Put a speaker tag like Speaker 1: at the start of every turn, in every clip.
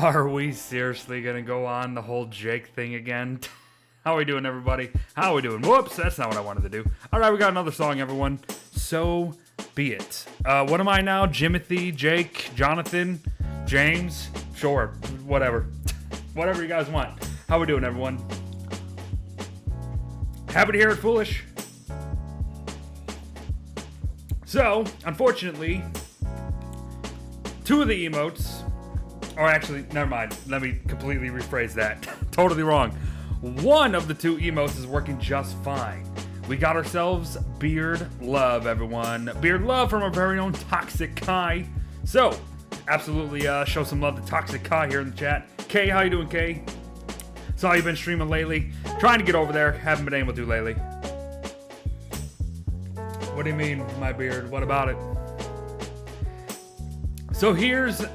Speaker 1: Are we seriously gonna go on the whole Jake thing again? How are we doing, everybody? How are we doing? Whoops, that's not what I wanted to do. Alright, we got another song, everyone. So be it. What am I now? Jimothy, Jake, Jonathan, James? Sure, whatever. Whatever you guys want. How we doing, everyone? Happy to hear it, Foolish. So, unfortunately, two of the emotes, or actually, never mind. Let me completely rephrase that. Totally wrong. One of the two emotes is working just fine. We got ourselves Beard Love, everyone. Beard Love from our very own Toxic Kai. So, absolutely show some love to Toxic Kai here in the chat. Kay, how you doing, Kay? Saw you've been streaming lately. Trying to get over there. Haven't been able to lately. What do you mean, my beard? What about it? So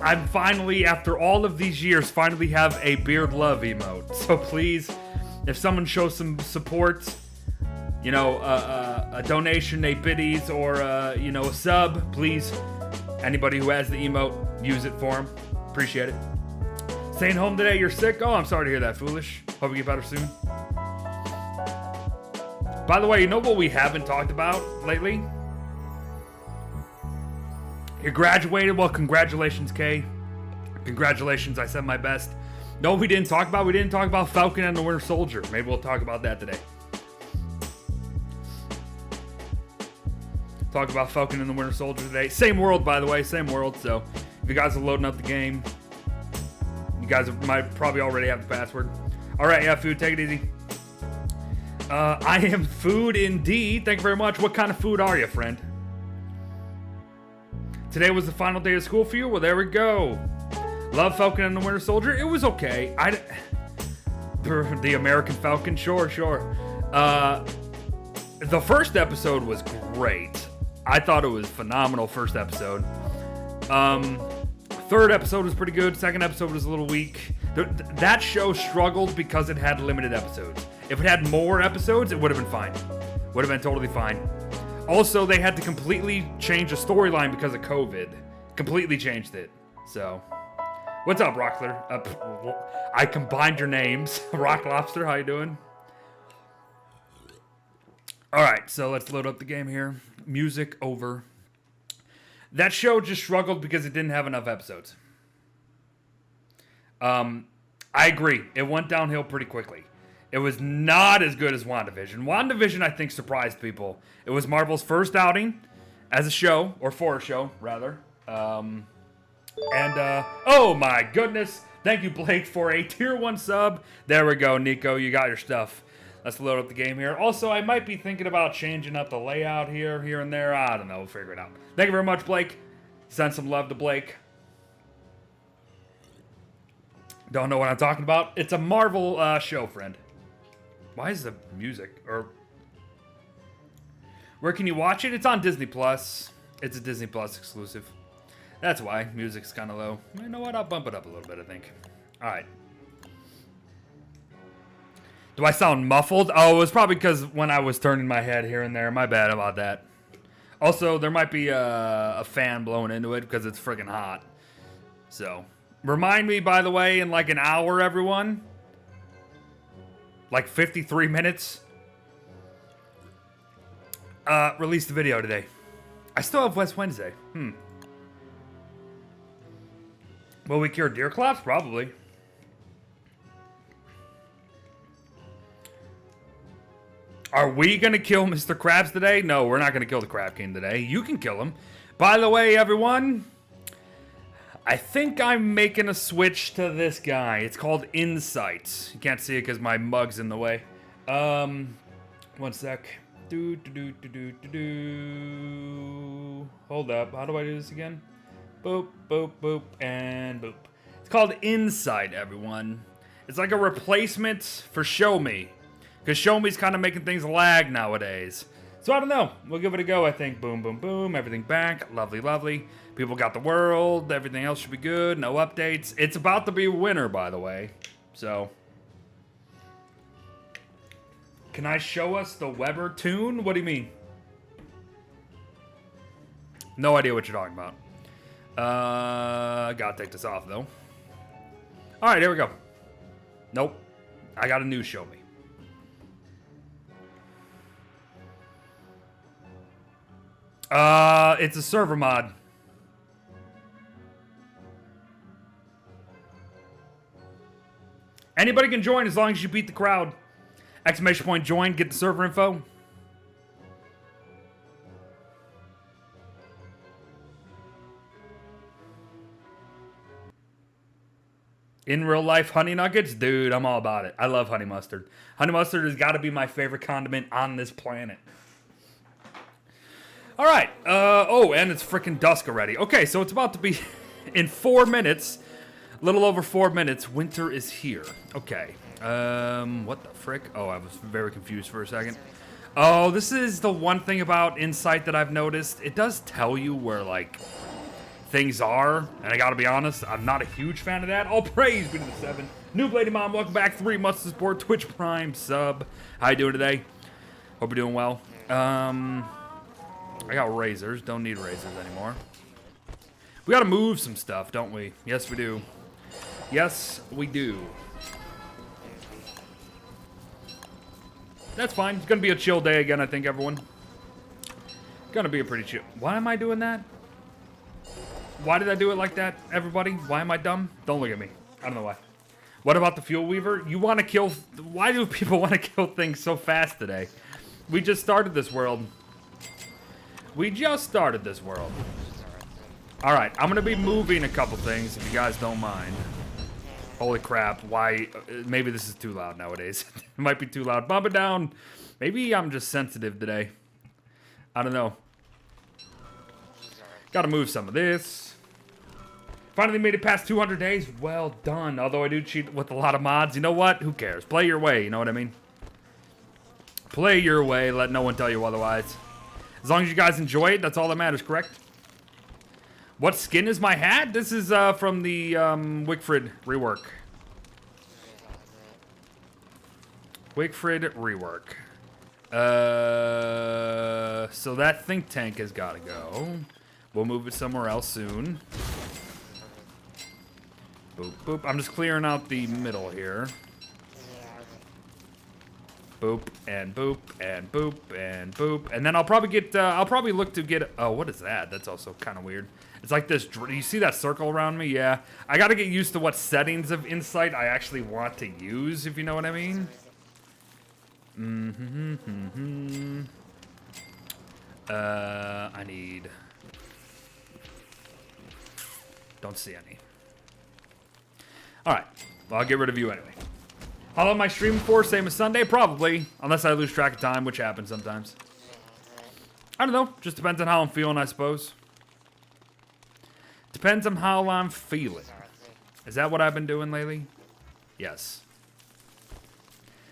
Speaker 1: I'm finally, after all of these years, finally have a Beard Love emote. So please, if someone shows some support, you know, a donation, 8 biddies, or, you know, a sub, please, anybody who has the emote, use it for them. Appreciate it. Staying home today, you're sick? Oh, I'm sorry to hear that, Foolish. Hope you get better soon. By the way, you know what we haven't talked about lately? You graduated. Well, congratulations, Kay. Congratulations, I said my best. No, we didn't talk about Falcon and the Winter Soldier. Maybe we'll talk about that today. Talk about Falcon and the Winter Soldier today. Same world, by the way, same world. So if you guys are loading up the game, you guys might probably already have the password. All right, yeah, food, take it easy. I am food indeed. Thank you very much. What kind of food are you, friend? Today was the final day of school for you? Well, there we go. Love Falcon and the Winter Soldier? It was okay. The American Falcon? Sure. The first episode was great. I thought it was phenomenal, first episode. Third episode was pretty good. Second episode was a little weak. That show struggled because it had limited episodes. If it had more episodes, it would have been fine. Would have been totally fine. Also, they had to completely change the storyline because of COVID. Completely changed it. So, what's up, Rockler? I combined your names. Rock Lobster, how you doing? Alright, so let's load up the game here. Music over. That show just struggled because it didn't have enough episodes. I agree. It went downhill pretty quickly. It was not as good as WandaVision. WandaVision, I think, surprised people. It was Marvel's first outing as a show, or for a show, rather. Oh my goodness. Thank you, Blake, for a tier 1 sub. There we go, Nico. You got your stuff. Let's load up the game here. Also, I might be thinking about changing up the layout here and there. I don't know. We'll figure it out. Thank you very much, Blake. Send some love to Blake. Don't know what I'm talking about. It's a Marvel show, friend. Why is the music? Or where can you watch it? It's on Disney Plus. It's a Disney Plus exclusive. That's why music's kind of low. You know what? I'll bump it up a little bit, I think. All right. Do I sound muffled? Oh, it was probably because when I was turning my head here and there. My bad about that. Also, there might be a fan blowing into it because it's friggin' hot. So, remind me, by the way, in like an hour, everyone. Like 53 minutes. Release the video today. I still have West Wednesday. Will we cure Deerclops? Probably. Are we going to kill Mr. Krabs today? No, we're not going to kill the Crab King today. You can kill him. By the way, everyone, I think I'm making a switch to this guy. It's called Insight. You can't see it because my mug's in the way. 1 sec. Hold up. How do I do this again? Boop, boop, boop, and boop. It's called Insight, everyone. It's like a replacement for Show Me. Because Show Me's kind of making things lag nowadays. So I don't know. We'll give it a go, I think. Boom, boom, boom. Everything back. Lovely, lovely. People got the world. Everything else should be good. No updates. It's about to be winter, by the way. So. Can I show us the Weber tune? What do you mean? No idea what you're talking about. Gotta take this off, though. All right, here we go. Nope. I got a new show me. It's a server mod. Anybody can join as long as you beat the crowd. Exclamation point join, get the server info. In real life, honey nuggets? Dude, I'm all about it. I love honey mustard. Honey mustard has got to be my favorite condiment on this planet. All right. Oh, and it's freaking dusk already. Okay, so it's about to be in 4 minutes. A little over 4 minutes. Winter is here. Okay. What the frick? Oh, I was very confused for a second. Oh, this is the one thing about Insight that I've noticed. It does tell you where, like, things are, and I gotta be honest, I'm not a huge fan of that. All praise be to the 7. Noob Lady Mom, welcome back. 3 months to support. Twitch Prime sub. How you doing today? Hope you're doing well. I got razors. Don't need razors anymore. We gotta move some stuff, don't we? Yes, we do. Yes, we do. That's fine. It's gonna be a chill day again, I think, everyone. Gonna be a pretty chill. Why am I doing that? Why did I do it like that, everybody? Why am I dumb? Don't look at me. I don't know why. What about the fuel weaver? You want to kill... Why do people want to kill things so fast today? We just started this world. We just started this world. Alright, I'm going to be moving a couple things, if you guys don't mind. Holy crap, why... Maybe this is too loud nowadays. It might be too loud. Bump it down. Maybe I'm just sensitive today. I don't know. Gotta move some of this. Finally made it past 200 days. Well done. Although I do cheat with a lot of mods. You know what? Who cares? Play your way. You know what I mean? Play your way. Let no one tell you otherwise. As long as you guys enjoy it, that's all that matters, correct? What skin is my hat? This is from the Wickfrid rework. Wickfrid rework. So that think tank has got to go. We'll move it somewhere else soon. Boop, boop. I'm just clearing out the middle here. Boop, and boop, and boop, and boop. And then I'll probably get, I'll probably look to get, oh, what is that? That's also kind of weird. It's like this, you see that circle around me? Yeah. I got to get used to what settings of Insight I actually want to use, if you know what I mean. I need... Don't see any. Alright. Well, I'll get rid of you anyway. How long am I streaming for? Same as Sunday? Probably. Unless I lose track of time, which happens sometimes. I don't know. Just depends on how I'm feeling, I suppose. Depends on how I'm feeling. Is that what I've been doing lately? Yes.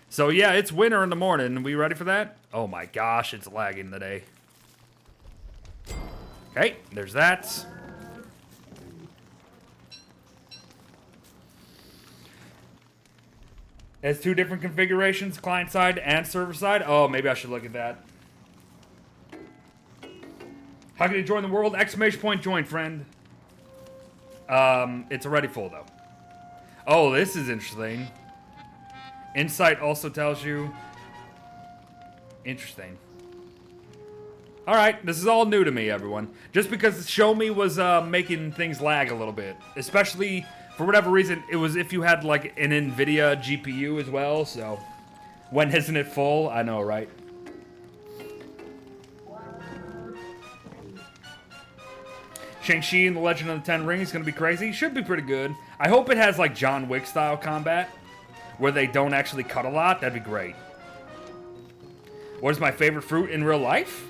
Speaker 1: So, yeah, it's winter in the morning. Are we ready for that? Oh, my gosh. It's lagging today. Okay. There's that. It has 2 different configurations, client side and server side. Oh, maybe I should look at that. How can you join the world? Exclamation point join, friend. It's already full, though. Oh, this is interesting. Insight also tells you. Interesting. Alright, this is all new to me, everyone. Just because Show Me was making things lag a little bit. Especially... For whatever reason, it was if you had, like, an NVIDIA GPU as well, so... When isn't it full? I know, right? Shang-Chi and the Legend of the Ten Rings is going to be crazy. Should be pretty good. I hope it has, like, John Wick-style combat. Where they don't actually cut a lot. That'd be great. What is my favorite fruit in real life?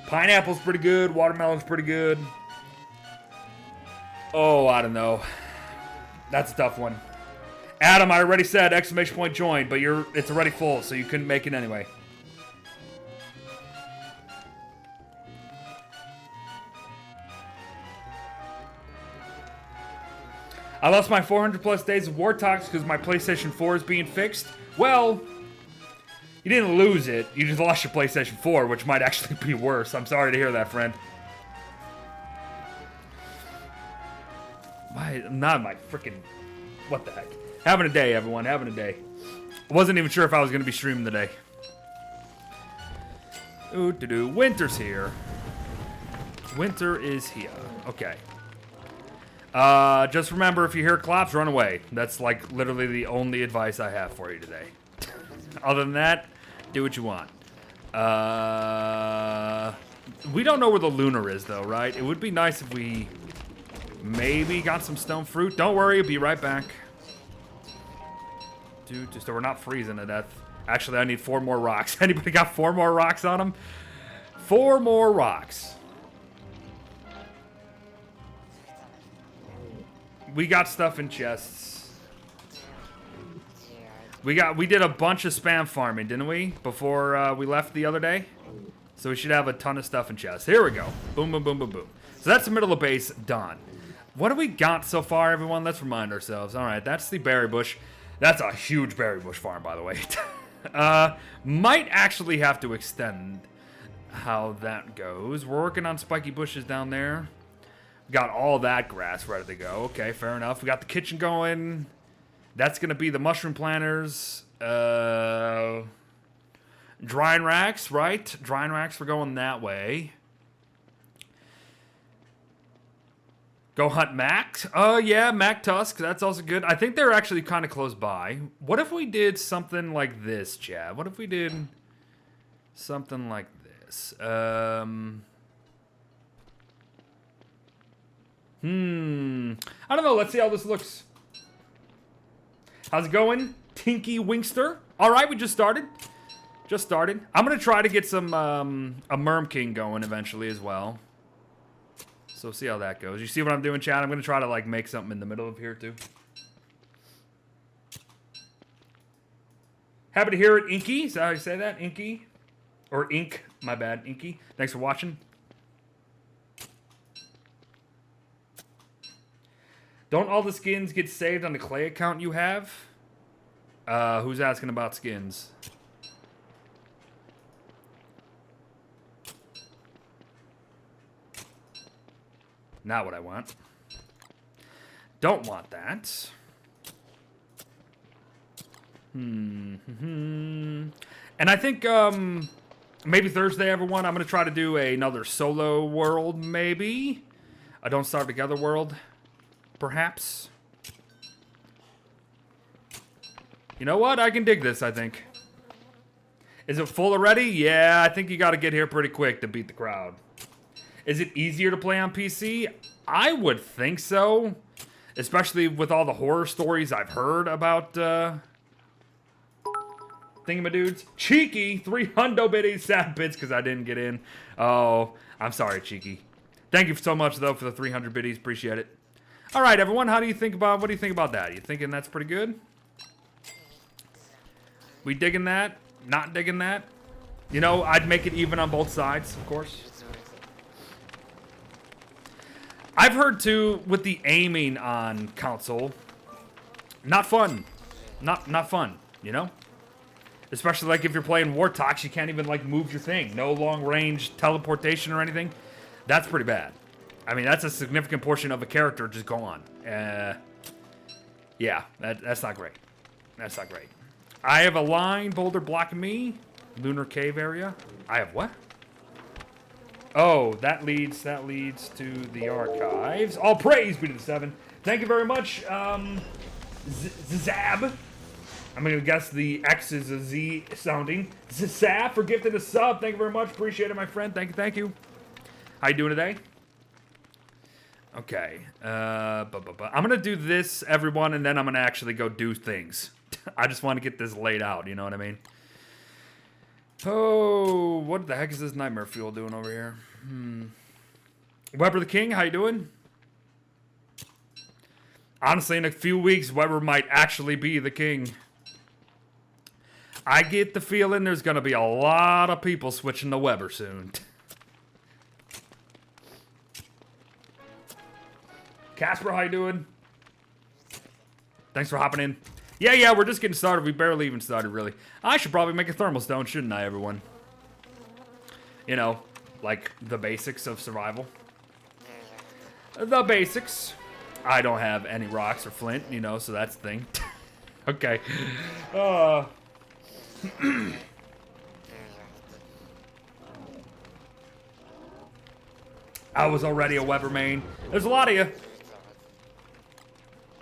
Speaker 1: Pineapple's pretty good. Watermelon's pretty good. Oh, I don't know. That's a tough one. Adam, I already said exclamation point join, but it's already full, so you couldn't make it anyway. I lost my 400 plus days of War Talks because my PlayStation 4 is being fixed. Well, you didn't lose it. You just lost your PlayStation 4, which might actually be worse. I'm sorry to hear that, friend. Not my freaking... What the heck? Having a day, everyone. Having a day. I wasn't even sure if I was going to be streaming today. Ooh-doo-doo. Winter's here. Winter is here. Okay. Just remember, if you hear Clops, run away. That's, like, literally the only advice I have for you today. Other than that, do what you want. We don't know where the lunar is, though, right? It would be nice if we maybe got some stone fruit. Don't worry, I'll be right back. Dude, just so we're not freezing to death. Actually, I need 4 more rocks. Anybody got 4 more rocks on them? 4 more rocks. We got stuff in chests. We did a bunch of spam farming, didn't we? Before we left the other day. So we should have a ton of stuff in chests. Here we go. Boom, boom, boom, boom, boom. So that's the middle of base done. What do we got so far, everyone? Let's remind ourselves. All right, that's the berry bush. That's a huge berry bush farm, by the way. Might actually have to extend how that goes. We're working on spiky bushes down there. Got all that grass ready to go. Okay, fair enough. We got the kitchen going. That's going to be the mushroom planters. Drying racks, right? Drying racks, we're going that way. Go hunt Mac. Oh, yeah, MACTUSK. That's also good. I think they're actually kind of close by. What if we did something like this, Chad? What if we did something like this? I don't know. Let's see how this looks. How's it going? Tinky Winkster. All right, we just started. Just started. I'm going to try to get some a Merm King going eventually as well. So see how that goes. You see what I'm doing, Chad? I'm going to try to like make something in the middle of here too. Happy to hear it, Inky. Is that how you say that? Inky? Or Ink. My bad. Inky. Thanks for watching. Don't all the skins get saved on the clay account you have? Who's asking about skins? Not what I want. Don't want that. And I think maybe Thursday, everyone, I'm going to try to do another solo world, maybe. A Don't Starve Together world, perhaps. You know what? I can dig this, I think. Is it full already? Yeah, I think you got to get here pretty quick to beat the crowd. Is it easier to play on PC? I would think so. Especially with all the horror stories I've heard about thingamadudes. Cheeky, 300 biddies, sad bits because I didn't get in. Oh, I'm sorry, Cheeky. Thank you so much, though, for the 300 biddies. Appreciate it. All right, everyone, what do you think about that? You thinking that's pretty good? We digging that? Not digging that? You know, I'd make it even on both sides, of course. I've heard, too, with the aiming on console, not fun. Not fun, you know? Especially, like, if you're playing Wartox, you can't even, like, move your thing. No long-range teleportation or anything. That's pretty bad. I mean, that's a significant portion of a character just gone. Yeah, that's not great. That's not great. I have a line boulder blocking me. Lunar cave area. I have what? Oh, that leads to the archives. All praise be to the 7. Thank you very much, Zab. I'm going to guess the X is a Z sounding. Zab for gifting a sub. Thank you very much. Appreciate it, my friend. Thank you. How you doing today? Okay. I'm going to do this, everyone, and then I'm going to actually go do things. I just want to get this laid out, you know what I mean? Oh, what the heck is this nightmare fuel doing over here? Weber the King, how you doing? Honestly, in a few weeks, Weber might actually be the king. I get the feeling there's going to be a lot of people switching to Weber soon. Casper, how you doing? Thanks for hopping in. Yeah, we're just getting started. We barely even started, really. I should probably make a thermal stone, shouldn't I, everyone? You know, like the basics of survival. The basics. I don't have any rocks or flint, you know, so that's the thing. Okay. I was already a Weber main. There's a lot of you.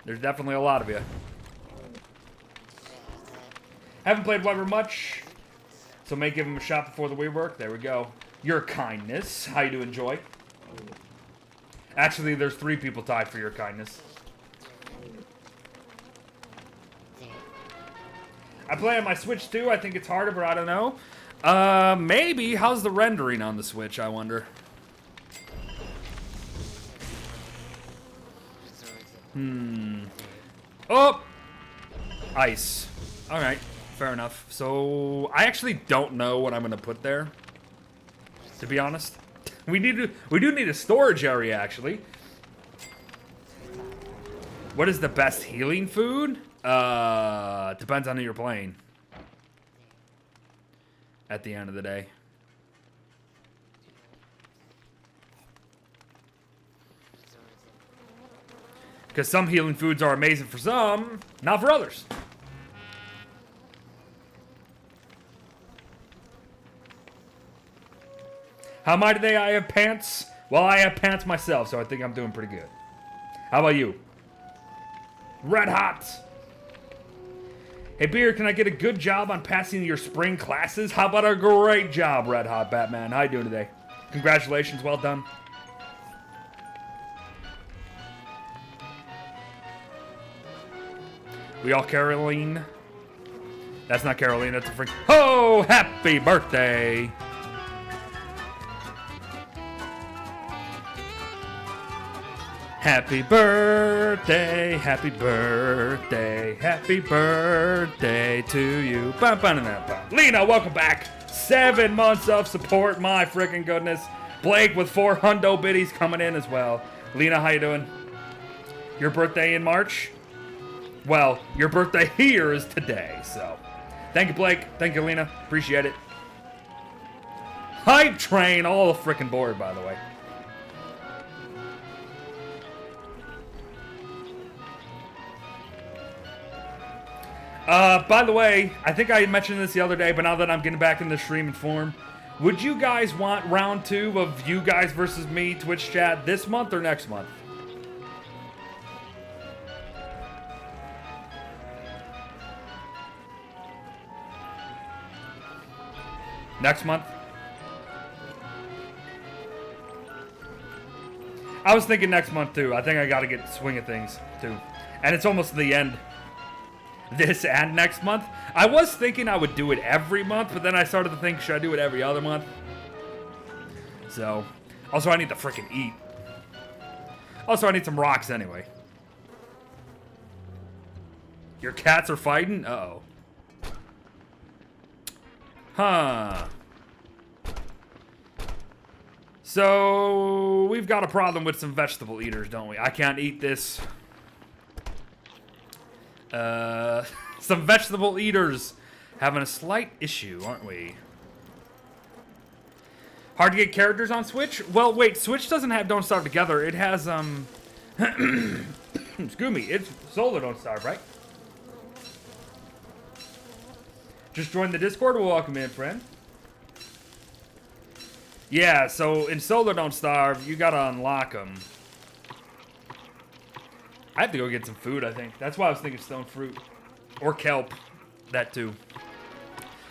Speaker 1: There's definitely a lot of you. Haven't played Weber much, so may give him a shot before the rework. There we go. Your kindness. How you doing, Joy? Actually, there's 3 people tied for your kindness. I play on my Switch too. I think it's harder, but I don't know. Maybe. How's the rendering on the Switch, I wonder? Oh! Ice. Alright. Fair enough. So, I actually don't know what I'm going to put there. To be honest. We do need a storage area, actually. What is the best healing food? Depends on who you're playing. At the end of the day. Because some healing foods are amazing for some, not for others. How am I today? I have pants. Well, I have pants myself, so I think I'm doing pretty good. How about you? Red hot. Hey, Beer, can I get a good job on passing your spring classes? How about a great job, Red Hot Batman? How you doing today? Congratulations, well done. We all Caroline. That's not Caroline, that's a freak. Oh, happy birthday! Happy birthday, happy birthday, happy birthday to you. Bum, bum, bum, bum. Lena, welcome back. 7 months of support, my freaking goodness. Blake with 4 hundo biddies coming in as well. Lena, how you doing? Your birthday in March? Well, your birthday here is today, so. Thank you, Blake. Thank you, Lena. Appreciate it. Hype train, all freaking board, by the way. By the way, I think I mentioned this the other day, but now that I'm getting back in the streaming form, would you guys want round 2 of you guys versus me Twitch chat this month or next month? Next month? I was thinking next month too. I think I gotta get the swing of things too. And it's almost the end. This and next month. I was thinking I would do it every month, but then I started to think, should I do it every other month? So, also I need to freaking eat. Also, I need some rocks anyway. Your cats are fighting? Uh-oh. Huh. So, we've got a problem with some vegetable eaters, don't we? I can't eat this. Some vegetable eaters having a slight issue, aren't we? Hard to get characters on Switch? Well, wait, Switch doesn't have Don't Starve Together. It has, excuse me, it's Solar Don't Starve, right? Just join the Discord. We'll welcome in, friend. Yeah, so in Solar Don't Starve, you gotta unlock them. I have to go get some food, I think. That's why I was thinking stone fruit. Or kelp. That too.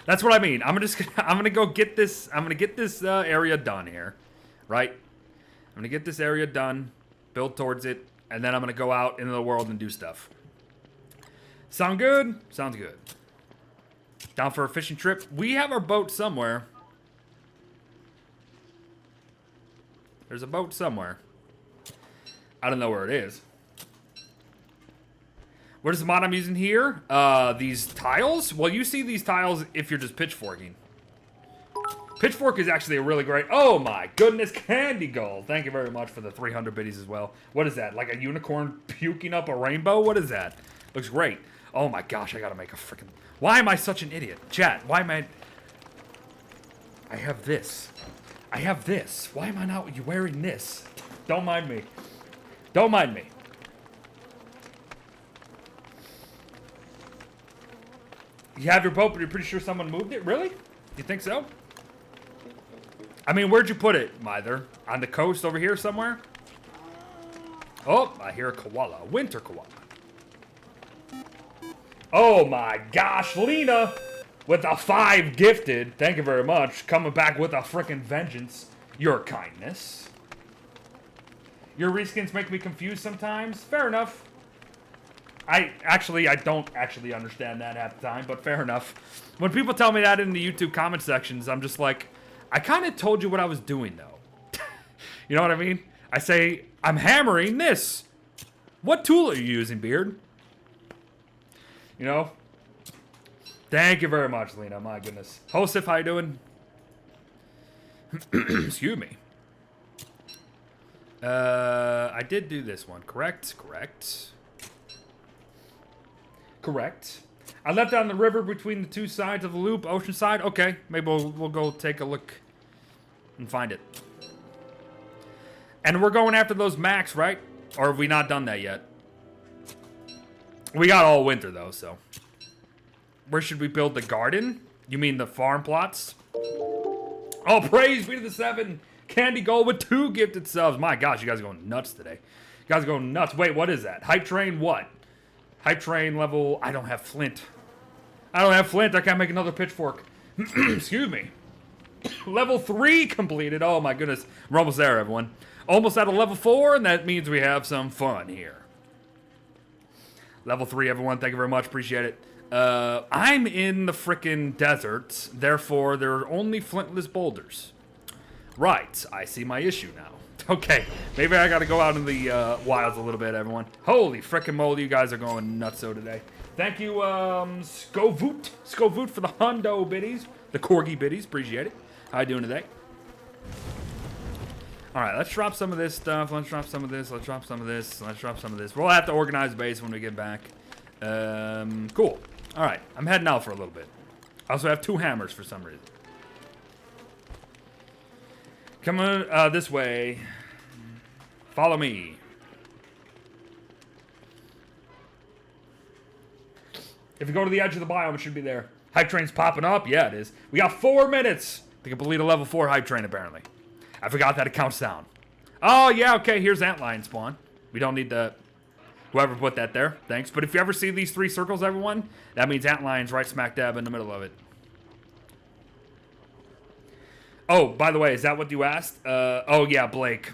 Speaker 1: That's what I mean. I'm gonna go get this. I'm gonna get this area done here. Right? I'm gonna get this area done. Build towards it. And then I'm gonna go out into the world and do stuff. Sound good? Sounds good. Down for a fishing trip? We have our boat somewhere. There's a boat somewhere. I don't know where it is. What is the mod I'm using here? These tiles? Well, you see these tiles if you're just pitchforking. Pitchfork is actually a really great... Oh my goodness, Candy Gold. Thank you very much for the 300 biddies as well. What is that? Like a unicorn puking up a rainbow? What is that? Looks great. Oh my gosh, I gotta make a freaking... Why am I such an idiot? Chat, why am I... I have this. I have this. Why am I not wearing this? Don't mind me. Don't mind me. You have your boat, but you're pretty sure someone moved it? Really? You think so? I mean, where'd you put it, Mither? On the coast over here somewhere? Oh, I hear a koala. Winter koala. Oh my gosh, Lena! With a 5 gifted. Thank you very much. Coming back with a frickin' vengeance. Your kindness. Your reskins make me confused sometimes. Fair enough. I don't actually understand that half the time, but fair enough. When people tell me that in the YouTube comment sections, I'm just like, I kind of told you what I was doing, though. You know what I mean? I say, I'm hammering this. What tool are you using, Beard? You know? Thank you very much, Lena. My goodness. Hosef, how you doing? Excuse me. I did do this one. Correct. I left down the river between the two sides of the loop, ocean side. Okay, maybe we'll go take a look and find it. And we're going after those Macs, right? Or have we not done that yet? We got all winter, though, so. Where should we build the garden? You mean the farm plots? Oh, praise be to the 7. Candy Gold with 2 gifted subs. My gosh, you guys are going nuts today. You guys are going nuts. Wait, what is that? Hype train what? Hype train level... I don't have flint. I can't make another pitchfork. Excuse me. Level 3 completed. Oh, my goodness. We're almost there, everyone. Almost at a level 4, and that means we have some fun here. Level 3, everyone. Thank you very much. Appreciate it. I'm in the frickin' desert. Therefore, there are only flintless boulders. Right. I see my issue now. Okay. Maybe I gotta go out in the wilds a little bit, everyone. Holy frickin' moly. You guys are going nutso today. Thank you, Scovoot for the hundo biddies. The corgi biddies. Appreciate it. How you doing today? Alright, let's drop some of this stuff. Let's drop some of this. Let's drop some of this. Let's drop some of this. We'll have to organize the base when we get back. Cool. Alright, I'm heading out for a little bit. I also have 2 hammers for some reason. Come on, this way. Follow me. If you go to the edge of the biome, it should be there. Hype train's popping up. Yeah, it is. We got 4 minutes to complete a level 4 hype train, apparently. I forgot that it counts down. Oh, yeah, okay, here's antlion spawn. We don't need the... Whoever put that there, thanks. But if you ever see these 3 circles, everyone, that means antlion's right smack dab in the middle of it. Oh, by the way, is that what you asked? Oh, yeah, Blake.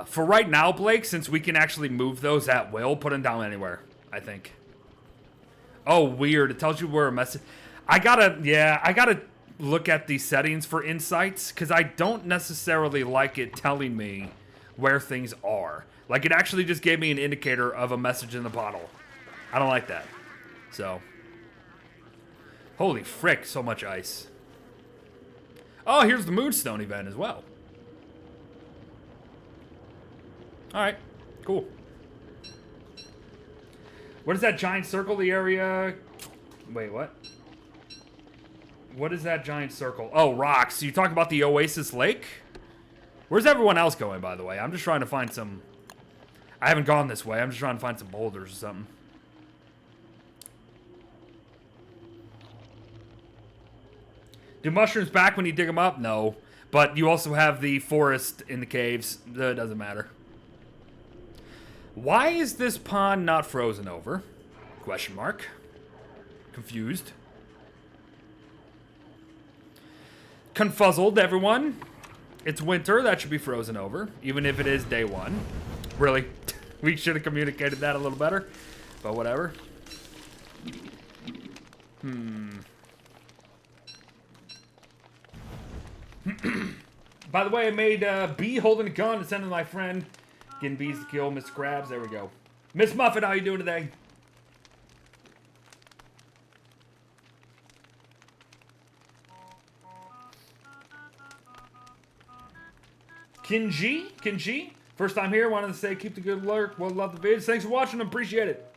Speaker 1: For right now, Blake, since we can actually move those at will, put them down anywhere, I think. Oh, weird. It tells you where a message... I gotta look at the settings for insights, because I don't necessarily like it telling me where things are. Like, it actually just gave me an indicator of a message in the bottle. I don't like that. So... Holy frick, so much ice. Oh, here's the Moonstone event as well. Alright, cool. What is that giant circle, the area? Wait, what? What is that giant circle? Oh, rocks. You talking about the Oasis Lake? Where's everyone else going, by the way? I'm just trying to find some... I haven't gone this way. I'm just trying to find some boulders or something. Do mushrooms back when you dig them up? No. But you also have the forest in the caves. It doesn't matter. Why is this pond not frozen over? Question mark. Confused. Confuzzled, everyone. It's winter. That should be frozen over. Even if it is day 1. Really? We should have communicated that a little better. But whatever. By the way, I made B holding a gun and sending my friend. Getting bees to kill Miss Krabs. There we go. Miss Muffet, how you doing today? Kinji? First time here. Wanted to say keep the good work. Well, love the vids. Thanks for watching. Appreciate it.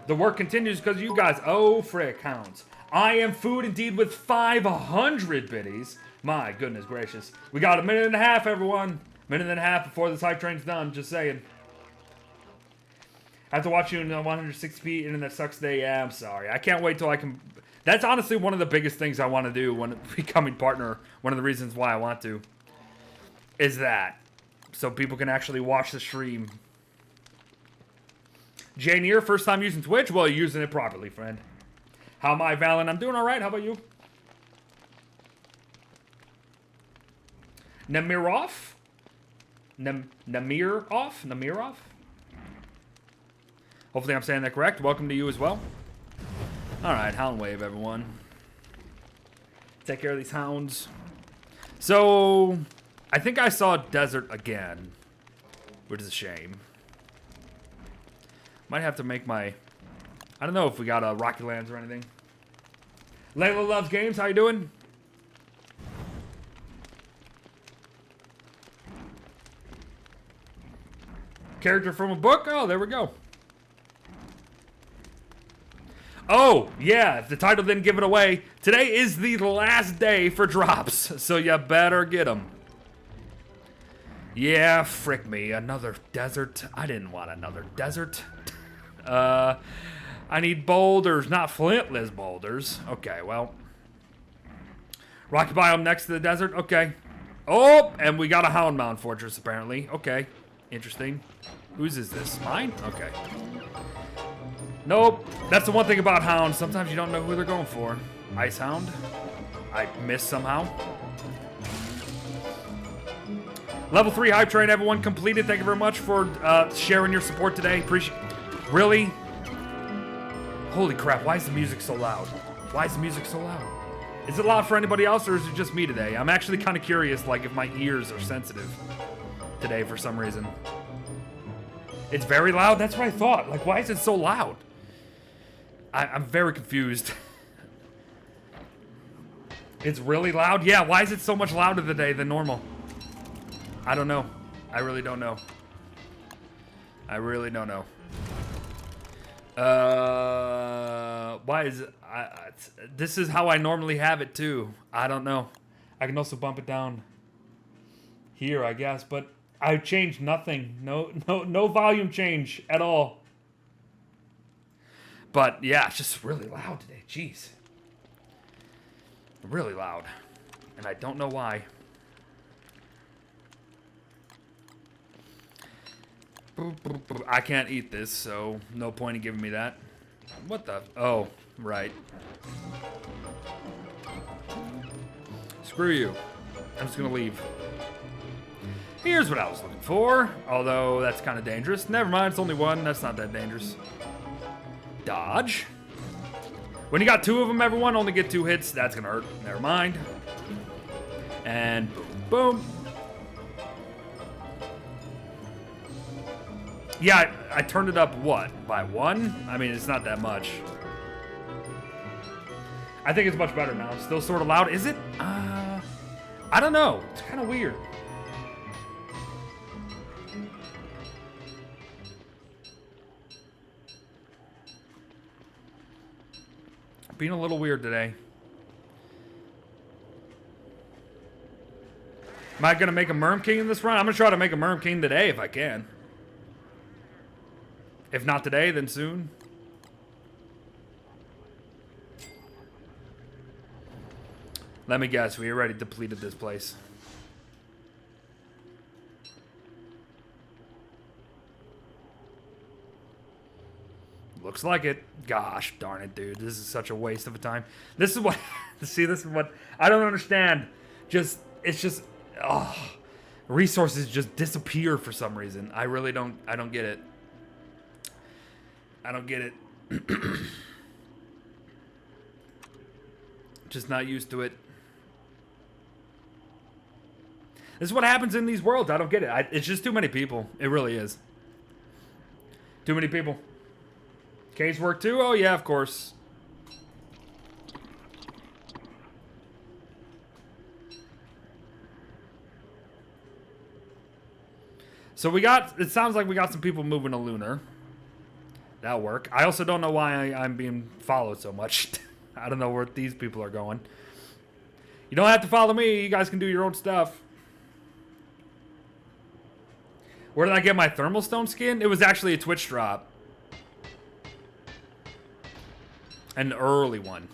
Speaker 1: The work continues because of you guys. Oh, frick, hounds. I am food indeed with 500 biddies. My goodness gracious. We got a minute and a half, everyone. Minute and a half before this hype train's done. Just saying. After watching you in 160p, internet sucks today. Yeah, I'm sorry. I can't wait till I can. That's honestly one of the biggest things I want to do when becoming partner. One of the reasons why I want to is that so people can actually watch the stream. Janier, first time using Twitch? Well, you're using it properly, friend. How am I, Valen? I'm doing all right. How about you? Namirov? Namirov? Hopefully I'm saying that correct. Welcome to you as well. Alright, Hound Wave, everyone. Take care of these hounds. So, I think I saw Desert again, which is a shame. Might have to make my... I don't know if we got Rocky Lands or anything. Layla Loves Games, how you doing? Character from a book? Oh, there we go. Oh, yeah, if the title didn't give it away, today is the last day for drops, so you better get them. Yeah, frick me, another desert. I didn't want another desert. I need boulders, not flintless boulders. Okay, well. Rocky biome next to the desert, okay. Oh, and we got a Hound Mound Fortress, apparently. Okay, interesting. Whose is this? Mine? Okay. Nope. That's the one thing about hounds. Sometimes you don't know who they're going for. Ice Hound. I missed somehow. Level 3 hype train, everyone completed. Thank you very much for sharing your support today. Appreciate. Really? Holy crap! Why is the music so loud? Why is the music so loud? Is it loud for anybody else, or is it just me today? I'm actually kind of curious, like if my ears are sensitive today for some reason. It's very loud. That's what I thought. Like, why is it so loud? I'm very confused. It's really loud? Yeah, why is it so much louder today than normal? I don't know. I really don't know. I really don't know. Why is it... this is how I normally have it, too. I don't know. I can also bump it down here, I guess, but I've changed nothing. No volume change at all. But yeah, it's just really loud today. Jeez. Really loud. And I don't know why. I can't eat this, so no point in giving me that. What the? Oh, right. Screw you. I'm just gonna leave. Here's what I was looking for. Although, that's kind of dangerous. Never mind, it's only one. That's not that dangerous. Dodge. When you got two of them, everyone, only get 2 hits. That's gonna hurt. Never mind. And boom. Yeah, I turned it up, what? By 1? I mean, it's not that much. I think it's much better now. It's still sort of loud. Is it? I don't know. It's kind of weird. Being a little weird today. Am I gonna make a Merm King in this run? I'm gonna try to make a Merm King today if I can. If not today, then soon. Let me guess, we already depleted this place. Looks like it. Gosh darn it, dude. This is such a waste of a time. This is what... see, this is what... I don't understand. Just... It's just... Oh, resources just disappear for some reason. I really don't... I don't get it. I don't get it. Just not used to it. This is what happens in these worlds. I don't get it. It's just too many people. It really is. Too many people. Case work too? Oh yeah, of course. So we got, it sounds like we got some people moving to Lunar. That'll work. I also don't know why I'm being followed so much. I don't know where these people are going. You don't have to follow me. You guys can do your own stuff. Where did I get my thermal stone skin? It was actually a Twitch drop. An early one.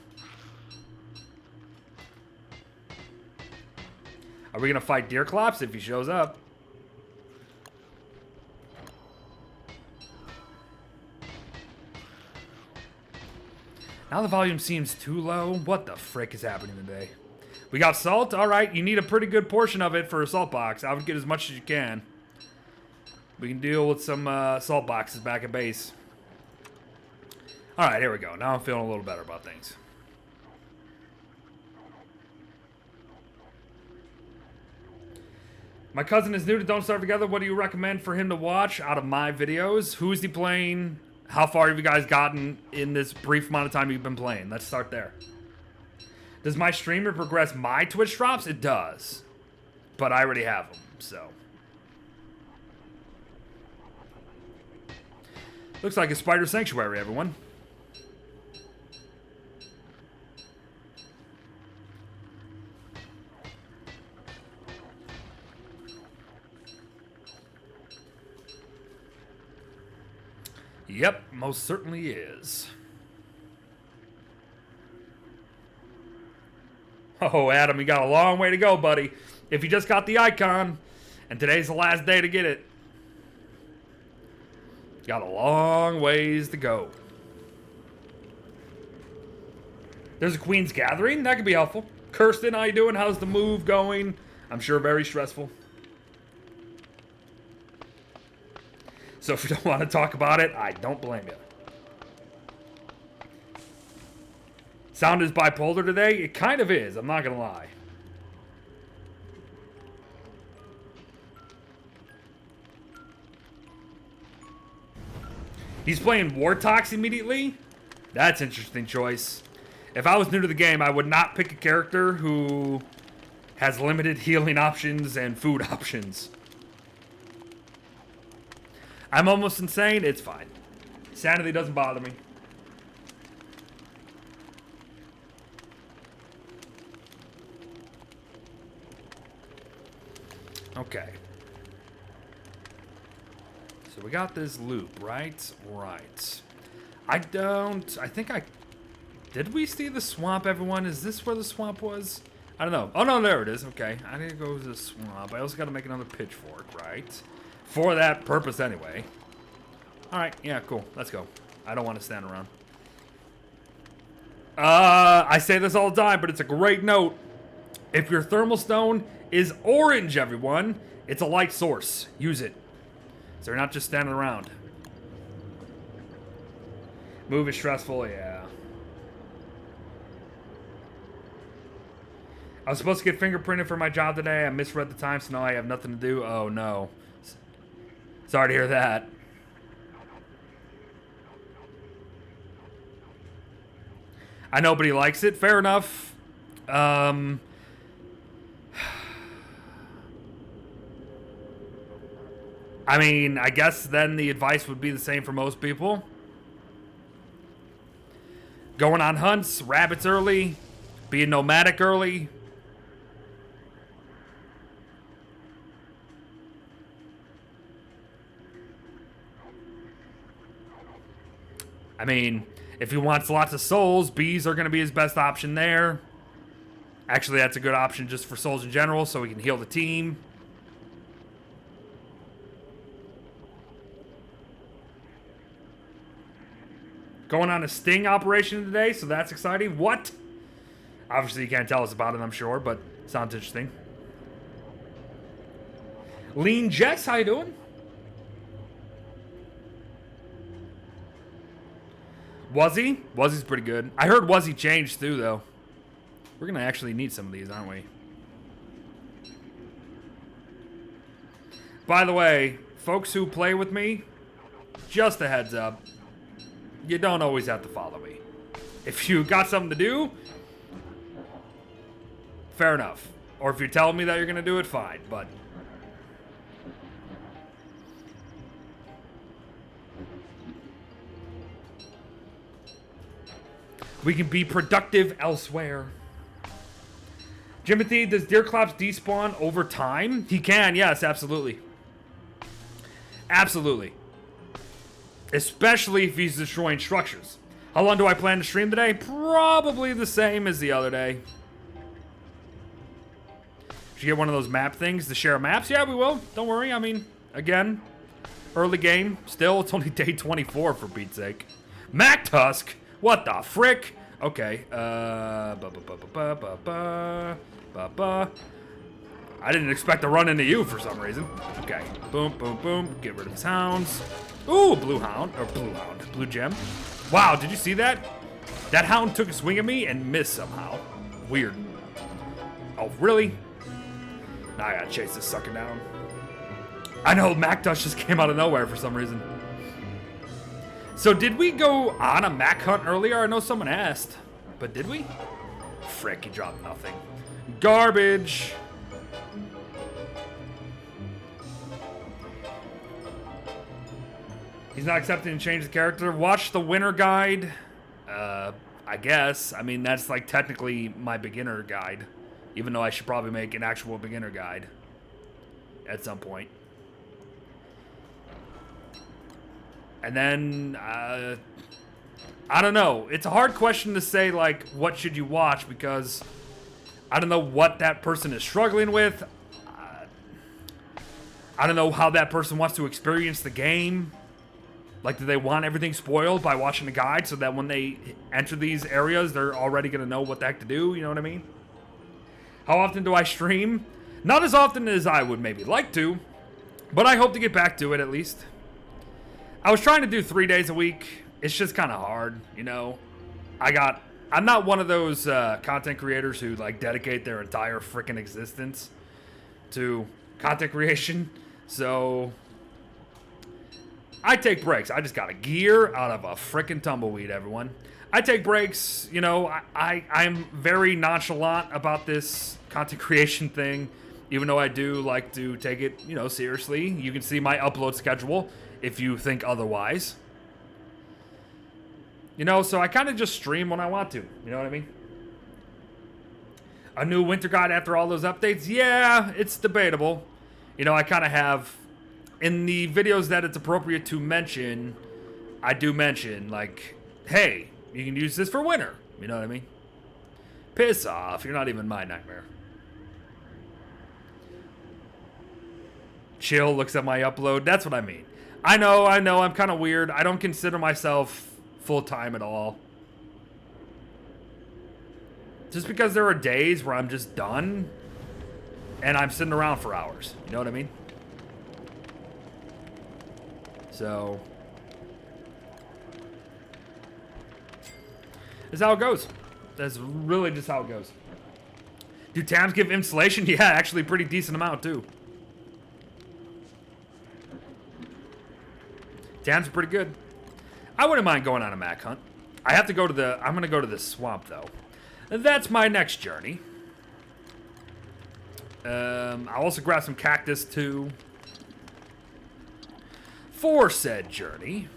Speaker 1: Are we going to fight Deerclops if he shows up? Now the volume seems too low. What the frick is happening today? We got salt? Alright, you need a pretty good portion of it for a salt box. I would get as much as you can. We can deal with some salt boxes back at base. Alright, here we go. Now I'm feeling a little better about things. My cousin is new to Don't Starve Together. What do you recommend for him to watch out of my videos? Who is he playing? How far have you guys gotten in this brief amount of time you've been playing? Let's start there. Does my streamer progress my Twitch drops? It does. But I already have them, so. Looks like a spider sanctuary, everyone. Yep, most certainly is. Oh, Adam, you got a long way to go, buddy. If you just got the icon, and today's the last day to get it, got a long ways to go. There's a Queen's Gathering. That could be helpful. Kirsten, how you doing? How's the move going? I'm sure very stressful. So if you don't want to talk about it, I don't blame you. Sound is bipolar today? It kind of is, I'm not going to lie. He's playing Wartox immediately? That's an interesting choice. If I was new to the game, I would not pick a character who has limited healing options and food options. I'm almost insane. It's fine. Sanity doesn't bother me. Okay. So we got this loop, right? Right. I think did we see the swamp, everyone? Is this where the swamp was? I don't know. Oh, no, there it is. Okay. I need to go to the swamp. I also got to make another pitchfork, right? For that purpose anyway. Alright, yeah, cool. Let's go. I don't want to stand around. I say this all the time, but it's a great note. If your thermal stone is orange, everyone, it's a light source. Use it. So you're not just standing around. Move is stressful, yeah. I was supposed to get fingerprinted for my job today. I misread the time, so now I have nothing to do. Oh, no. Sorry to hear that. I know, but he likes it. Fair enough. I mean, I guess then the advice would be the same for most people. Going on hunts, rabbits early, being nomadic early. I mean, if he wants lots of souls, bees are going to be his best option there. Actually, that's a good option just for souls in general, so we can heal the team. Going on a sting operation today, so that's exciting. What? Obviously, you can't tell us about it, I'm sure, but sounds interesting. Lean Jess, how you doing? Wuzzy? Wuzzy's pretty good. I heard Wuzzy changed too, though. We're going to actually need some of these, aren't we? By the way, folks who play with me, just a heads up. You don't always have to follow me. If you got something to do, fair enough. Or if you're telling me that you're going to do it, fine. But we can be productive elsewhere. Jimothy, does Deerclops despawn over time? He can, yes, absolutely. Absolutely. Especially if he's destroying structures. How long do I plan to stream today? Probably the same as the other day. Should you get one of those map things to share maps? Yeah, we will. Don't worry. I mean, again, early game. Still, it's only day 24 for Pete's sake. MACTUSK? What the frick? Okay. I didn't expect to run into you for some reason. Okay. Boom, boom, boom. Get rid of his hounds. Ooh, blue hound. Or blue gem. Wow, did you see that? That hound took a swing at me and missed somehow. Weird. Oh, really? Now I gotta chase this sucker down. I know, MacTusk just came out of nowhere for some reason. So did we go on a Mac hunt earlier? I know someone asked. But did we? Frick, he dropped nothing. Garbage. He's not accepting to change the character. Watch the winter guide. I guess. I mean, that's like technically my beginner guide. Even though I should probably make an actual beginner guide at some point. And then, I don't know. It's a hard question to say, like, what should you watch? Because I don't know what that person is struggling with. I don't know how that person wants to experience the game. Like, do they want everything spoiled by watching the guide so that when they enter these areas, they're already going to know what the heck to do? You know what I mean? How often do I stream? Not as often as I would maybe like to, but I hope to get back to it at least. I was trying to do 3 days a week. It's just kind of hard, you know? I'm not one of those content creators who, like, dedicate their entire freaking existence to content creation. So I take breaks. I just got a gear out of a freaking tumbleweed, everyone. I take breaks, you know. I'm very nonchalant about this content creation thing, even though I do like to take it, you know, seriously. You can see my upload schedule if you think otherwise. You know, so I kind of just stream when I want to. You know what I mean? A new winter guide after all those updates? Yeah, it's debatable. You know, I kind of have, in the videos that it's appropriate to mention, I do mention, like, hey, you can use this for winter. You know what I mean? Piss off. You're not even my nightmare. Chill looks at my upload. That's what I mean. I know. I'm kind of weird. I don't consider myself full-time at all. Just because there are days where I'm just done and I'm sitting around for hours. You know what I mean? So that's how it goes. That's really just how it goes. Do TAMs give insulation? Yeah, actually a pretty decent amount too. TAMs are pretty good. I wouldn't mind going on a Mac hunt. I have to go to the, I'm gonna go to the swamp though. That's my next journey. I'll also grab some cactus too for said journey.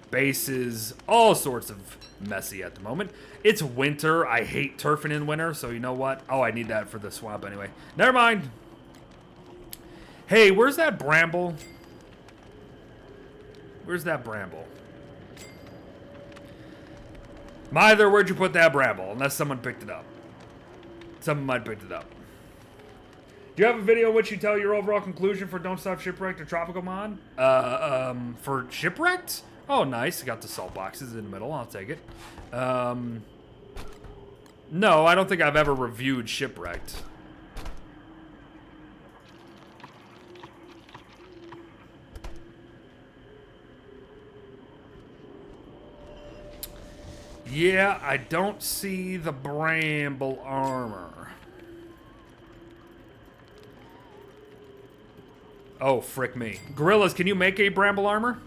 Speaker 1: Base is all sorts of messy at the moment. It's winter. I hate turfing in winter, so you know what? Oh, I need that for the swamp anyway. Never mind. Hey, where's that bramble? Where's that bramble? Neither, where'd you put that bramble? Unless someone picked it up. Someone might have picked it up. Do you have a video in which you tell your overall conclusion for Don't Stop Shipwrecked or Tropical Mod? For Shipwrecked? Oh, nice. I got the salt boxes in the middle. I'll take it. No, I don't think I've ever reviewed Shipwrecked. Yeah, I don't see the bramble armor. Oh, frick me. Gorillas, can you make a bramble armor?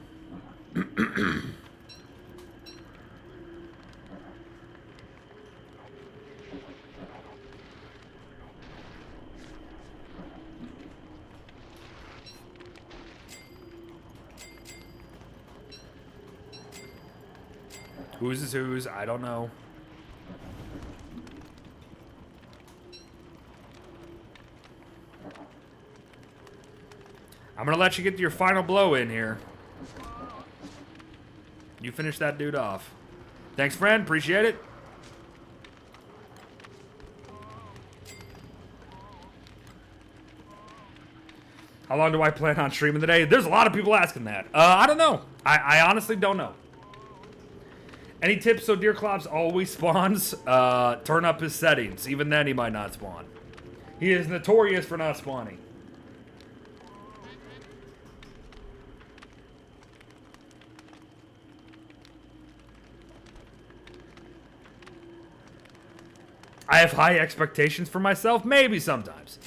Speaker 1: Whose is whose? I don't know. I'm gonna let you get your final blow in here. You finish that dude off. Thanks, friend. Appreciate it. How long do I plan on streaming today? There's a lot of people asking that. I don't know. I honestly don't know. Any tips so Deerclops always spawns? Turn up his settings. Even then, he might not spawn. He is notorious for not spawning. I have high expectations for myself. Maybe sometimes.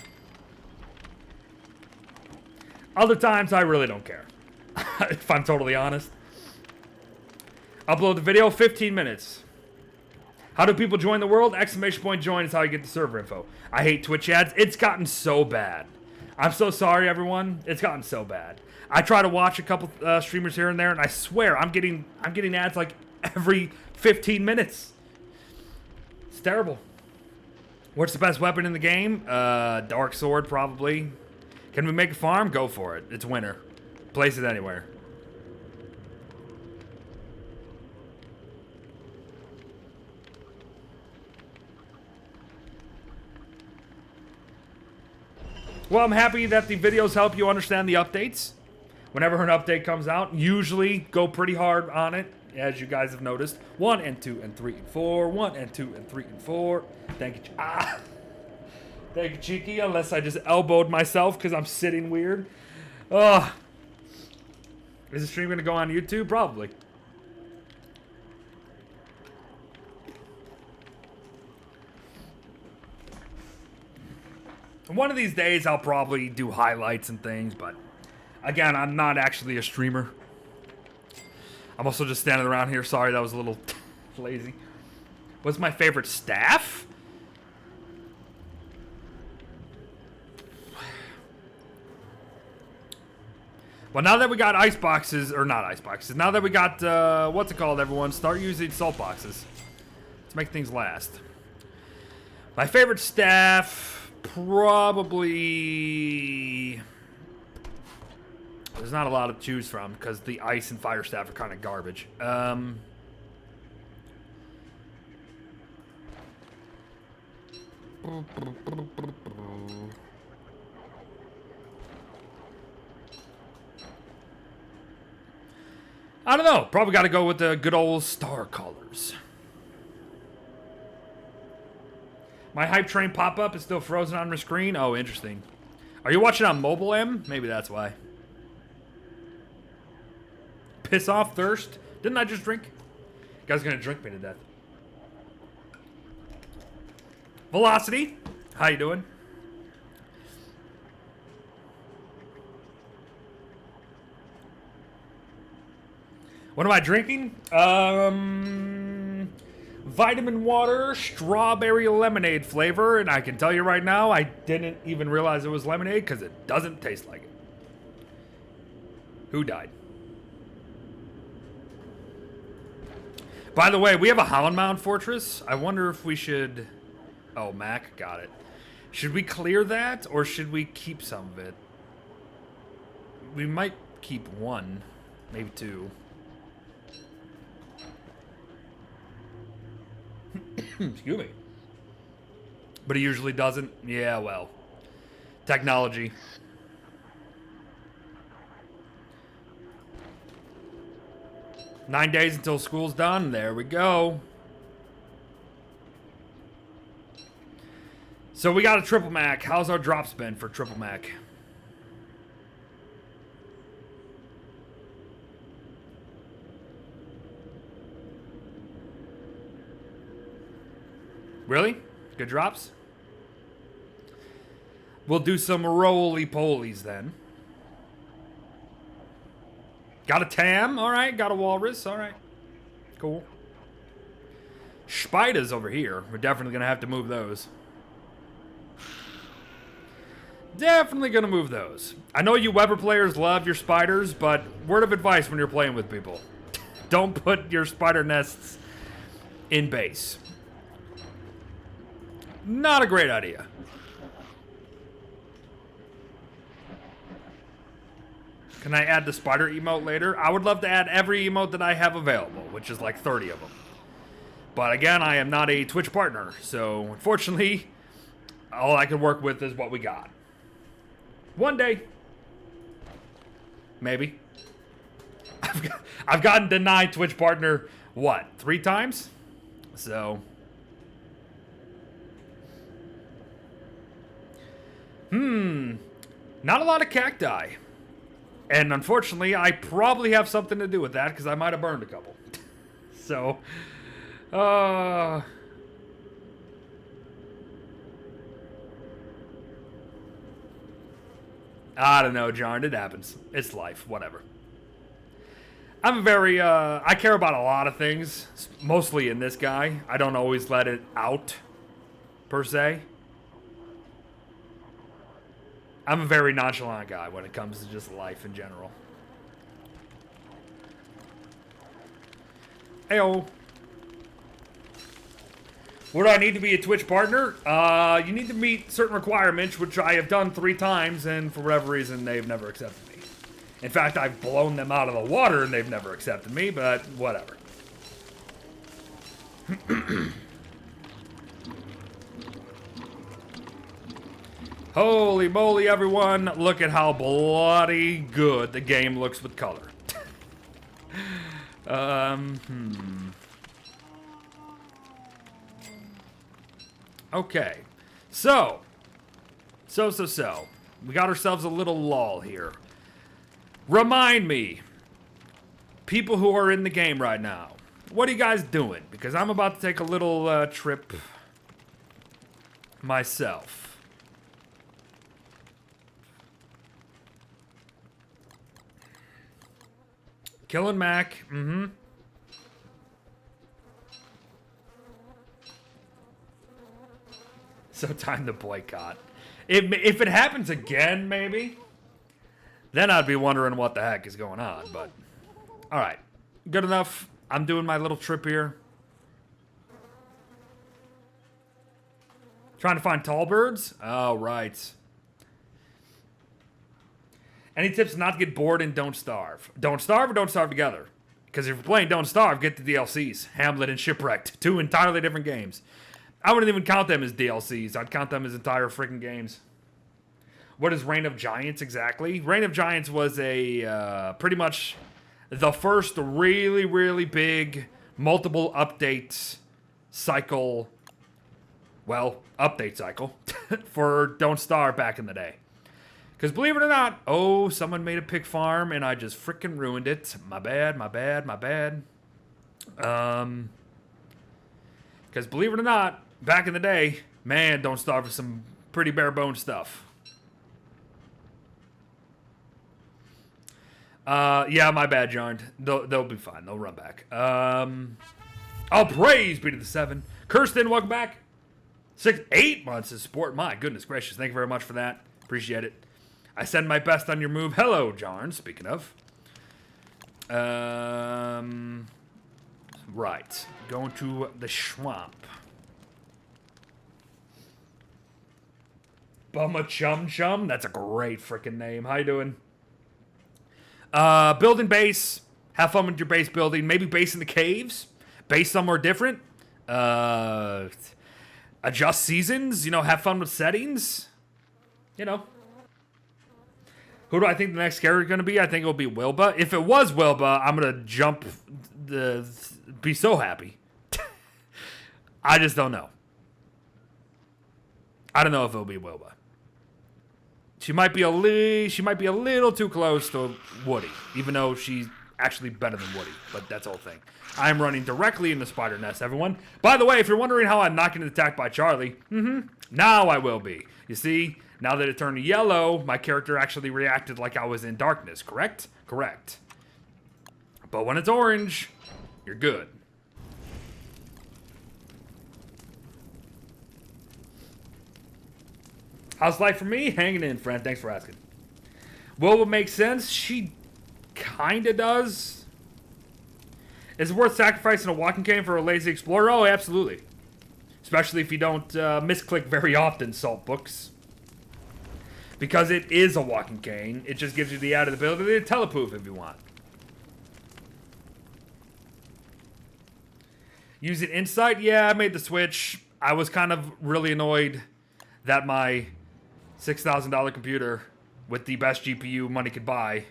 Speaker 1: Other times, I really don't care. If I'm totally honest. Upload the video, 15 minutes. How do people join the world? Exclamation point join is how you get the server info. I hate Twitch ads. It's gotten so bad. I'm so sorry, everyone. It's gotten so bad. I try to watch a couple streamers here and there, and I swear I'm getting ads like every 15 minutes. It's terrible. What's the best weapon in the game? Dark sword, probably. Can we make a farm? Go for it. It's winter. Place it anywhere. Well, I'm happy that the videos help you understand the updates. Whenever an update comes out, usually go pretty hard on it, as you guys have noticed. 1 and 2 and 3 and 4. 1 and 2 and 3 and 4. Thank you. Thank you, Cheeky. Unless I just elbowed myself because I'm sitting weird. Ugh. Is the stream going to go on YouTube? Probably. One of these days, I'll probably do highlights and things, but again, I'm not actually a streamer. I'm also just standing around here. Sorry, that was a little lazy. What's my favorite staff? Well, now that we got ice boxes, or not ice boxes, now that we got, what's it called, everyone? Start using salt boxes to make things last. My favorite staff, probably... There's not a lot to choose from, because the ice and fire staff are kind of garbage. I don't know. Probably got to go with the good old star colors. My hype train pop-up is still frozen on my screen. Oh, interesting. Are you watching on mobile, M? Maybe that's why. Piss off, thirst. Didn't I just drink? You guys are going to drink me to death. Velocity. How you doing? What am I drinking? Vitamin water, strawberry lemonade flavor. And I can tell you right now, I didn't even realize it was lemonade because it doesn't taste like it. Who died? By the way, we have a Houndmound Fortress. I wonder if we should... Oh, Mac, got it. Should we clear that, or should we keep some of it? We might keep one, maybe two. Excuse me. But he usually doesn't. Yeah, well. Technology. Nine days until school's done. There we go. So we got a triple Mac. How's our drops been for triple Mac? Really? Good drops? We'll do some roly-polies then. Got a Tam? Alright. Got a Walrus? Alright. Cool. Spiders over here. We're definitely going to have to move those. Definitely going to move those. I know you Weber players love your spiders, but word of advice when you're playing with people. Don't put your spider nests in base. Not a great idea. Can I add the spider emote later? I would love to add every emote that I have available, which is like 30 of them. But again, I am not a Twitch partner, so unfortunately, all I can work with is what we got. One day. Maybe. I've gotten denied Twitch partner, what, 3 times? So. Not a lot of cacti. And unfortunately, I probably have something to do with that, because I might have burned a couple. So, I don't know, Jarn. It happens. It's life. Whatever. I'm very, I care about a lot of things. Mostly in this guy. I don't always let it out, per se. I'm a very nonchalant guy when it comes to just life in general. Heyo. What do I need to be a Twitch partner? You need to meet certain requirements, which I have done 3 times, and for whatever reason, they've never accepted me. In fact, I've blown them out of the water, and they've never accepted me, but whatever. Holy moly, everyone. Look at how bloody good the game looks with color. Okay. So. We got ourselves a little lull here. Remind me, people who are in the game right now, what are you guys doing? Because I'm about to take a little trip myself. Killing Mac. So time to boycott. If it happens again, maybe, then I'd be wondering what the heck is going on. But, all right. Good enough. I'm doing my little trip here. Trying to find tall birds? Oh, right. Any tips not to get bored and Don't Starve? Don't Starve or Don't Starve together? Because if you're playing Don't Starve, get the DLCs. Hamlet and Shipwrecked. 2 entirely different games. I wouldn't even count them as DLCs. I'd count them as entire freaking games. What is Reign of Giants exactly? Reign of Giants was a pretty much the first really, really big multiple updates cycle. Well, update cycle for Don't Starve back in the day. Because believe it or not, oh, someone made a pig farm and I just freaking ruined it. My bad. Because believe it or not, back in the day, man, Don't Starve for some pretty bare bones stuff. Yeah, my bad, Jarn. They'll be fine. They'll run back. Oh, praise be to the 7. Kirsten, welcome back. 8 months of support. My goodness gracious. Thank you very much for that. Appreciate it. I send my best on your move. Hello, Jarn. Speaking of. Right. Going to the swamp. Bumma Chum Chum? That's a great freaking name. How you doing? Building base. Have fun with your base building. Maybe base in the caves. Base somewhere different. Adjust seasons. You know, have fun with settings. You know. Who do I think the next character is going to be? I think it will be Wilbur. If it was Wilbur, I'm going to jump, be so happy. I just don't know. I don't know if it'll be Wilbur. She might be a little too close to Woody, even though she's actually better than Woody. But that's the whole thing. I'm running directly in the spider nest, everyone. By the way, if you're wondering how I'm not getting attacked by Charlie, now I will be. You see? Now that it turned yellow, my character actually reacted like I was in darkness, correct? Correct. But when it's orange, you're good. How's life for me? Hanging in, friend. Thanks for asking. Will it make sense? She kinda does. Is it worth sacrificing a walking cane for a lazy explorer? Oh, absolutely. Especially if you don't misclick very often, Salt Books. Because it is a walking cane, it just gives you the added ability to telepoof if you want. Using Insight? Yeah, I made the switch. I was kind of really annoyed that my $6,000 computer with the best GPU money could buy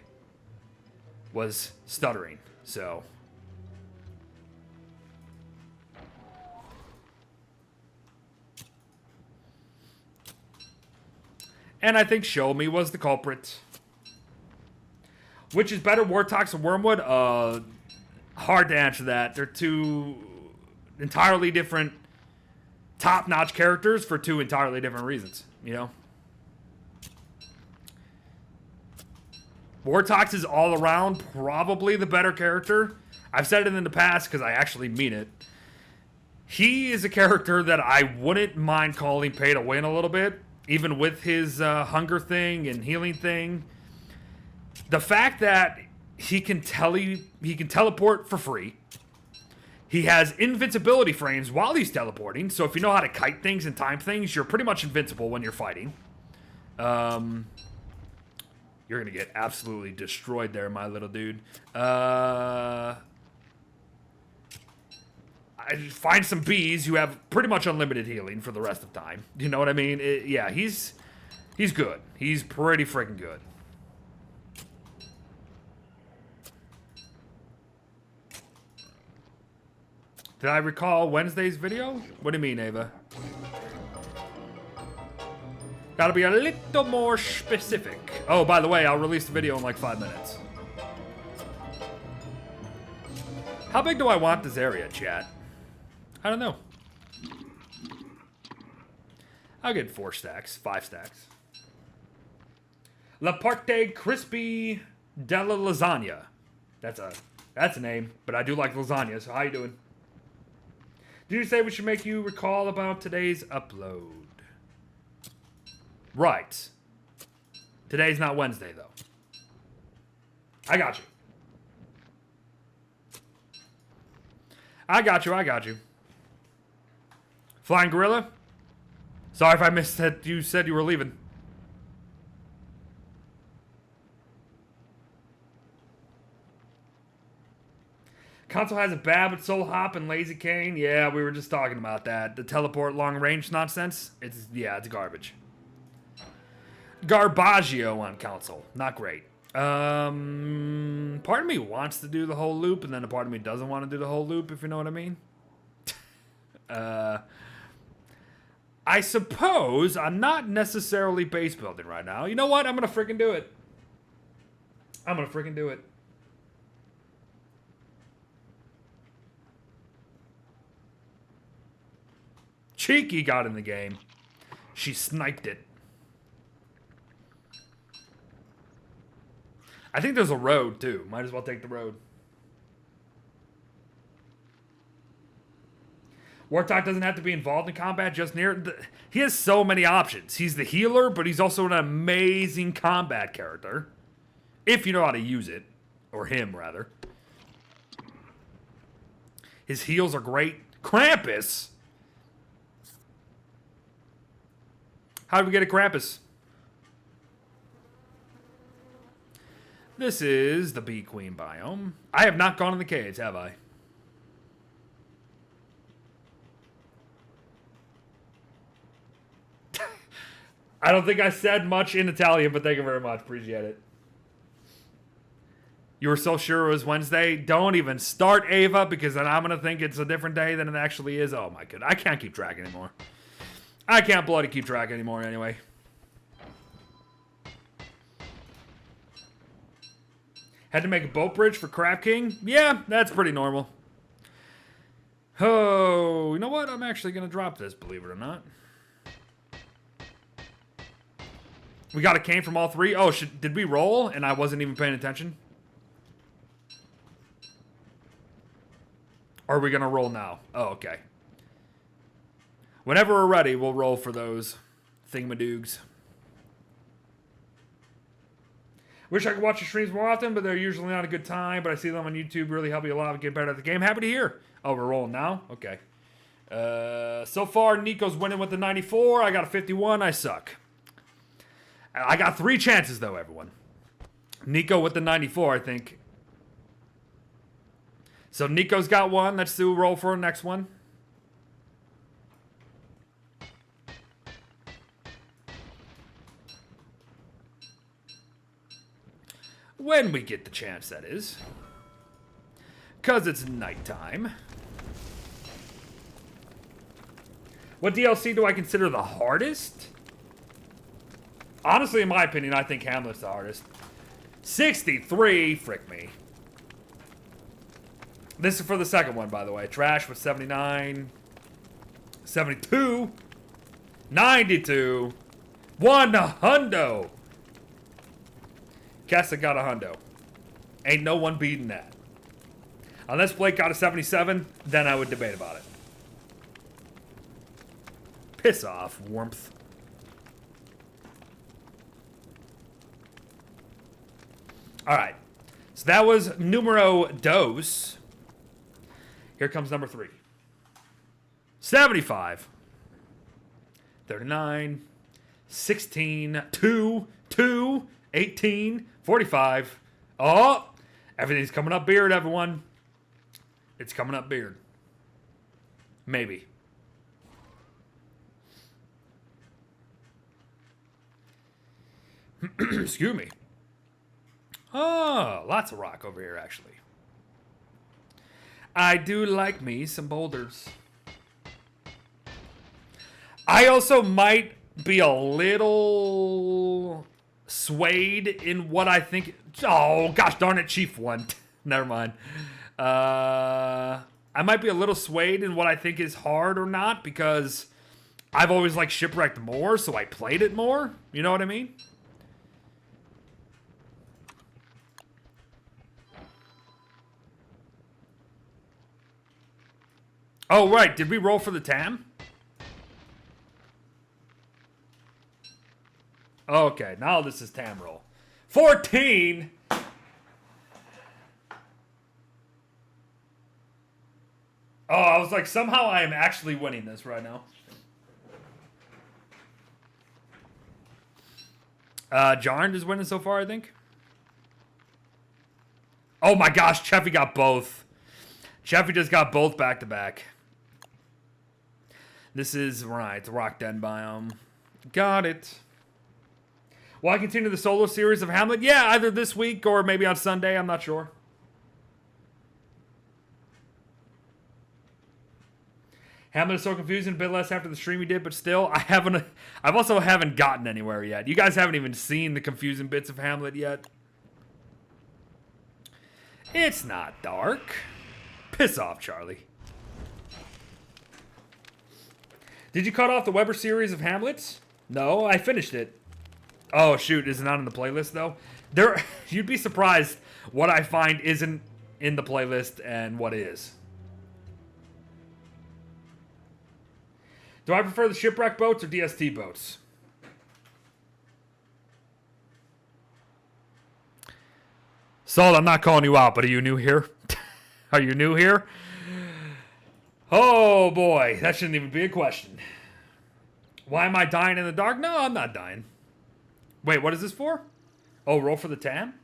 Speaker 1: was stuttering, so... And I think Show Me was the culprit. Which is better, Wartox or Wormwood? Hard to answer that. They're two entirely different top-notch characters for two entirely different reasons, you know? Wartox is all around probably the better character. I've said it in the past because I actually mean it. He is a character that I wouldn't mind calling pay to win a little bit. Even with his hunger thing and healing thing. The fact that he can teleport for free. He has invincibility frames while he's teleporting. So if you know how to kite things and time things, you're pretty much invincible when you're fighting. You're going to get absolutely destroyed there, my little dude. I find some bees who have pretty much unlimited healing for the rest of the time. You know what I mean? Yeah, he's good. He's pretty freaking good. Did I recall Wednesday's video? What do you mean, Ava? Gotta be a little more specific. Oh, by the way, I'll release the video in like 5 minutes. How big do I want this area, chat? I don't know. I'll get 4 stacks, 5 stacks. La Parte Crispy della Lasagna. That's a name, but I do like lasagna, so how you doing? Did you say we should make you recall about today's upload? Right. Today's not Wednesday, though. I got you. I got you. Flying Gorilla? Sorry if I missed that you said you were leaving. Console has a bad but soul hop and lazy cane. Yeah, we were just talking about that. The teleport long range nonsense. It's garbage. Garbaggio on console. Not great. Part of me wants to do the whole loop, and then a part of me doesn't want to do the whole loop, if you know what I mean. I suppose I'm not necessarily base building right now. You know what? I'm going to freaking do it. Cheeky got in the game. She sniped it. I think there's a road, too. Might as well take the road. Warthog doesn't have to be involved in combat, just near... He has so many options. He's the healer, but he's also an amazing combat character. If you know how to use it. Or him, rather. His heals are great. Krampus! How did we get a Krampus? This is the Bee Queen biome. I have not gone in the caves, have I? I don't think I said much in Italian, but thank you very much. Appreciate it. You were so sure it was Wednesday? Don't even start, Ava, because then I'm going to think it's a different day than it actually is. Oh, my goodness. I can't keep track anymore. I can't bloody keep track anymore anyway. Had to make a boat bridge for Crab King? Yeah, that's pretty normal. Oh, you know what? I'm actually going to drop this, believe it or not. We got a cane from all three. Oh, did we roll and I wasn't even paying attention? Or are we going to roll now? Oh, okay. Whenever we're ready, we'll roll for those thingamadoogs. Wish I could watch your streams more often, but they're usually not a good time. But I see them on YouTube really help you a lot and get better at the game. Happy to hear. Oh, we're rolling now? Okay. So far, Nico's winning with the 94. I got a 51. I suck. I got 3 chances, though, everyone. Nico with the 94, I think. So Nico's got 1. Let's do a roll for the next one. When we get the chance, that is. Because it's nighttime. What DLC do I consider the hardest? Honestly, in my opinion, I think Hamlet's the hardest. 63, frick me. This is for the second one, by the way. Trash was 79. 72. 92. 100. Kessa got a hundo. Ain't no one beating that. Unless Blake got a 77, then I would debate about it. Piss off, warmth. Alright. So that was numero dos. Here comes number 3. 75. 39. 16. 2. 2. 18. 45. Oh! Everything's coming up beard, everyone. It's coming up beard. Maybe. Excuse me. Oh, lots of rock over here, actually. I do like me some boulders. I also might be a little swayed in what I think. Oh, gosh darn it, Chief won. Never mind. I might be a little swayed in what I think is hard or not because I've always liked Shipwrecked more, so I played it more. You know what I mean? Oh, right. Did we roll for the TAM? Okay, now this is TAM roll. 14! Oh, I was like, somehow I am actually winning this right now. Jarn is winning so far, I think. Oh my gosh, Cheffy got both. Cheffy just got both back to back. This is, right, the Rock Den biome. Got it. Will I continue the solo series of Hamlet? Yeah, either this week or maybe on Sunday. I'm not sure. Hamlet is so confusing, a bit less after the stream we did, but still, I've also haven't gotten anywhere yet. You guys haven't even seen the confusing bits of Hamlet yet. It's not dark. Piss off, Charlie. Did you cut off the Weber series of Hamlets? No, I finished it. Oh, shoot. Is it not in the playlist, though? You'd be surprised what I find isn't in the playlist and what is. Do I prefer the shipwreck boats or DST boats? Saul, I'm not calling you out, but are you new here? Are you new here? Oh, boy. That shouldn't even be a question. Why am I dying in the dark? No, I'm not dying. Wait, what is this for? Oh, roll for the TAM?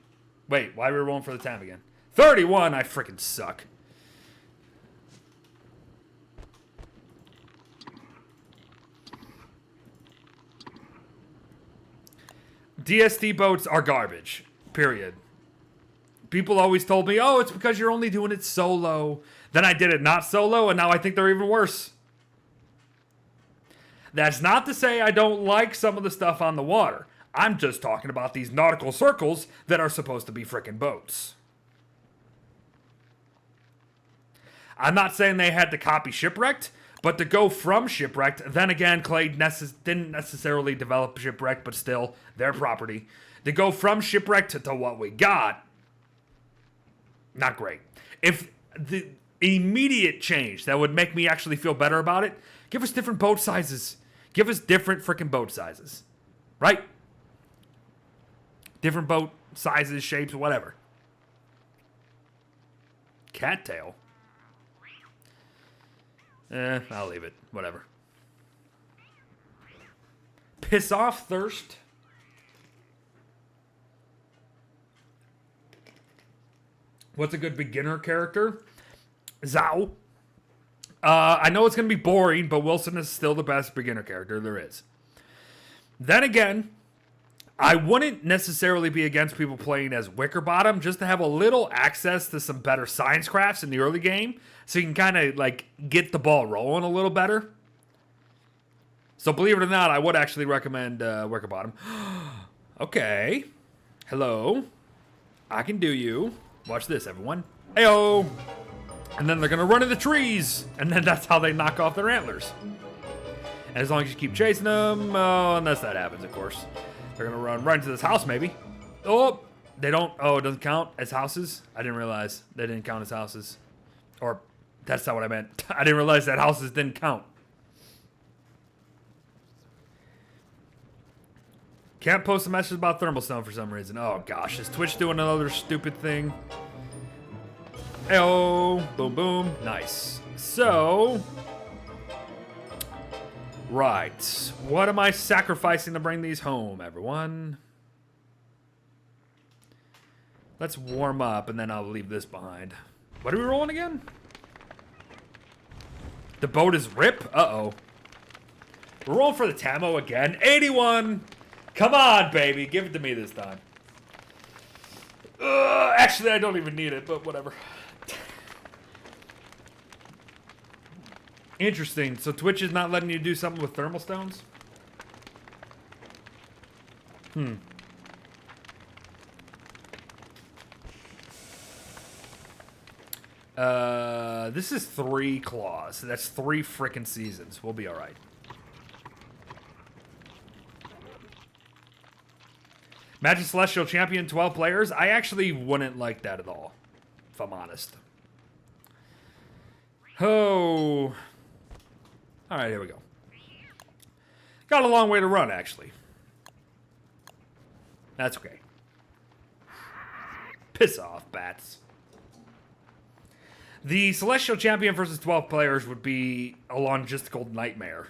Speaker 1: Wait, why are we rolling for the TAM again? 31, I freaking suck. DST boats are garbage. Period. People always told me, oh, it's because you're only doing it solo. Then I did it not solo, and now I think they're even worse. That's not to say I don't like some of the stuff on the water. I'm just talking about these nautical circles that are supposed to be frickin' boats. I'm not saying they had to copy Shipwrecked, but to go from Shipwrecked, then again, Clay didn't necessarily develop Shipwrecked, but still, their property. To go from Shipwrecked to what we got, not great. If the immediate change that would make me actually feel better about it, give us different boat sizes. Give us different freaking boat sizes. Right? Different boat sizes, shapes, whatever. Cattail? I'll leave it. Whatever. Piss off, Thirst. What's a good beginner character? Zhao. I know it's going to be boring, but Wilson is still the best beginner character there is. Then again, I wouldn't necessarily be against people playing as Wickerbottom just to have a little access to some better science crafts in the early game so you can kind of like get the ball rolling a little better. So believe it or not, I would actually recommend Wickerbottom. Okay. Hello. I can do you. Watch this, everyone. Heyo! And then they're going to run in the trees. And then that's how they knock off their antlers. And as long as you keep chasing them, unless that happens, of course. They're going to run right into this house, maybe. Oh, they don't. Oh, it doesn't count as houses? I didn't realize they didn't count as houses. Or, that's not what I meant. I didn't realize that houses didn't count. Can't post a message about thermal stone for some reason. Oh, gosh. Is Twitch doing another stupid thing? Heyo. Boom, boom. Nice. So... right. What am I sacrificing to bring these home, everyone? Let's warm up, and then I'll leave this behind. What are we rolling again? The boat is rip? Uh-oh. We're rolling for the Tamo again. 81! Come on, baby. Give it to me this time. Actually, I don't even need it, but whatever. Interesting. So Twitch is not letting you do something with thermal stones? This is 3 claws. So that's 3 frickin' seasons. We'll be alright. Magic Celestial Champion, 12 players. I actually wouldn't like that at all, if I'm honest. Oh. Alright, here we go. Got a long way to run, actually. That's okay. Piss off, bats. The Celestial Champion versus 12 players would be a logistical nightmare.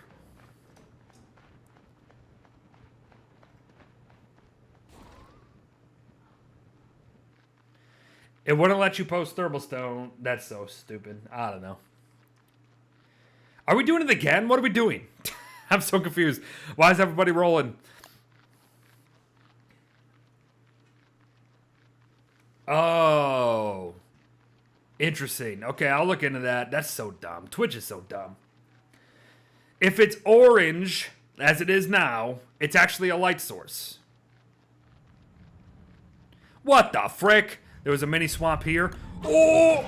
Speaker 1: It wouldn't let you post thermal stone. That's so stupid. I don't know. Are we doing it again? What are we doing? I'm so confused. Why is everybody rolling? Oh. Interesting. Okay, I'll look into that. That's so dumb. Twitch is so dumb. If it's orange, as it is now, it's actually a light source. What the frick? There was a mini swamp here. Oh!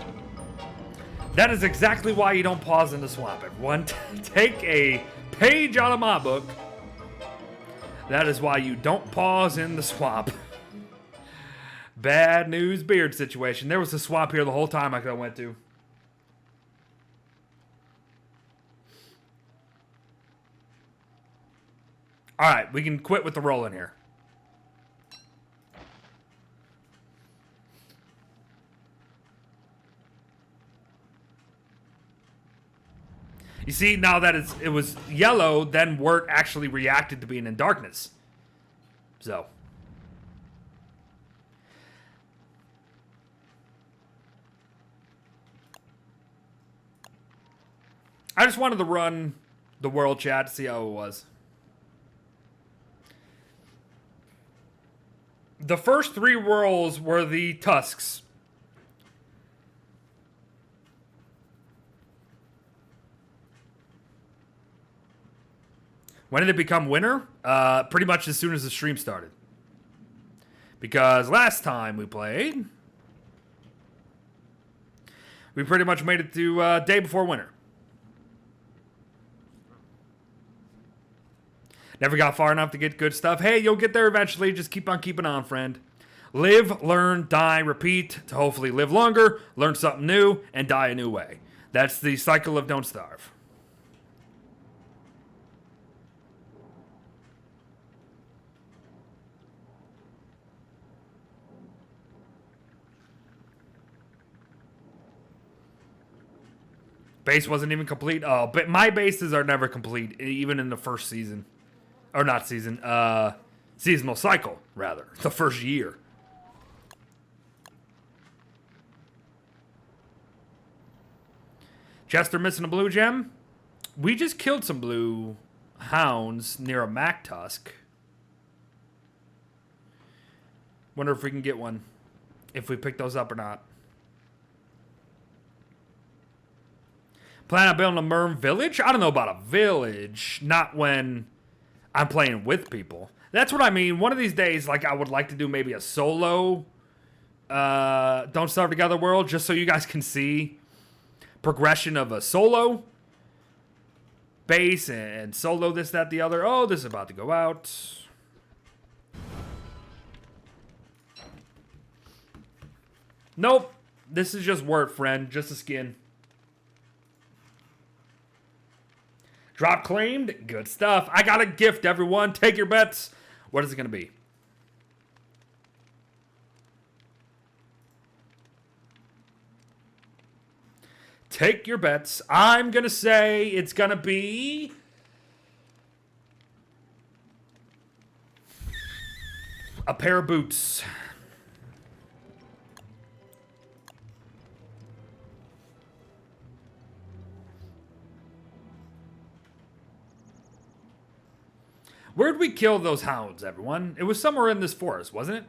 Speaker 1: That is exactly why you don't pause in the swamp, everyone. Take a page out of my book. That is why you don't pause in the swamp. Bad news beard situation. There was a swamp here the whole time I could have went to. Alright, we can quit with the rolling here. You see, now that it was yellow, then Wirt actually reacted to being in darkness. So. I just wanted to run the world chat to see how it was. The first 3 worlds were the Tusks. When did it become winter? Pretty much as soon as the stream started. Because last time we played, we pretty much made it to day before winter. Never got far enough to get good stuff. Hey, you'll get there eventually. Just keep on keeping on, friend. Live, learn, die, repeat to hopefully live longer, learn something new, and die a new way. That's the cycle of Don't Starve. Base wasn't even complete. Oh, but my bases are never complete, even in the first season. Or not season, seasonal cycle, rather. The first year. Chester missing a blue gem. We just killed some blue hounds near a MACTUSK. Wonder if we can get one. If we pick those up or not. Plan on building a Merm village? I don't know about a village. Not when I'm playing with people. That's what I mean. One of these days, like, I would like to do maybe a solo Don't Starve Together world, just so you guys can see progression of a solo base and solo this, that, the other. Oh, this is about to go out. Nope. This is just word, friend. Just a skin. Drop claimed. Good stuff. I got a gift, everyone. Take your bets. What is it going to be? Take your bets. I'm going to say it's going to be... a pair of boots. Where'd we kill those hounds, everyone? It was somewhere in this forest, wasn't it?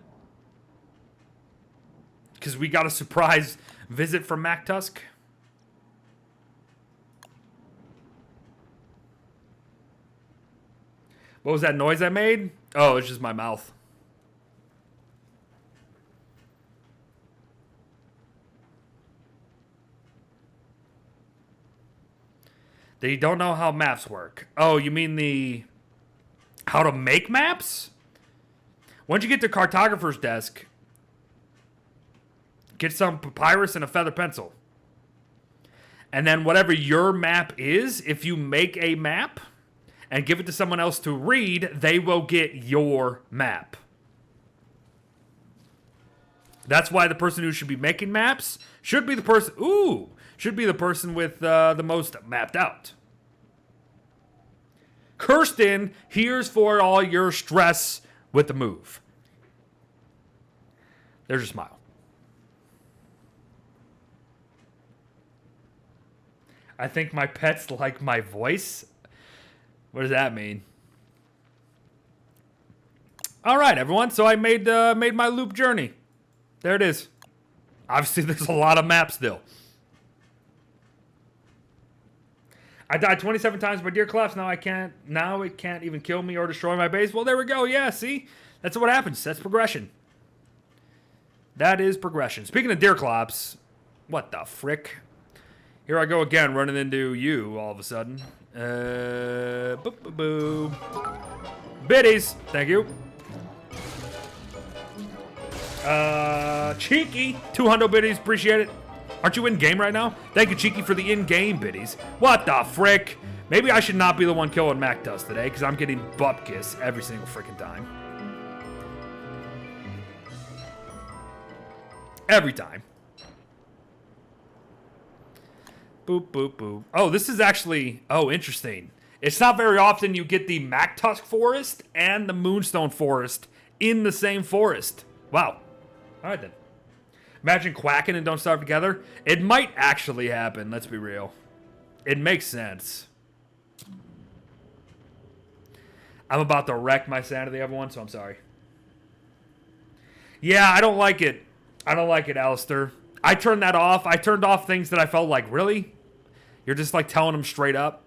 Speaker 1: Because we got a surprise visit from MACTUSK. What was that noise I made? Oh, it's just my mouth. They don't know how maps work. Oh, you mean the... how to make maps? Once you get to cartographer's desk, get some papyrus and a feather pencil. And then whatever your map is, if you make a map and give it to someone else to read, they will get your map. That's why the person who should be making maps should be the person... ooh! Should be the person with the most mapped out. Kirsten, here's for all your stress with the move. There's your smile. I think my pets like my voice. What does that mean? All right, everyone. So I made my loop journey. There it is. Obviously, there's a lot of maps still. I died 27 times by Deerclops. Now it can't even kill me or destroy my base. Well, there we go. Yeah, see? That's what happens. That's progression. That is progression. Speaking of Deerclops, what the frick? Here I go again, running into you all of a sudden. Boo. Biddies. Thank you. Cheeky. 200 biddies. Appreciate it. Aren't you in-game right now? Thank you, Cheeky, for the in-game biddies. What the frick? Maybe I should not be the one killing MACTUSK today, because I'm getting butt kiss every single freaking time. Every time. Boop, boop, boop. Oh, this is actually... oh, interesting. It's not very often you get the MACTUSK forest and the Moonstone forest in the same forest. Wow. All right, then. Imagine quacking and Don't Starve Together. It might actually happen, let's be real. It makes sense. I'm about to wreck my sanity, everyone, so I'm sorry. Yeah, I don't like it. I don't like it, Alistair. I turned that off. I turned off things that I felt like, really? You're just like telling them straight up?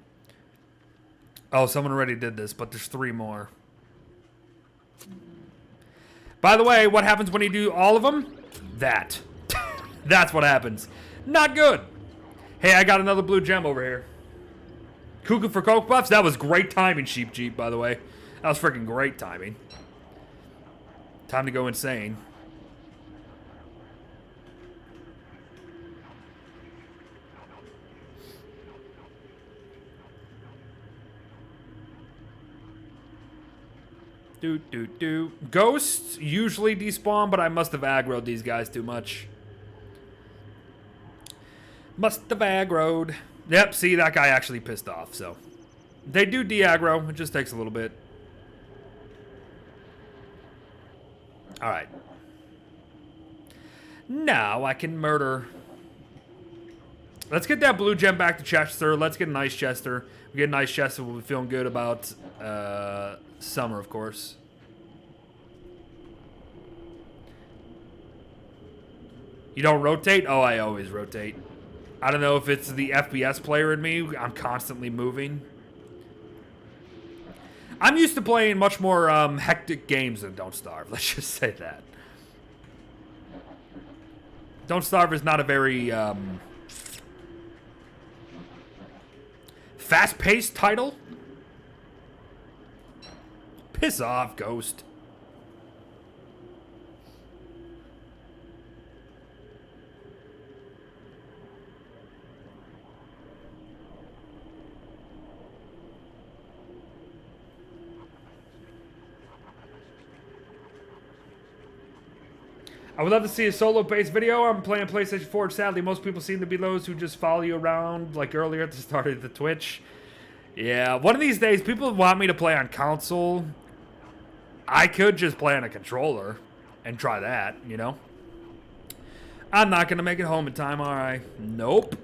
Speaker 1: Oh, someone already did this, but there's 3 more. By the way, what happens when you do all of them? That. That's what happens. Not good. Hey, I got another blue gem over here. Cuckoo for Coke Puffs? That was great timing, Sheep Jeep, by the way. That was freaking great timing. Time to go insane. Ghosts usually despawn, but I must have aggroed these guys too much. Must have aggroed. Yep, see, that guy actually pissed off, so. They do de-aggro. It just takes a little bit. Alright. Now I can murder Let's get that blue gem back to Chester. Let's get an ice Chester. We get an ice Chester, we'll be feeling good about summer, of course. You don't rotate? Oh, I always rotate. I don't know if it's the FPS player in me. I'm constantly moving. I'm used to playing much more hectic games than Don't Starve. Let's just say that. Don't Starve is not a very fast-paced title. Piss off, Ghost. I would love to see a solo-based video. I'm playing PlayStation 4. Sadly, most people seem to be those who just follow you around, like earlier at the start of the Twitch. Yeah, one of these days, people want me to play on console. I could just play on a controller and try that, you know? I'm not going to make it home in time, all right? Nope.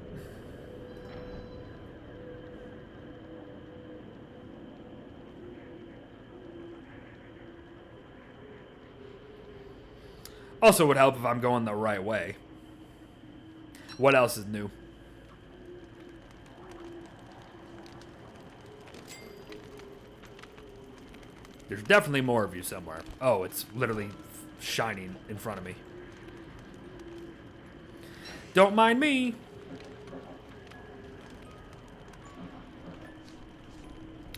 Speaker 1: Also would help if I'm going the right way. What else is new? There's definitely more of you somewhere. Oh, it's literally shining in front of me. Don't mind me.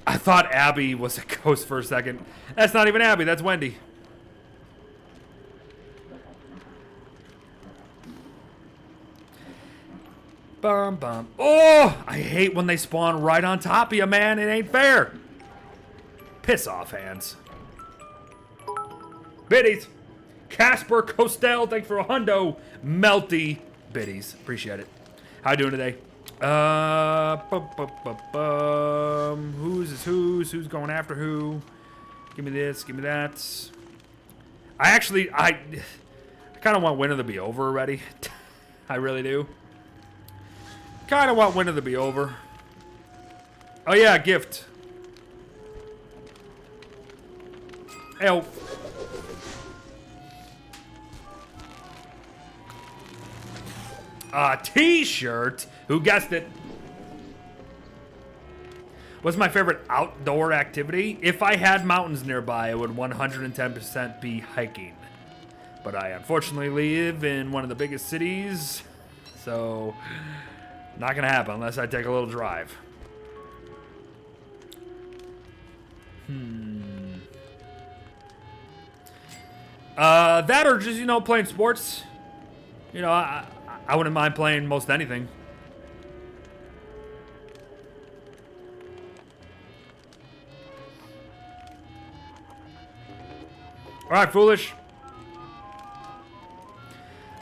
Speaker 1: I thought Abby was a ghost for a second. That's not even Abby, that's Wendy. Bum, bum. Oh, I hate when they spawn right on top of you, man. It ain't fair. Piss off, hands. Biddies. Casper Costel, thanks for a hundo. Melty biddies. Appreciate it. How you doing today? Who's is who's? Who's going after who? Give me this, give me that. I kind of want winter to be over already. I really do. Kind of want winter to be over. Oh yeah, gift. Help. A t-shirt. Who guessed it? What's my favorite outdoor activity? If I had mountains nearby, it would 110% be hiking. But I unfortunately live in one of the biggest cities, so not gonna happen unless I take a little drive. That or just, you know, playing sports. You know, I wouldn't mind playing most anything. Alright, foolish.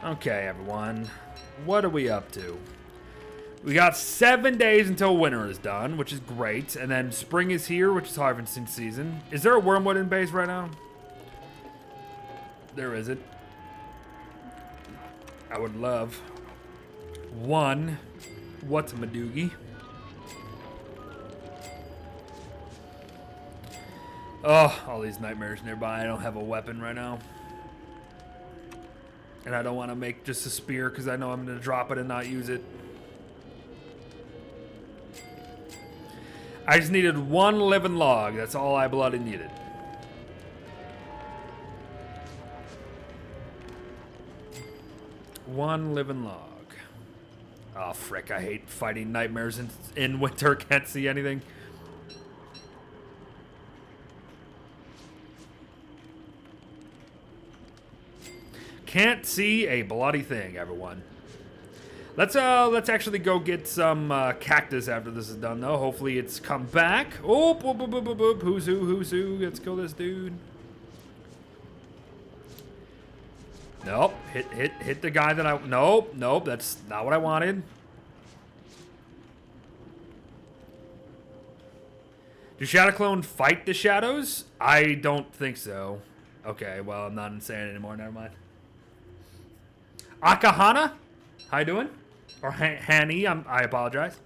Speaker 1: Okay, everyone. What are we up to? We got 7 days until winter is done, which is great. And then spring is here, which is harvesting season. Is there a wormwood in base right now? There isn't. I would love one. What's a Madoogie? Oh, all these nightmares nearby. I don't have a weapon right now. And I don't want to make just a spear because I know I'm going to drop it and not use it. I just needed one living log. That's all I bloody needed. One living log. Oh, frick. I hate fighting nightmares in winter. Can't see anything. Can't see a bloody thing, everyone. Let's actually go get some cactus after this is done, though. Hopefully it's come back. Oh, boop, boop, boop, boop, boop. Who's who? Who's who? Let's kill this dude. Nope. Hit the guy that I... Nope. Nope. That's not what I wanted. Do Shadow Clone fight the shadows? I don't think so. Okay, well, I'm not insane anymore. Never mind. Akahana? How you doing? Or Hanny, I apologize.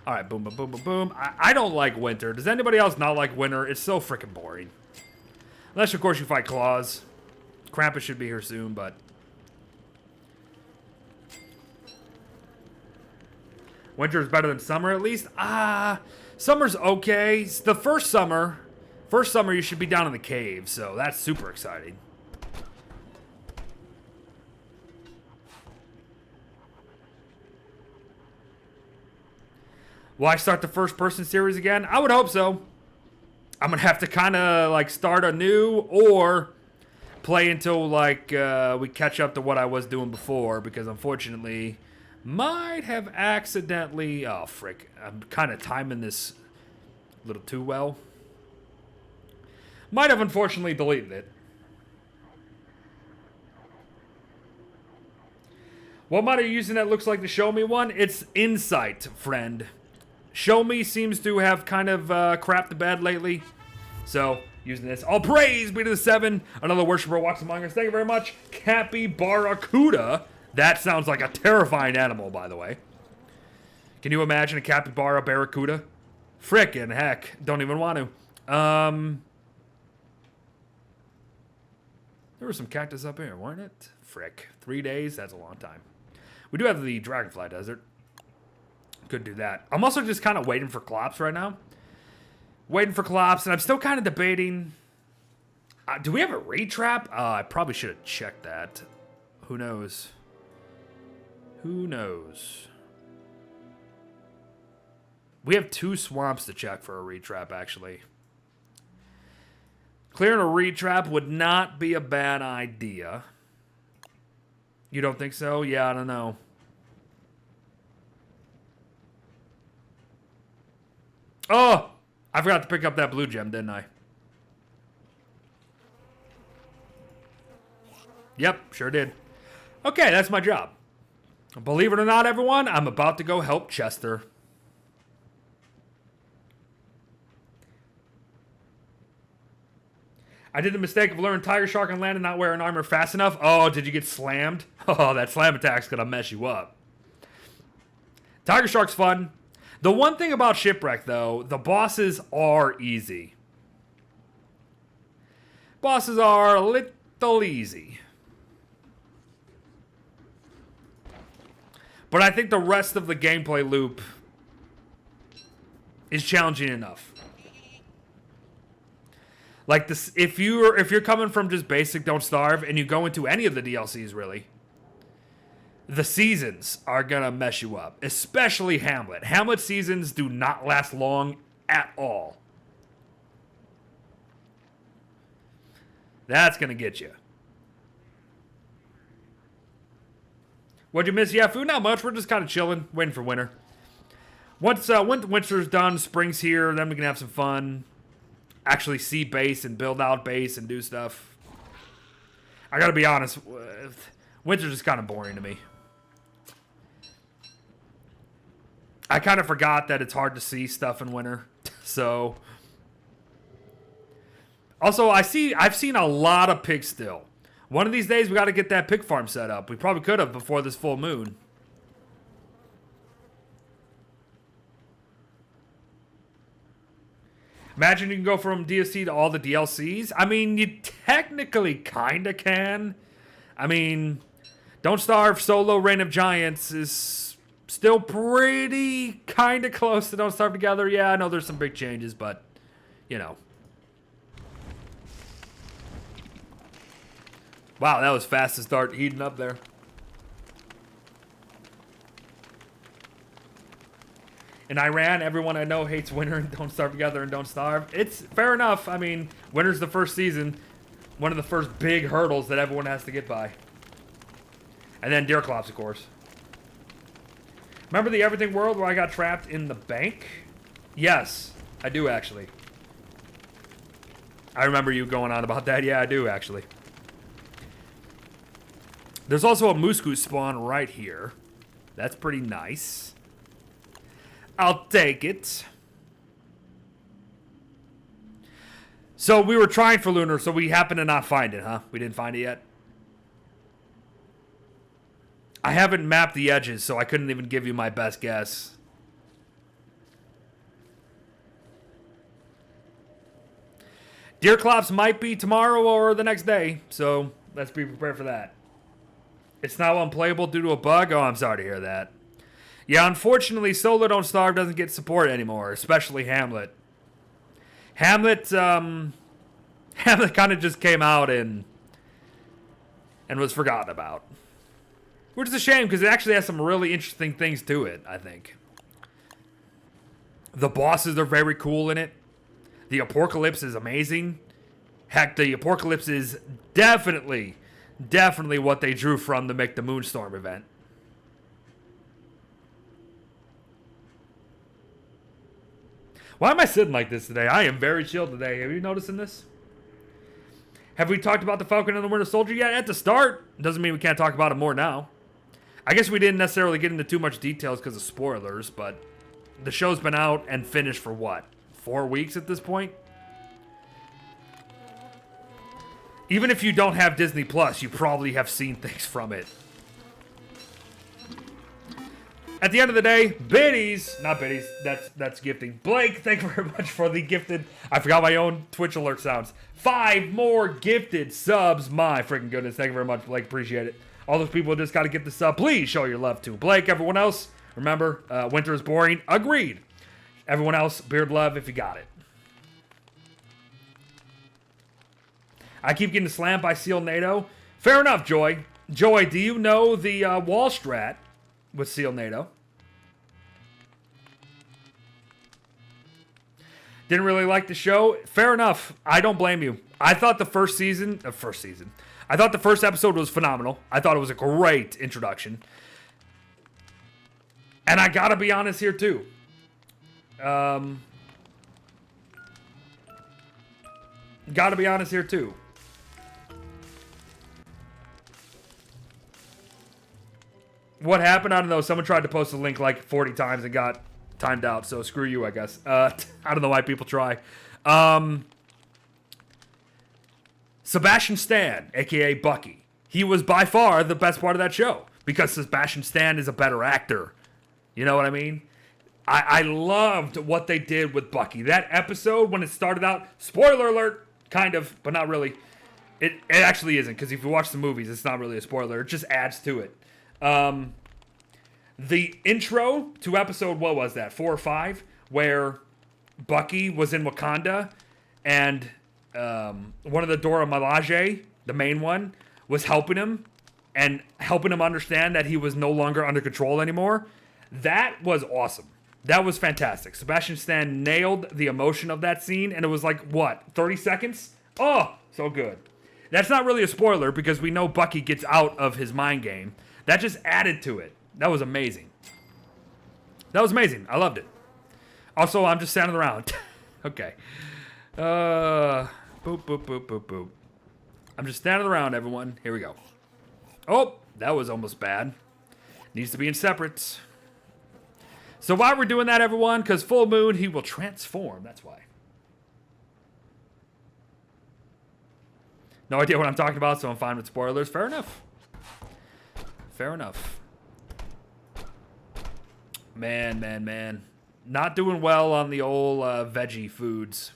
Speaker 1: All right, boom, boom, boom, boom, boom. I don't like winter. Does anybody else not like winter? It's so freaking boring. Unless, of course, you fight claws. Krampus should be here soon, but... Winter is better than summer, at least? Summer's okay. The first summer you should be down in the cave, so that's super exciting. Will I start the first-person series again? I would hope so. I'm going to have to kind of, like, start anew or play until, like, we catch up to what I was doing before, because, unfortunately, might have accidentally... Oh, frick. I'm kind of timing this a little too well. Might have, unfortunately, deleted it. What mod are you using that looks like the Show Me one? It's Insight, friend. Show Me seems to have kind of crapped the bed lately. So, using this. All praise be to the 7. Another worshiper walks among us. Thank you very much. Capybaracuda. That sounds like a terrifying animal, by the way. Can you imagine a capybara barracuda? Frickin' heck. Don't even want to. There were some cactus up here, weren't it? Frick. 3 days? That's a long time. We do have the Dragonfly Desert. Could do that. I'm also just kind of waiting for Clops right now. Waiting for Clops, and I'm still kind of debating. Do we have a retrap? I probably should have checked that. Who knows? Who knows? We have 2 swamps to check for a retrap, actually. Clearing a retrap would not be a bad idea. You don't think so? Yeah, I don't know. Oh! I forgot to pick up that blue gem, didn't I? Yep, sure did. Okay, that's my job. Believe it or not, everyone, I'm about to go help Chester. I did the mistake of luring Tiger Shark on land and not wearing armor fast enough. Oh, did you get slammed? Oh, that slam attack's gonna mess you up. Tiger Shark's fun. The one thing about Shipwreck, though, the bosses are easy. Bosses are a little easy. But I think the rest of the gameplay loop is challenging enough. Like this, if you're coming from just basic Don't Starve and you go into any of the DLCs, really, the seasons are gonna mess you up. Especially Hamlet. Hamlet seasons do not last long at all. That's gonna get you. What'd you miss? Yeah, food not much. We're just kind of chilling, waiting for winter. Once winter's done, spring's here, then we can have some fun. Actually see base and build out base and do stuff. I gotta be honest, winter's just kind of boring to me. I kind of forgot that it's hard to see stuff in winter. So, also I've seen a lot of pigs still. One of these days we got to get that pig farm set up. We probably could have before this full moon. Imagine you can go from DSC to all the DLCs. I mean, you technically kind of can. I mean, Don't Starve Solo Reign of Giants is still pretty kind of close to Don't Starve Together. Yeah, I know there's some big changes, but, you know. Wow, that was fast to start heating up there. In Iran, everyone I know hates winter and Don't Starve Together and Don't Starve. It's fair enough. I mean, winter's the first season. One of the first big hurdles that everyone has to get by. And then Deerclops, of course. Remember the Everything world where I got trapped in the bank? Yes, I do actually. I remember you going on about that. Yeah, I do actually. There's also a moose goose spawn right here. That's pretty nice. I'll take it. So we were trying for lunar, so we happened to not find it, huh? We didn't find it yet. I haven't mapped the edges, so I couldn't even give you my best guess. Deerclops might be tomorrow or the next day, so let's be prepared for that. It's now unplayable due to a bug? Oh, I'm sorry to hear that. Yeah, unfortunately, Solar Don't Starve doesn't get support anymore, especially Hamlet. Hamlet kind of just came out and was forgotten about. Which is a shame, because it actually has some really interesting things to it, I think. The bosses are very cool in it. The Apocalypse is amazing. Heck, the Apocalypse is definitely what they drew from the Make the Moonstorm event. Why am I sitting like this today? I am very chill today. Have you noticed this? Have we talked about the Falcon and the Winter Soldier yet? At the start. Doesn't mean we can't talk about it more now. I guess we didn't necessarily get into too much details because of spoilers, but the show's been out and finished for what? 4 weeks at this point? Even if you don't have Disney Plus, you probably have seen things from it. At the end of the day, biddies, not biddies, that's gifting. Blake, thank you very much for the gifted, I forgot my own Twitch alert sounds. 5 more gifted subs, my freaking goodness. Thank you very much, Blake, appreciate it. All those people just got to get the sub, please show your love to Blake. Everyone else, remember, winter is boring, agreed. Everyone else, beard love if you got it. I keep getting slammed by Seal NATO. Fair enough, Joy. Joy, do you know the wall strat with Seal NATO? Didn't really like the show. Fair enough. I don't blame you. I thought the first I thought the first episode was phenomenal. I thought it was a great introduction. And I gotta be honest here too. Gotta be honest here too. What happened? I don't know. Someone tried to post a link like 40 times and got timed out. So screw you, I guess. I don't know why people try. Sebastian Stan, a.k.a. Bucky. He was by far the best part of that show. Because Sebastian Stan is a better actor. You know what I mean? I loved what they did with Bucky. That episode, when it started out, spoiler alert, kind of, but not really. It actually isn't, because if you watch the movies, it's not really a spoiler. It just adds to it. The intro to episode, what was that, 4 or 5, where Bucky was in Wakanda, and one of the Dora Milaje, the main one, was helping him, and helping him understand that he was no longer under control anymore. That was awesome. That was fantastic. Sebastian Stan nailed the emotion of that scene, and it was like, what, 30 seconds? Oh, so good. That's not really a spoiler, because we know Bucky gets out of his mind game. That just added to it. That was amazing. That was amazing. I loved it. Also, I'm just standing around. Okay. Boop, boop, boop, boop, boop. I'm just standing around, everyone. Here we go. Oh, that was almost bad. Needs to be in separates. So while we're doing that, everyone, because full moon, he will transform. That's why. No idea what I'm talking about, so I'm fine with spoilers. Fair enough. Fair enough. Man. Not doing well on the old veggie foods.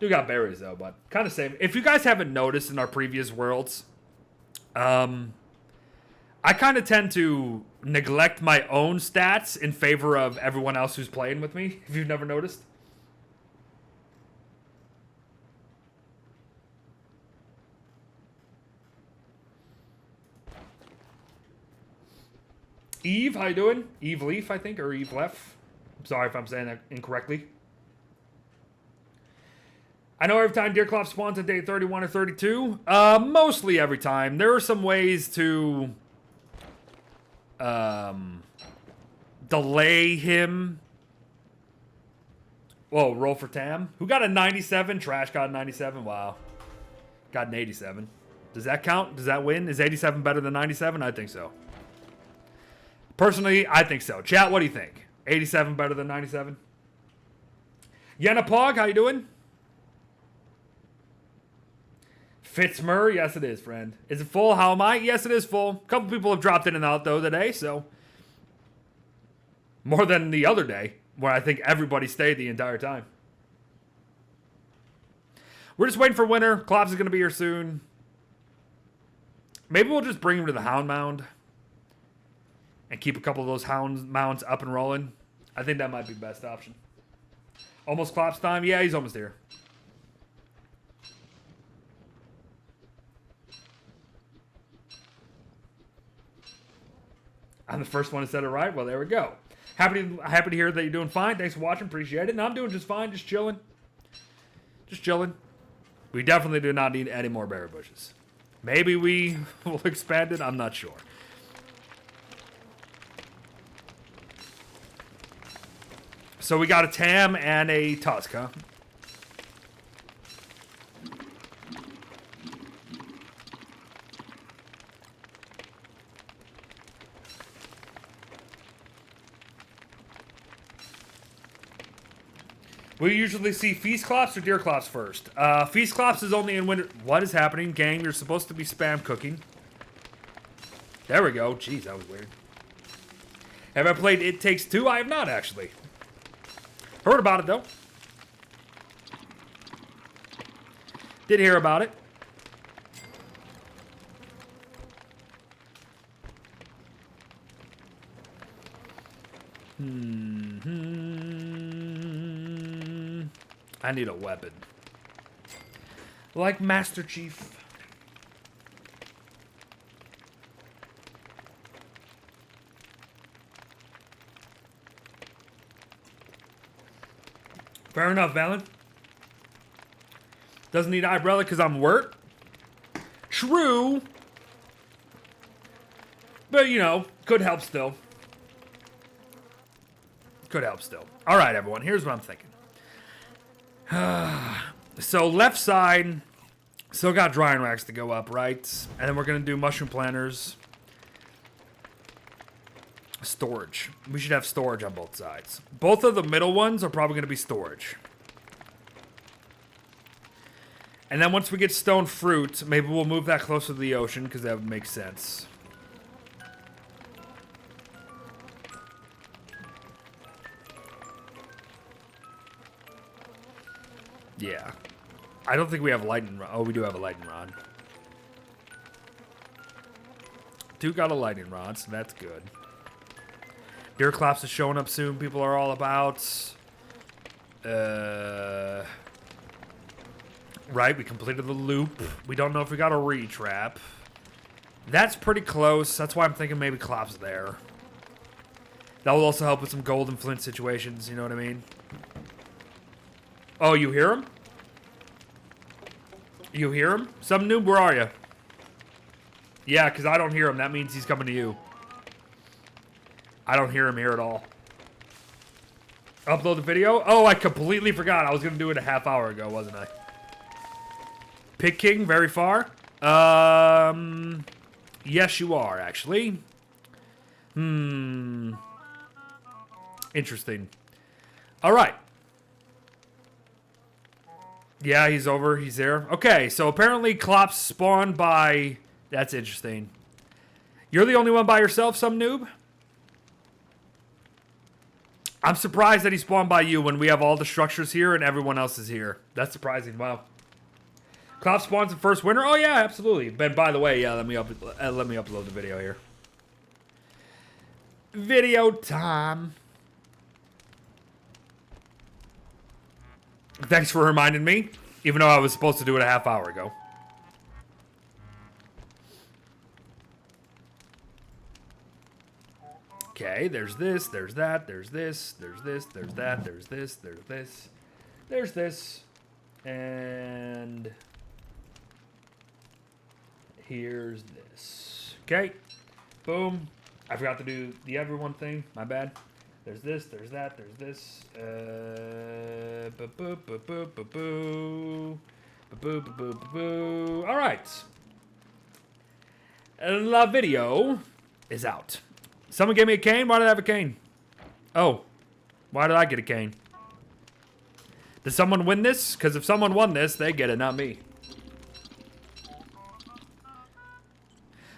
Speaker 1: Do got berries, though, but kind of same. If you guys haven't noticed in our previous worlds, I kind of tend to neglect my own stats in favor of everyone else who's playing with me, if you've never noticed. Eve, how you doing? Eve Leaf, I think, or Eve Lef. I'm sorry if I'm saying that incorrectly. I know every time Deerclops spawns at day 31 or 32. Mostly every time. There are some ways to delay him. Whoa, roll for Tam. Who got a 97? Trash got a 97. Wow. Got an 87. Does that count? Does that win? Is 87 better than 97? I think so. Personally, I think so. Chat, what do you think? 87 better than 97? Yenna Pog, how you doing? Fitzmer, yes it is, friend. Is it full? How am I? Yes, it is full. A couple people have dropped in and out, though, today, so. More than the other day, where I think everybody stayed the entire time. We're just waiting for winter. Clopsy is going to be here soon. Maybe we'll just bring him to the Hound Mound. And keep a couple of those Hound Mounds up and rolling. I think that might be the best option. Almost Clops time? Yeah, he's almost here. I'm the first one to set it right. Well, there we go. Happy to hear that you're doing fine. Thanks for watching. Appreciate it. And I'm doing just fine. Just chilling. Just chilling. We definitely do not need any more berry bushes. Maybe we will expand it. I'm not sure. So we got a Tam and a Tusk, huh? We usually see Feast Clops or Deerclops first. Feast Clops is only in winter. What is happening, gang? You're supposed to be spam cooking. There we go. Jeez, that was weird. Have I played It Takes Two? I have not, actually. Heard about it, though. Did hear about it. I need a weapon. Like Master Chief. Fair enough, Valen. Doesn't need eyebrow because I'm work. True. But, you know, could help still. Could help still. All right, everyone. Here's what I'm thinking. So, left side, still got drying racks to go up, right? And then we're going to do mushroom planters. Storage. We should have storage on both sides. Both of the middle ones are probably going to be storage. And then once we get stone fruit, maybe we'll move that closer to the ocean because that would make sense. Yeah. I don't think we have a lightning rod. Oh, we do have a lightning rod. Do got a lightning rod, so that's good. Deerclops is showing up soon. People are all about. Right, we completed the loop. We don't know if we got a retrap. That's pretty close. That's why I'm thinking maybe Clop's there. That will also help with some gold and flint situations. You know what I mean? Oh, you hear him? You hear him? Some noob, where are you? Yeah, because I don't hear him. That means he's coming to you. I don't hear him here at all. Upload the video? Oh, I completely forgot. I was going to do it a half hour ago, wasn't I? Pig King, very far? Yes, you are, actually. Interesting. All right. Yeah, he's over. He's there. Okay, so apparently Clops spawned by... That's interesting. You're the only one by yourself, some noob? I'm surprised that he spawned by you when we have all the structures here and everyone else is here. That's surprising. Wow. Clops spawns in first winter? Oh, yeah, absolutely. But by the way, yeah, let me upload the video here. Video time. Thanks for reminding me, even though I was supposed to do it a half hour ago. Okay, there's this, there's that, there's this, there's this, there's that, there's this, there's this, there's this, and here's this. Okay, boom. I forgot to do the everyone thing, my bad. There's this, there's that, there's this. All right. La video is out. Someone gave me a cane? Why did I have a cane? Oh. Why did I get a cane? Did someone win this? Because if someone won this, they get it, not me.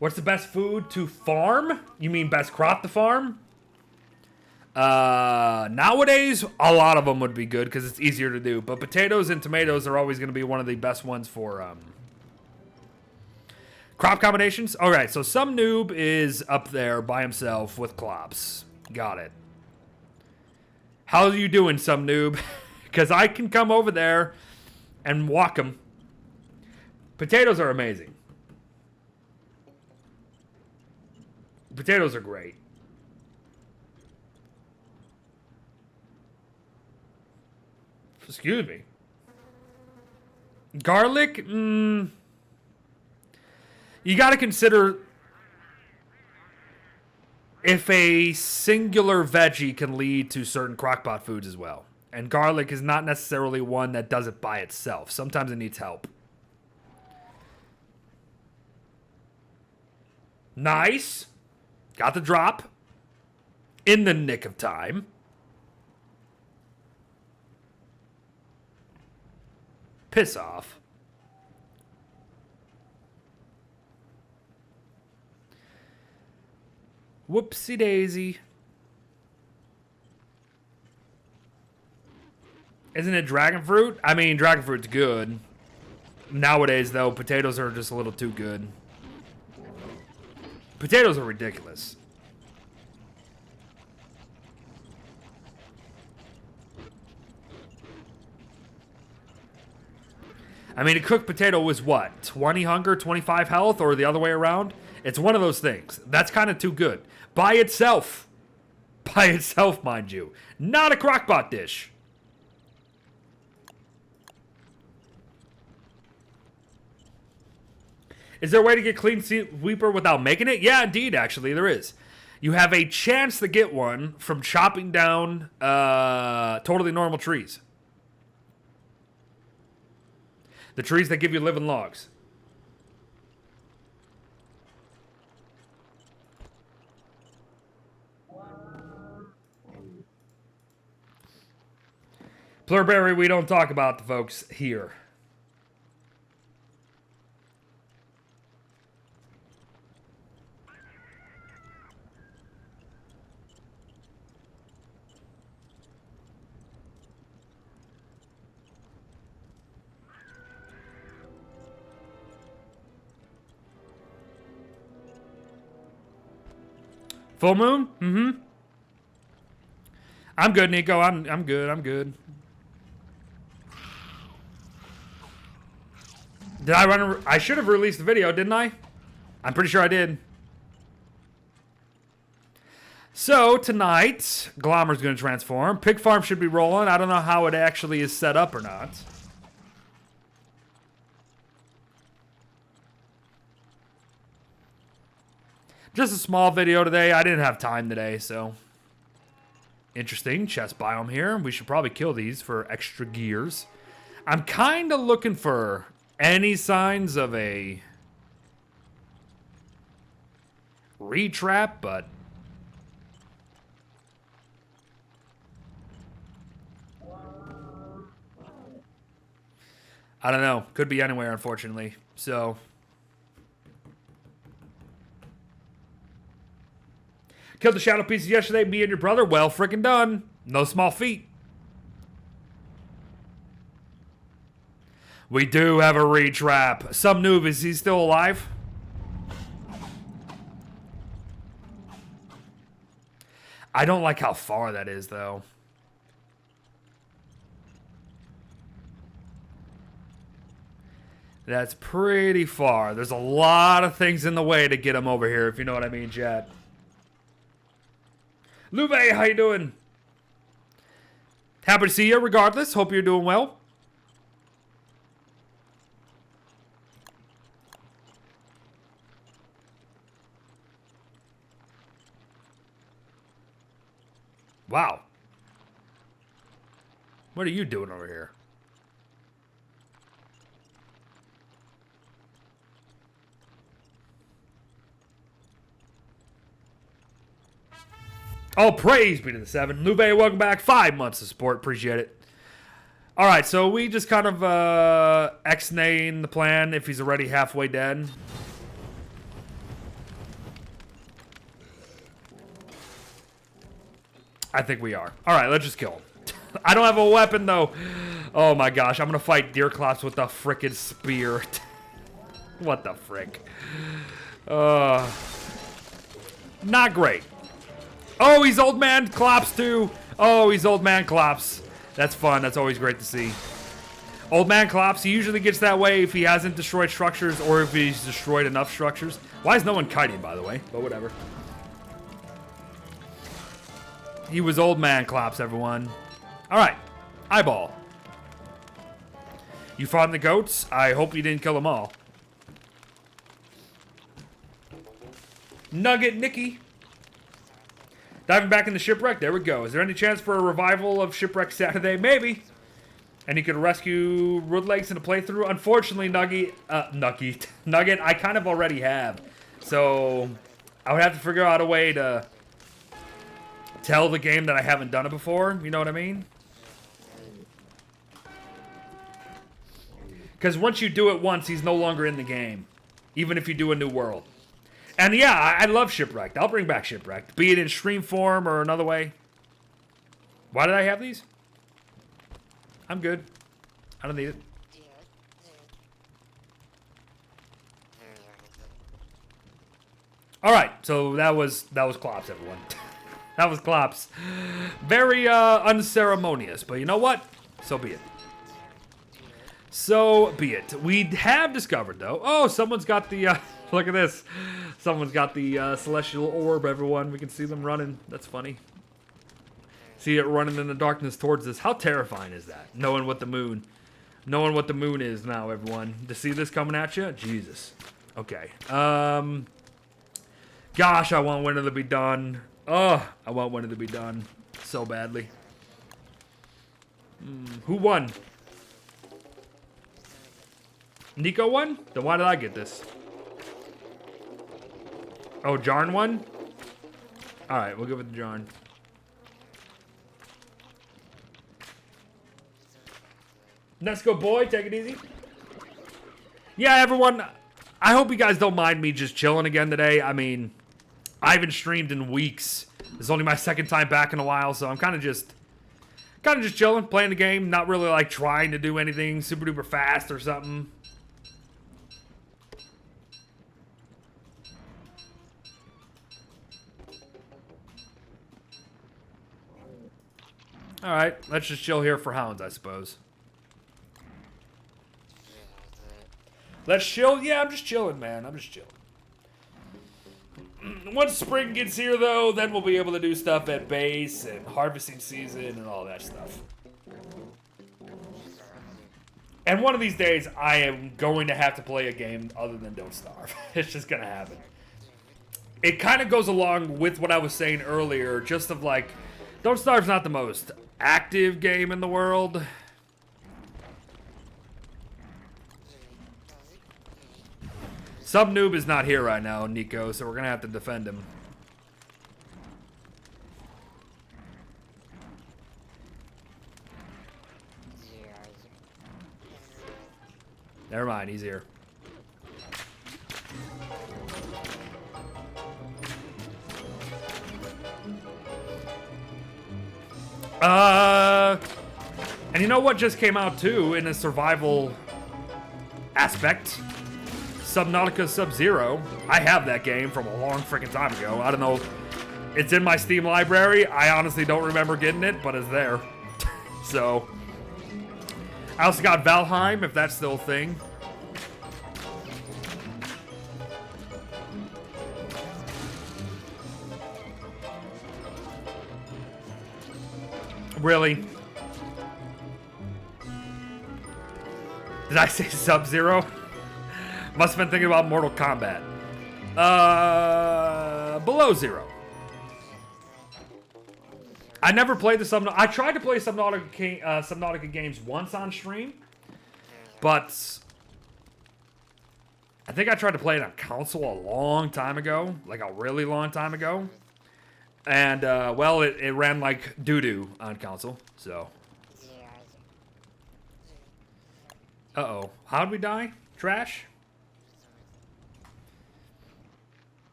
Speaker 1: What's the best food to farm? You mean best crop to farm? Nowadays, a lot of them would be good because it's easier to do. But potatoes and tomatoes are always going to be one of the best ones for crop combinations. All right, so some noob is up there by himself with Clops. Got it. How are you doing, some noob? Because I can come over there and walk them. Potatoes are amazing. Potatoes are great. Excuse me. Garlic? You got to consider if a singular veggie can lead to certain crockpot foods as well. And garlic is not necessarily one that does it by itself. Sometimes it needs help. Nice. Got the drop. In the nick of time. Piss off. Whoopsie daisy. Isn't it dragon fruit? I mean, dragon fruit's good. Nowadays, though, potatoes are just a little too good. Potatoes are ridiculous. I mean, a cooked potato was what? 20 hunger, 25 health, or the other way around? It's one of those things. That's kind of too good. By itself. By itself, mind you. Not a crockpot dish. Is there a way to get clean sweeper without making it? Yeah, indeed, actually, there is. You have a chance to get one from chopping down totally normal trees. The trees that give you living logs. Plurberry, we don't talk about the folks here. Full moon? Mm-hmm. I'm good, Nico. I'm good. I'm good. Did I run? I should have released the video, didn't I? I'm pretty sure I did. So tonight, Glommer's going to transform. Pig farm should be rolling. I don't know how it actually is set up or not. Just a small video today. I didn't have time today, so. Interesting. Chest biome here. We should probably kill these for extra gears. I'm kind of looking for any signs of a retrap, but I don't know. Could be anywhere, unfortunately. So killed the shadow pieces yesterday, me and your brother. Well, freaking done. No small feat. We do have a retrap. Some noob, is he still alive? I don't like how far that is, though. That's pretty far. There's a lot of things in the way to get him over here, if you know what I mean, chat. Lube, how you doing? Happy to see you regardless. Hope you're doing well. Wow. What are you doing over here? Oh, praise be to the 7. Lube, welcome back. 5 months of support. Appreciate it. All right, so we just kind of X-naying the plan if he's already halfway dead. I think we are. All right, let's just kill him. I don't have a weapon, though. Oh, my gosh. I'm going to fight Deerclops with the frickin' spear. What the frick? Not great. Oh, he's Old Man Clops, too. Oh, he's Old Man Clops. That's fun. That's always great to see. Old Man Clops, he usually gets that way if he hasn't destroyed structures or if he's destroyed enough structures. Why is no one kiting, by the way? But whatever. He was Old Man Clops, everyone. All right. Eyeball. You fought the goats? I hope you didn't kill them all. Nugget Nicky. Diving back in the shipwreck. There we go. Is there any chance for a revival of Shipwreck Saturday? Maybe. And you could rescue Roodlegs in a playthrough. Unfortunately, Nugget, I kind of already have. So, I would have to figure out a way to tell the game that I haven't done it before. You know what I mean? Because once you do it once, he's no longer in the game. Even if you do a new world. And yeah, I love Shipwrecked. I'll bring back Shipwrecked. Be it in stream form or another way. Why did I have these? I'm good. I don't need it. All right, so that was Clops, everyone. That was Clops. Very unceremonious, but you know what? So be it. So be it. We have discovered, though. Oh, someone's got the. Look at this. Someone's got the celestial orb, everyone. We can see them running. That's funny. See it running in the darkness towards us. How terrifying is that? Knowing what the moon is now, everyone. To see this coming at you? Jesus. Okay. Gosh, I want Winter to be done. Oh, I want Winter to be done so badly. Who won? Nico won? Then why did I get this? Oh, Jarn won? Alright, we'll go with the Jarn. Let's go, boy. Take it easy. Yeah, everyone. I hope you guys don't mind me just chilling again today. I mean, I haven't streamed in weeks. This is only my second time back in a while, so I'm kind of just chilling, playing the game. Not really like trying to do anything super duper fast or something. All right, let's just chill here for hounds, I suppose. Let's chill. Yeah, I'm just chilling, man. I'm just chilling. Once spring gets here, though, then we'll be able to do stuff at base and harvesting season and all that stuff. And one of these days, I am going to have to play a game other than Don't Starve. It's just going to happen. It kind of goes along with what I was saying earlier, just of like, Don't Starve's not the most active game in the world. Sub Noob is not here right now, Nico, so we're going to have to defend him. Never mind, he's here. And you know what just came out too in a survival aspect? Subnautica Sub-Zero. I have that game from a long freaking time ago. I don't know. It's in my Steam library. I honestly don't remember getting it, but it's there. So. I also got Valheim, if that's still a thing. Really? Did I say Sub-Zero? Must have been thinking about Mortal Kombat. Below Zero. I never played the Subnautica. I tried to play Subnautica games once on stream, but I think I tried to play it on console a long time ago, like a really long time ago. And, well, it ran like doo-doo on console, so. Uh-oh. How'd we die? Trash?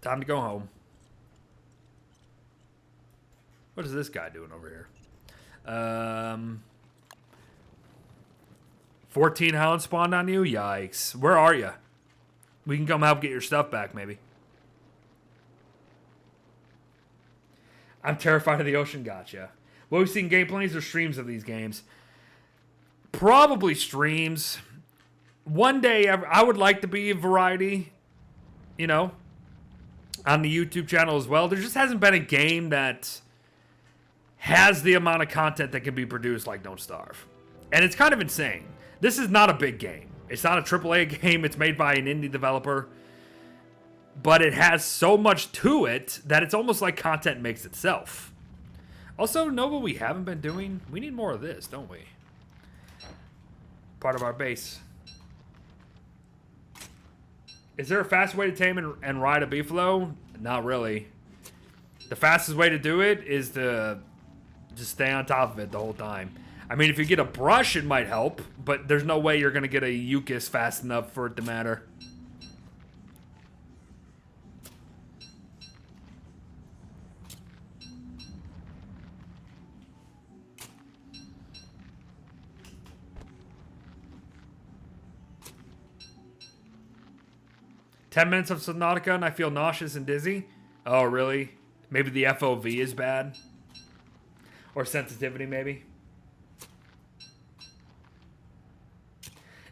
Speaker 1: Time to go home. What is this guy doing over here? 14 hounds spawned on you? Yikes. Where are you? We can come help get your stuff back, maybe. I'm terrified of the ocean. Gotcha. What we've seen gameplays or streams of these games? Probably streams. One day, I would like to be a variety, you know, on the YouTube channel as well. There just hasn't been a game that has the amount of content that can be produced like Don't Starve. And it's kind of insane. This is not a big game. It's not a AAA game. It's made by an indie developer. But it has so much to it that it's almost like content makes itself. Also, know what we haven't been doing? We need more of this, don't we? Part of our base. Is there a fast way to tame and ride a beefalo? Not really. The fastest way to do it is to just stay on top of it the whole time. I mean, if you get a brush, it might help, but there's no way you're going to get a Eucus fast enough for it to matter. "10 minutes of Subnautica and I feel nauseous and dizzy." Oh, really? Maybe the FOV is bad? Or sensitivity, maybe?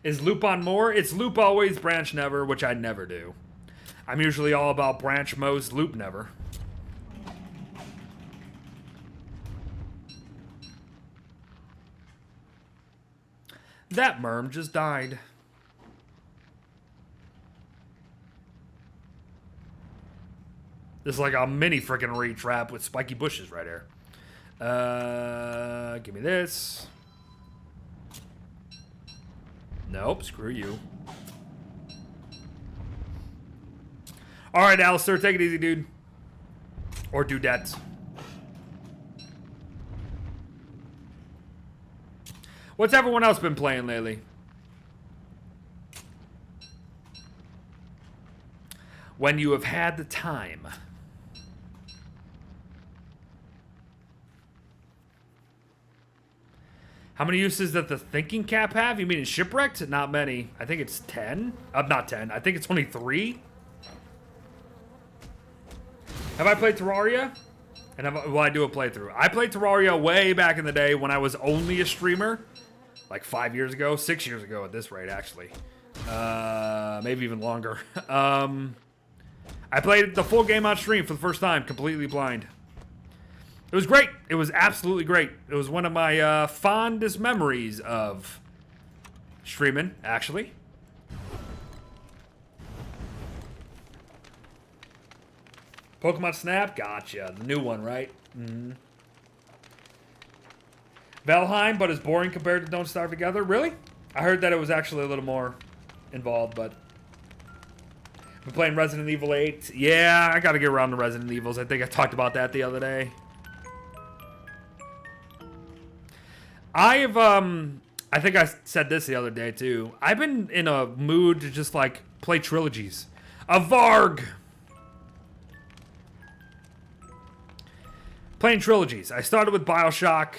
Speaker 1: Is loop on more? It's loop always, branch never, which I never do. I'm usually all about branch most, loop never. That merm just died. This is like a mini freaking retrap with spiky bushes right here. Give me this. Nope, screw you. Alright, Alistair, take it easy, dude. Or dudette. What's everyone else been playing lately? When you have had the time. How many uses does the thinking cap have? You mean in Shipwrecked? Not many. I think it's 10. Not 10. I think it's only 3. Have I played Terraria? And will I do a playthrough? I played Terraria way back in the day when I was only a streamer. Like 5 years ago. 6 years ago at this rate, actually. Maybe even longer. I played the full game on stream for the first time, completely blind. It was great. It was absolutely great. It was one of my fondest memories of streaming, actually. Pokemon Snap? Gotcha. The new one, right? Mm-hmm. Valheim, but it's boring compared to Don't Starve Together? Really? I heard that it was actually a little more involved, but... Been playing Resident Evil 8. Yeah, I gotta get around to Resident Evils. I think I talked about that the other day. I think I said this the other day too. I've been in a mood to just like play trilogies. A Varg! Playing trilogies. I started with BioShock.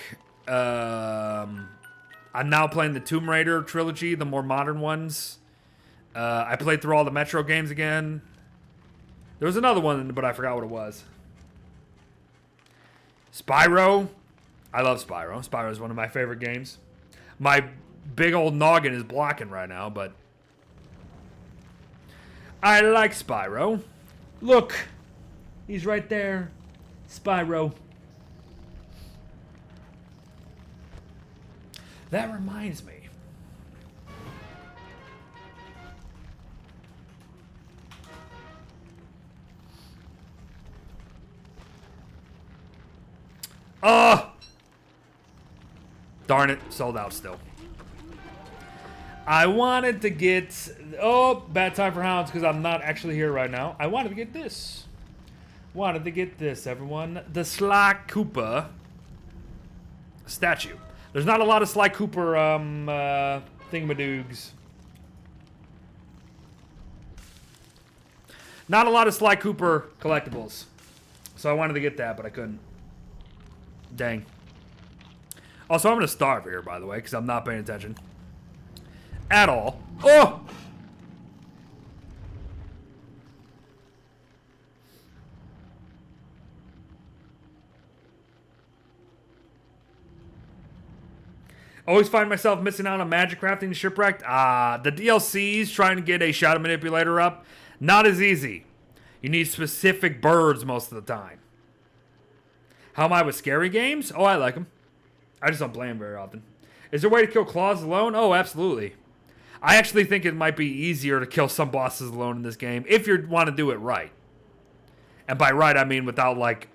Speaker 1: I'm now playing the Tomb Raider trilogy, the more modern ones. I played through all the Metro games again. There was another one, but I forgot what it was. Spyro. I love Spyro. Spyro is one of my favorite games. My big old noggin is blocking right now, but... I like Spyro. Look. He's right there. Spyro. That reminds me. Darn it, sold out still. I wanted to get... Oh, bad time for hounds because I'm not actually here right now. I wanted to get this. Wanted to get this, everyone. The Sly Cooper statue. There's not a lot of Sly Cooper thingamadoogs. Not a lot of Sly Cooper collectibles. So I wanted to get that, but I couldn't. Dang. Also, I'm going to starve here, by the way, because I'm not paying attention. At all. Oh! Always find myself missing out on magic crafting shipwrecked. The DLCs trying to get a shadow manipulator up. Not as easy. You need specific birds most of the time. How am I with scary games? Oh, I like them. I just don't play them very often. Is there a way to kill claws alone? Oh, absolutely. I actually think it might be easier to kill some bosses alone in this game if you want to do it right. And by right, I mean without, like,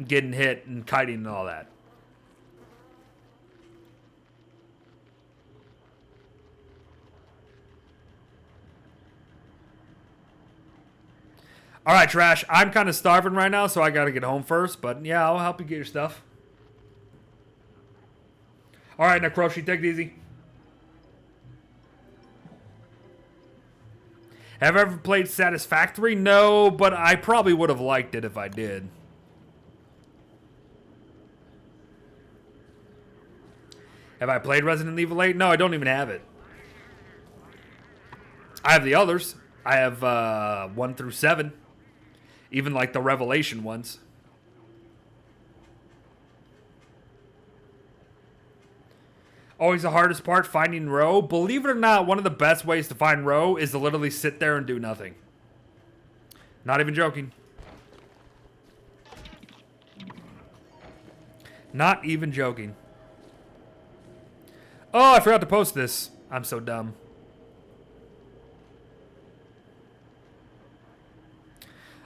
Speaker 1: getting hit and kiting and all that. All right, Trash. I'm kind of starving right now, so I got to get home first. But, yeah, I'll help you get your stuff. All right, now, Croshi, take it easy. Have I ever played Satisfactory? No, but I probably would have liked it if I did. Have I played Resident Evil 8? No, I don't even have it. I have the others. I have 1 through 7. Even like the Revelation ones. Always the hardest part, finding Row. Believe it or not, one of the best ways to find Row is to literally sit there and do nothing. Not even joking. Not even joking. Oh, I forgot to post this. I'm so dumb.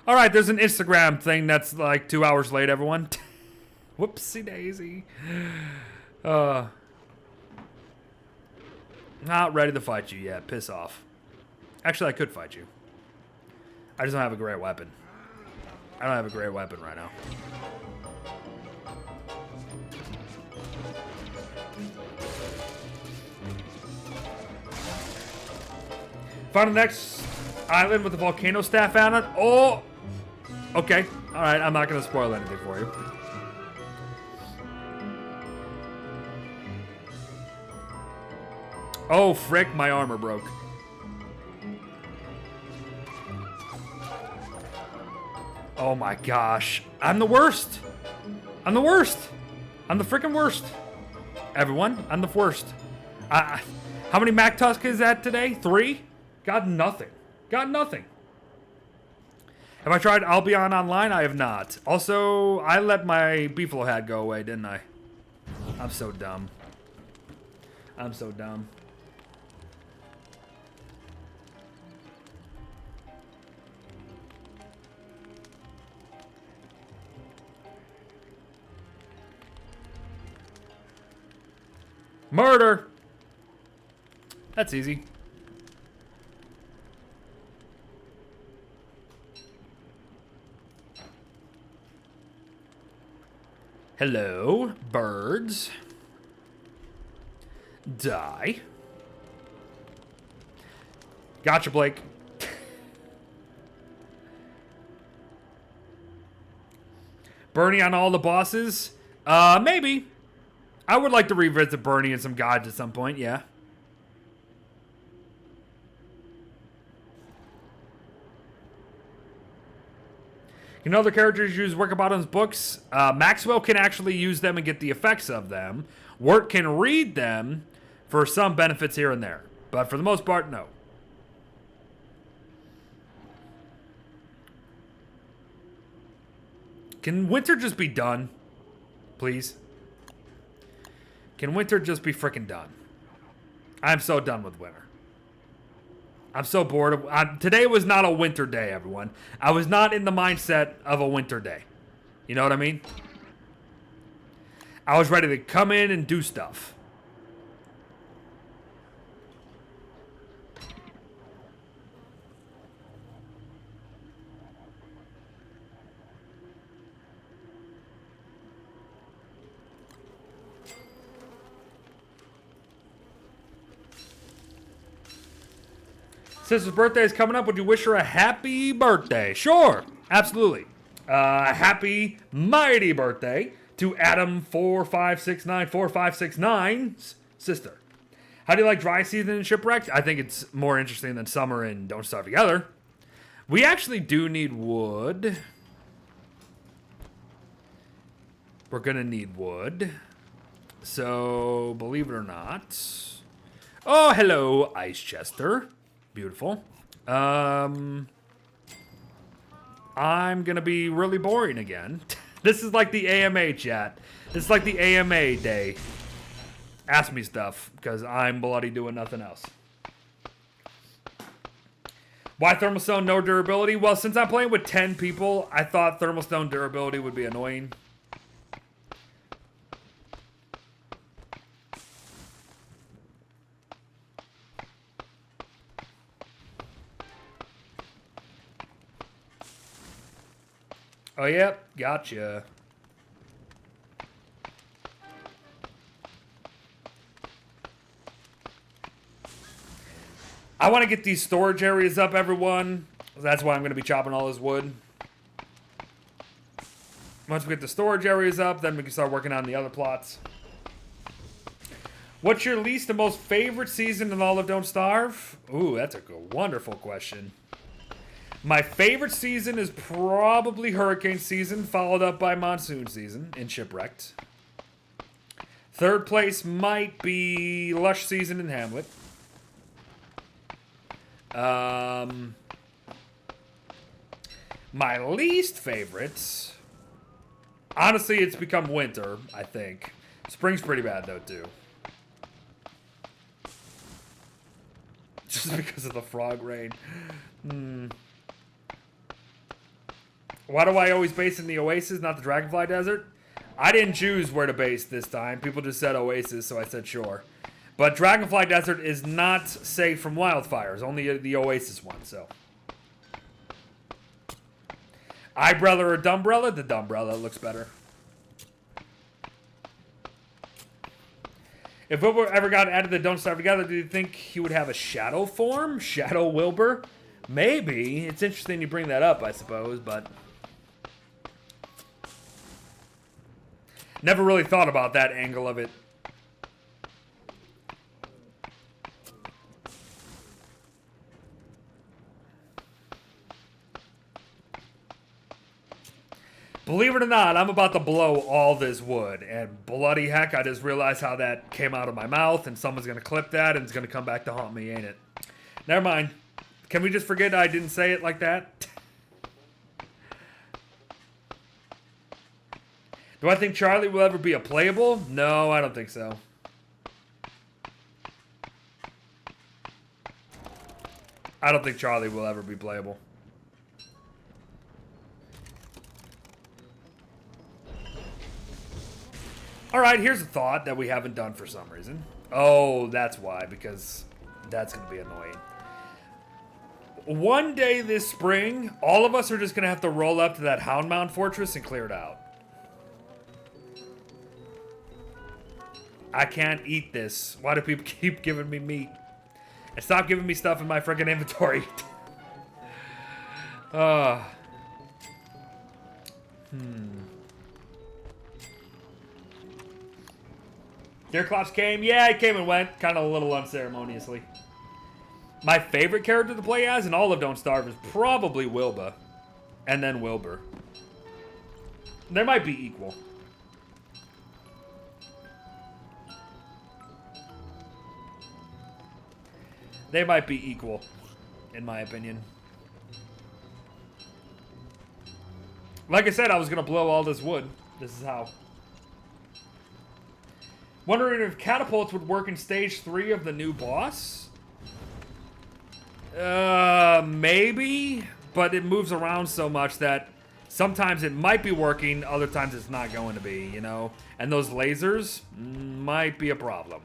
Speaker 1: All right, there's an Instagram thing that's like 2 hours late, everyone. Whoopsie daisy. Not ready to fight you yet. Piss off. Actually, I could fight you. I just don't have a great weapon. I don't have a great weapon right now. Found the next island with the volcano staff on it. Oh! Okay. Alright, I'm not going to spoil anything for you. Oh, frick, my armor broke. Oh my gosh. I'm the worst. I'm the worst. I'm the freaking worst. Everyone, I'm the worst. How many MACTUSK is that today? 3? Got nothing. Got nothing. Have I tried I'll Be online? I have not. Also, I let my Beefalo hat go away, didn't I? I'm so dumb. I'm so dumb. Murder! That's easy. Hello, birds. Die. Gotcha, Blake. Bernie on all the bosses? Maybe. I would like to revisit Bernie and some gods at some point, yeah. Can other characters use Wickerbottom's books? Maxwell can actually use them and get the effects of them. Wirt can read them for some benefits here and there. But for the most part, no. Can winter just be done? Please. Can winter just be freaking done? I'm so done with winter. I'm so bored of... today was not a winter day, everyone. I was not in the mindset of a winter day. You know what I mean? I was ready to come in and do stuff. Sister's birthday is coming up. Would you wish her a happy birthday? Sure, absolutely. Happy mighty birthday to Adam45694569's sister. How do you like dry season in Shipwrecked? I think it's more interesting than summer in Don't Starve Together. We actually do need wood. We're gonna need wood. So, believe it or not. Oh, hello, Ice Chester. Beautiful. I'm gonna be really boring again. This is like the AMA chat. This is like the AMA day. Ask me stuff, because I'm bloody doing nothing else. Why Thermal Stone no durability? Well, since I'm playing with 10 people, I thought Thermal Stone durability would be annoying. Oh, yep. Gotcha. I want to get these storage areas up, everyone. That's why I'm going to be chopping all this wood. Once we get the storage areas up, then we can start working on the other plots. What's your least and most favorite season in all of Don't Starve? Ooh, that's a wonderful question. My favorite season is probably hurricane season, followed up by monsoon season in Shipwrecked. Third place might be lush season in Hamlet. My least favorites, honestly, it's become winter, I think. Spring's pretty bad, though, too. Just because of the frog rain. Why do I always base in the Oasis, not the Dragonfly Desert? I didn't choose where to base this time. People just said Oasis, so I said sure. But Dragonfly Desert is not safe from wildfires. Only the Oasis one, so. Eyebrella or Dumbrella? The Dumbrella looks better. If Wilbur ever got added to Don't Starve Together, do you think he would have a shadow form? Shadow Wilbur? Maybe. It's interesting you bring that up, I suppose, but... never really thought about that angle of it. Believe it or not, I'm about to blow all this wood. And bloody heck, I just realized how that came out of my mouth. And someone's going to clip that and it's going to come back to haunt me, ain't it? Never mind. Can we just forget I didn't say it like that? Do I think Charlie will ever be a playable? No, I don't think so. I don't think Charlie will ever be playable. Alright, here's a thought that we haven't done for some reason. Oh, that's why, because that's going to be annoying. One day this spring, all of us are just going to have to roll up to that Houndmount Fortress and clear it out. I can't eat this. Why do people keep giving me meat? And stop giving me stuff in my freaking inventory. Deerclops came? Yeah, it came and went. Kind of a little unceremoniously. My favorite character to play as in all of Don't Starve is probably Wilbur. And then Wilbur. They might be equal. They might be equal, in my opinion. Like I said, I was going to blow all this wood. This is how. Wondering if catapults would work in stage 3 of the new boss? Maybe. But it moves around so much that sometimes it might be working, other times it's not going to be, you know? And those lasers might be a problem.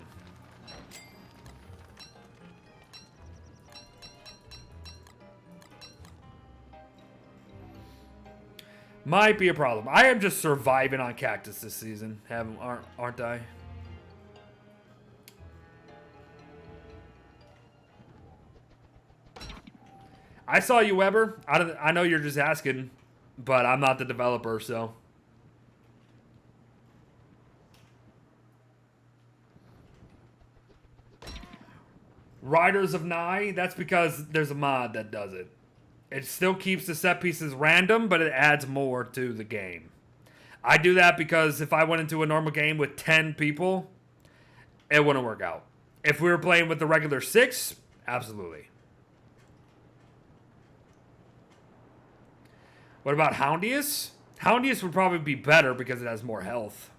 Speaker 1: Might be a problem. I am just surviving on cactus this season, aren't I? I saw you, Weber. I know you're just asking, but I'm not the developer, so. Riders of Nye, that's because there's a mod that does it. It still keeps the set pieces random, but it adds more to the game. I do that because if I went into a normal game with 10 people, it wouldn't work out. If we were playing with the regular 6, absolutely. What about Houndius? Houndius would probably be better because it has more health.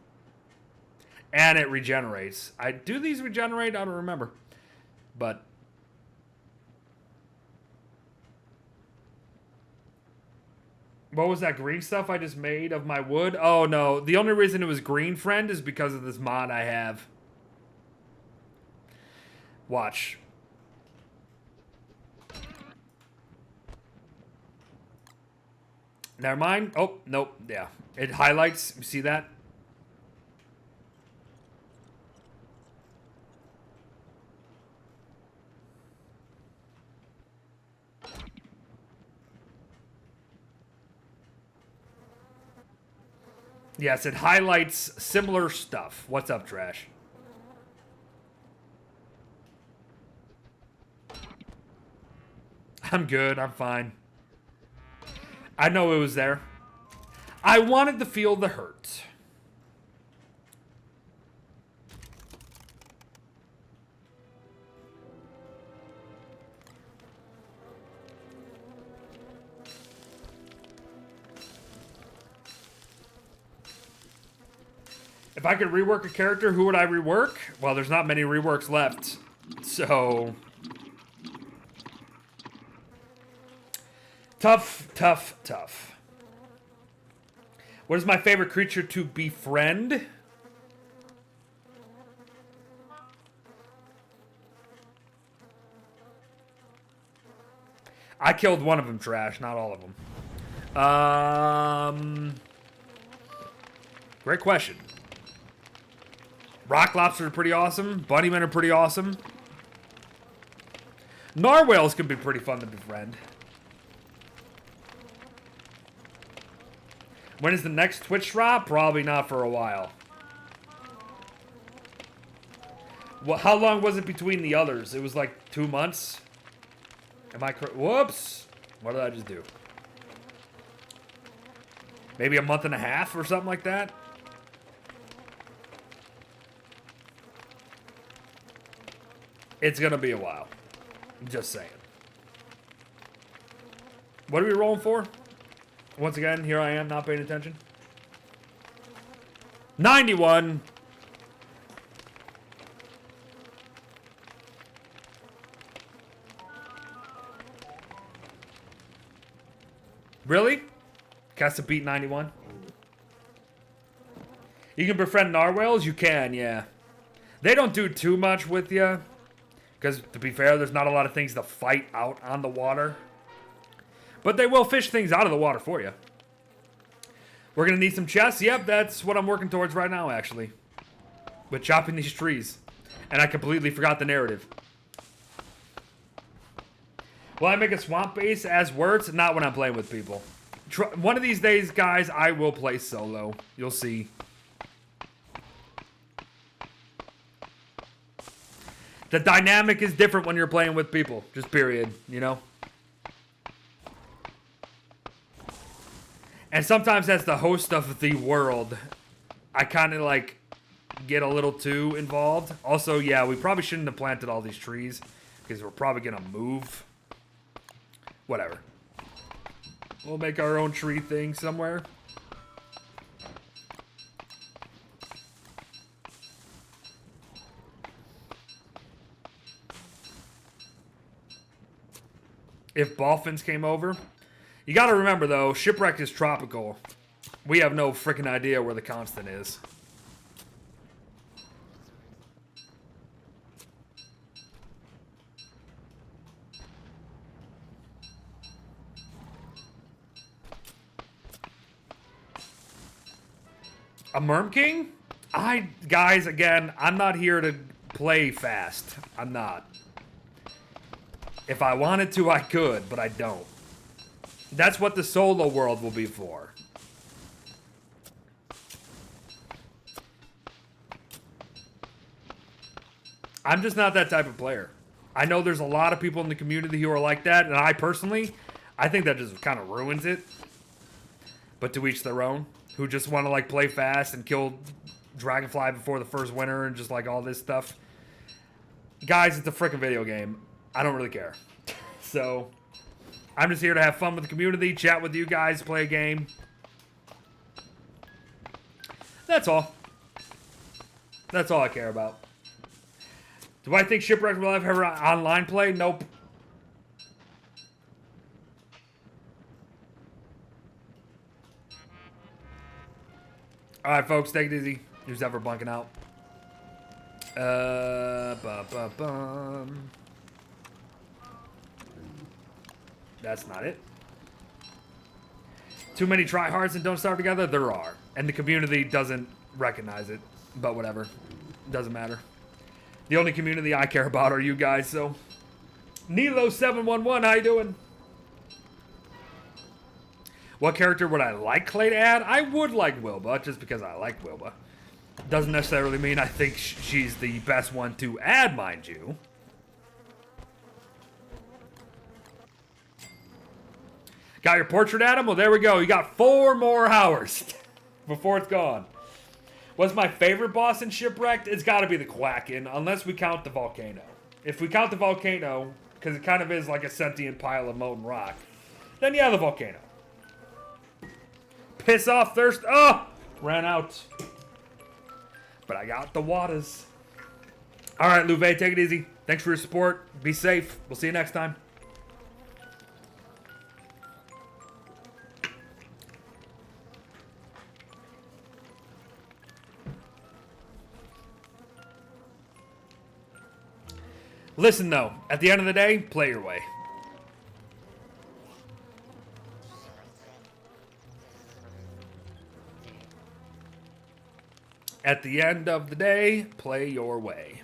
Speaker 1: And it regenerates. Do these regenerate? I don't remember. But what was that green stuff I just made of my wood? Oh no, the only reason it was green, friend, is because of this mod I have. Watch. Never mind. Oh, nope. Yeah. It highlights. You see that? Yes, it highlights similar stuff. What's up, Trash? I'm good. I'm fine. I know it was there. I wanted to feel the hurt. If I could rework a character, who would I rework? Well, there's not many reworks left. So... Tough, tough, tough. What is my favorite creature to befriend? I killed one of them, Trash, not all of them. Great question. Rock lobsters are pretty awesome. Bunnymen are pretty awesome. Narwhals can be pretty fun to befriend. When is the next Twitch drop? Probably not for a while. Well, how long was it between the others? It was like 2 months? Am I correct? Whoops! What did I just do? Maybe a month and a half or something like that? It's gonna be a while. I'm just saying. What are we rolling for? Once again, here I am, not paying attention. 91. Really? Has to beat 91? You can befriend narwhals? You can, yeah. They don't do too much with you. Because, to be fair, there's not a lot of things to fight out on the water. But they will fish things out of the water for you. We're going to need some chests. Yep, that's what I'm working towards right now, actually. With chopping these trees. And I completely forgot the narrative. Will I make a swamp base as words? Not when I'm playing with people. One of these days, guys, I will play solo. You'll see. The dynamic is different when you're playing with people. Just period, you know? And sometimes as the host of the world, I kind of like get a little too involved. Also, yeah, we probably shouldn't have planted all these trees because we're probably going to move. Whatever. We'll make our own tree thing somewhere. If dolphins came over. You gotta remember though, Shipwreck is tropical. We have no freaking idea where the constant is. A Merm King? Guys, again, I'm not here to play fast. I'm not. If I wanted to, I could, but I don't. That's what the solo world will be for. I'm just not that type of player. I know there's a lot of people in the community who are like that, and I personally, I think that just kind of ruins it. But to each their own. Who just want to like play fast and kill Dragonfly before the first winter and just like all this stuff. Guys, it's a freaking video game. I don't really care. So, I'm just here to have fun with the community, chat with you guys, play a game. That's all. That's all I care about. Do I think Shipwreck will ever online play? Nope. Alright, folks, take it easy. Who's ever bunking out? That's not it. Too many tryhards and don't start together? There are. And the community doesn't recognize it. But whatever. Doesn't matter. The only community I care about are you guys, so. Nilo711, how you doing? What character would I like Clay to add? I would like Wilbur, just because I like Wilbur. Doesn't necessarily mean I think she's the best one to add, mind you. Got your portrait, Adam? Well, there we go. You got 4 more hours before it's gone. What's my favorite boss in Shipwrecked? It's got to be the Quacken, unless we count the volcano. If we count the volcano, because it kind of is like a sentient pile of molten rock, then yeah, the volcano. Piss off, thirst. Oh! Ran out. But I got the waters. Alright, Louvet, take it easy. Thanks for your support. Be safe. We'll see you next time. Listen, though. At the end of the day, play your way. At the end of the day, play your way.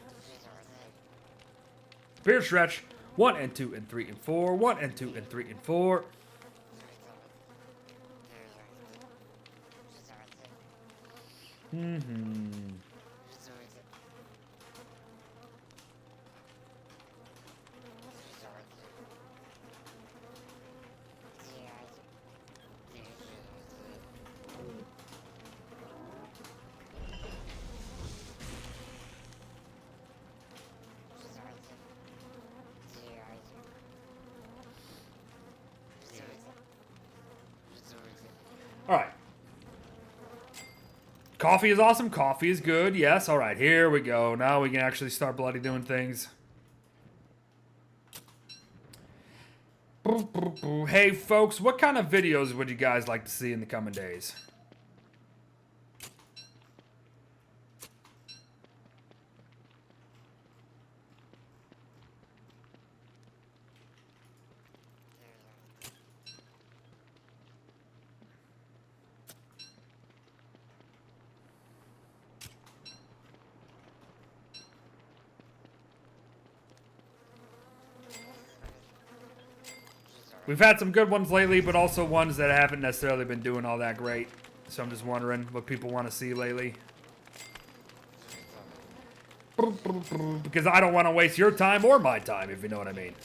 Speaker 1: Beard stretch. 1 and 2 and 3 and 4. 1 and 2 and 3 and 4. Alright. Coffee is awesome. Coffee is good. Yes. Alright, here we go. Now we can actually start bloody doing things. Hey, folks, what kind of videos would you guys like to see in the coming days? We've had some good ones lately, but also ones that haven't necessarily been doing all that great. So I'm just wondering what people want to see lately. Because I don't want to waste your time or my time, if you know what I mean.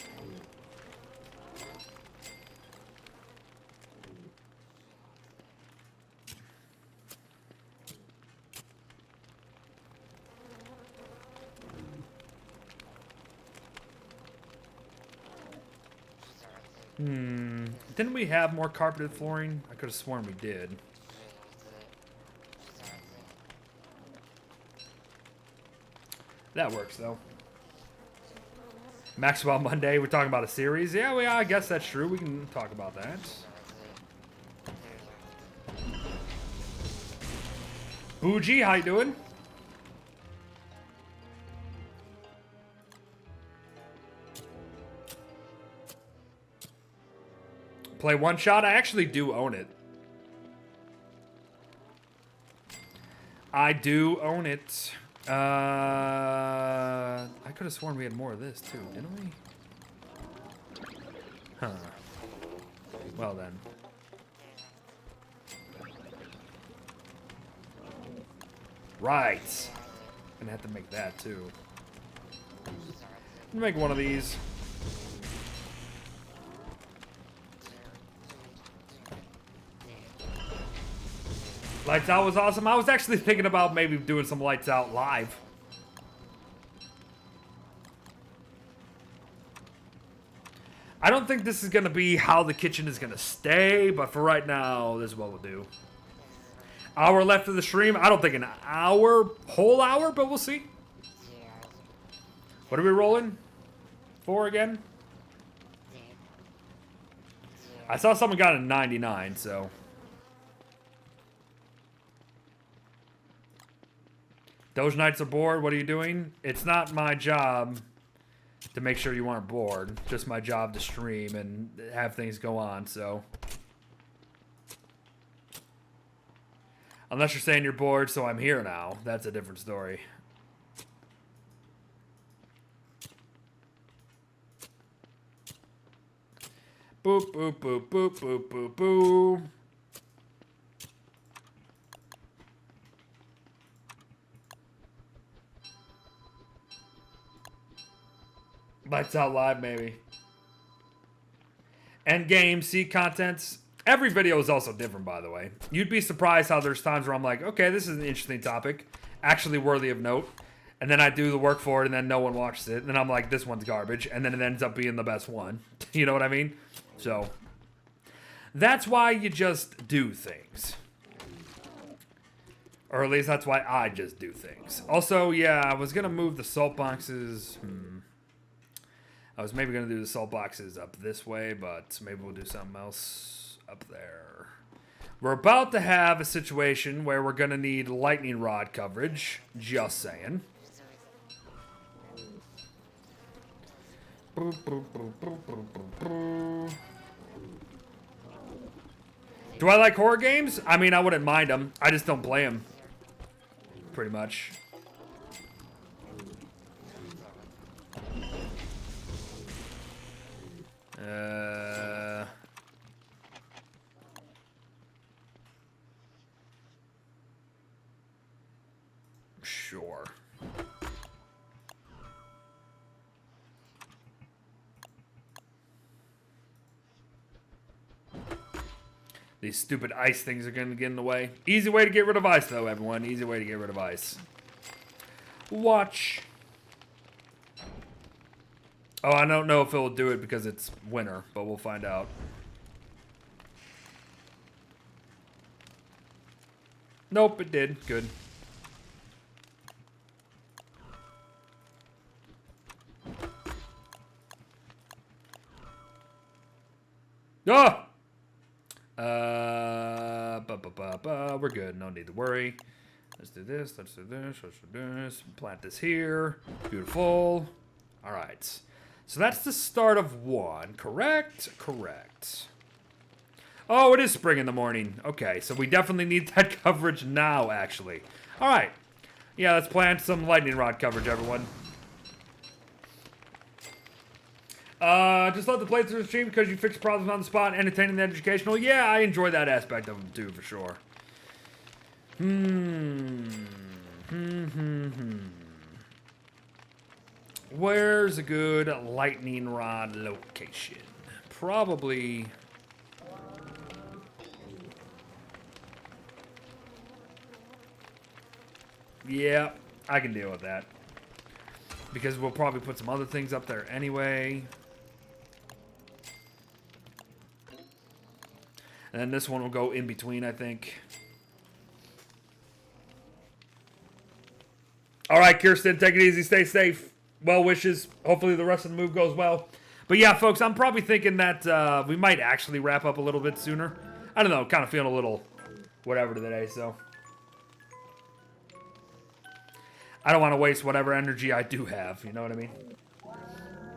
Speaker 1: Didn't we have more carpeted flooring? I could have sworn we did. That works, though. Maxwell Monday, we're talking about a series. Yeah, I guess that's true. We can talk about that. Bougie, how you doing? Play one shot? I actually do own it. I do own it. I could have sworn we had more of this too, didn't we? Huh. Well then. Right. Gonna have to make that too. Make one of these. Lights out was awesome. I was actually thinking about maybe doing some lights out live. I don't think this is going to be how the kitchen is going to stay, but for right now, this is what we'll do. Hour left of the stream. I don't think an hour, whole hour, but we'll see. What are we rolling for again? I saw someone got a 99, so. Those nights are bored. What are you doing? It's not my job to make sure you aren't bored. Just my job to stream and have things go on, so. Unless you're saying you're bored, so I'm here now. That's a different story. Boop, boop, boop, boop, boop, boop, boop. Lights out live, maybe. End game, see contents. Every video is also different, by the way. You'd be surprised how there's times where I'm like, okay, this is an interesting topic, actually worthy of note. And then I do the work for it, and then no one watches it. And then I'm like, this one's garbage. And then it ends up being the best one. You know what I mean? So, that's why you just do things. Or at least that's why I just do things. Also, yeah, I was going to move the salt boxes. I was maybe going to do the salt boxes up this way, but maybe we'll do something else up there. We're about to have a situation where we're going to need lightning rod coverage. Just saying. Do I like horror games? I mean, I wouldn't mind them. I just don't play them. Pretty much. Sure. These stupid ice things are going to get in the way. Easy way to get rid of ice, though, everyone. Easy way to get rid of ice. Watch. Oh, I don't know if it'll do it because it's winter, but we'll find out. Nope, it did. Good. Ah! We're good. No need to worry. Let's do this. Let's do this. Let's do this. Plant this here. Beautiful. All right. So that's the start of one. Correct? Correct. Oh, it is spring in the morning. Okay, so we definitely need that coverage now, actually. All right. Yeah, let's plant some lightning rod coverage, everyone. Just love to play through the stream because you fix problems on the spot, entertaining and educational. Yeah, I enjoy that aspect of them too, for sure. Where's a good lightning rod location? Probably. Yeah, I can deal with that. Because we'll probably put some other things up there anyway. And then this one will go in between, I think. All right, Kirsten, take it easy. Stay safe. Well wishes. Hopefully the rest of the move goes well. But yeah, folks, I'm probably thinking that we might actually wrap up a little bit sooner. I don't know. Kind of feeling a little whatever today, so. I don't want to waste whatever energy I do have. You know what I mean?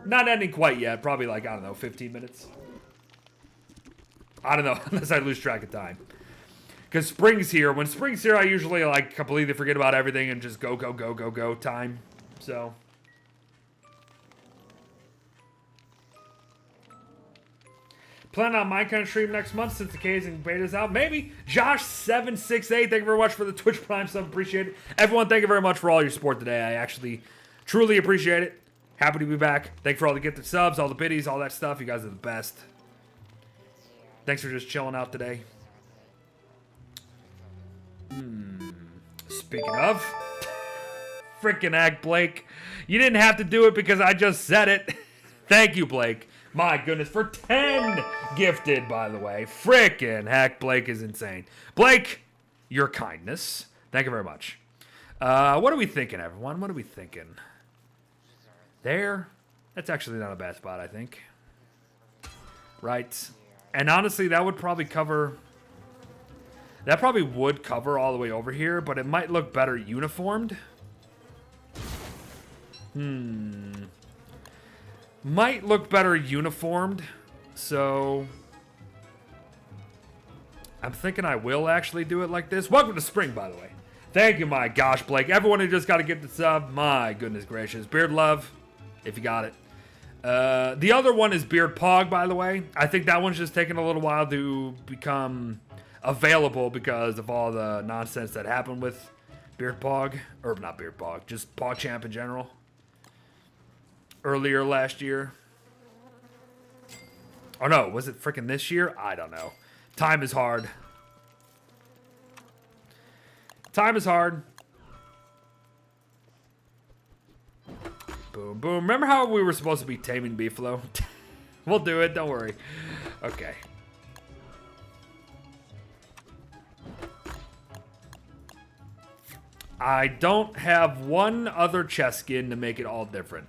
Speaker 1: Not ending quite yet. Probably like, I don't know, 15 minutes. I don't know, unless I lose track of time. Because spring's here. When spring's here, I usually like completely forget about everything and just go, go, go, go, go time. So. Plan on Minecraft stream next month since the K's and beta's out. Maybe. Josh768, thank you very much for the Twitch Prime sub. Appreciate it. Everyone, thank you very much for all your support today. I actually truly appreciate it. Happy to be back. Thank you for all the gifted subs, all the biddies, all that stuff. You guys are the best. Thanks for just chilling out today. Speaking of, freaking heck, Blake. You didn't have to do it because I just said it. Thank you, Blake. My goodness, for 10 gifted, by the way. Frickin' heck, Blake is insane. Blake, your kindness. Thank you very much. What are we thinking, everyone? What are we thinking? There. That's actually not a bad spot, I think. Right. And honestly, that would probably cover... That probably would cover all the way over here, but it might look better uniformed. Might look better uniformed, so I'm thinking I will actually do it like this. Welcome to spring, by the way. Thank you, my gosh, Blake. Everyone who just got to get the sub, my goodness gracious. Beard Love, if you got it. The other one is Beard Pog, by the way. I think that one's just taking a little while to become available because of all the nonsense that happened with Beard Pog. Or not Beard Pog, just PogChamp in general. Earlier last year. Oh no, was it freaking this year? I don't know. Time is hard. Time is hard. Boom, boom. Remember how we were supposed to be taming Beefalo? We'll do it, don't worry. Okay. I don't have one other chest skin to make it all different.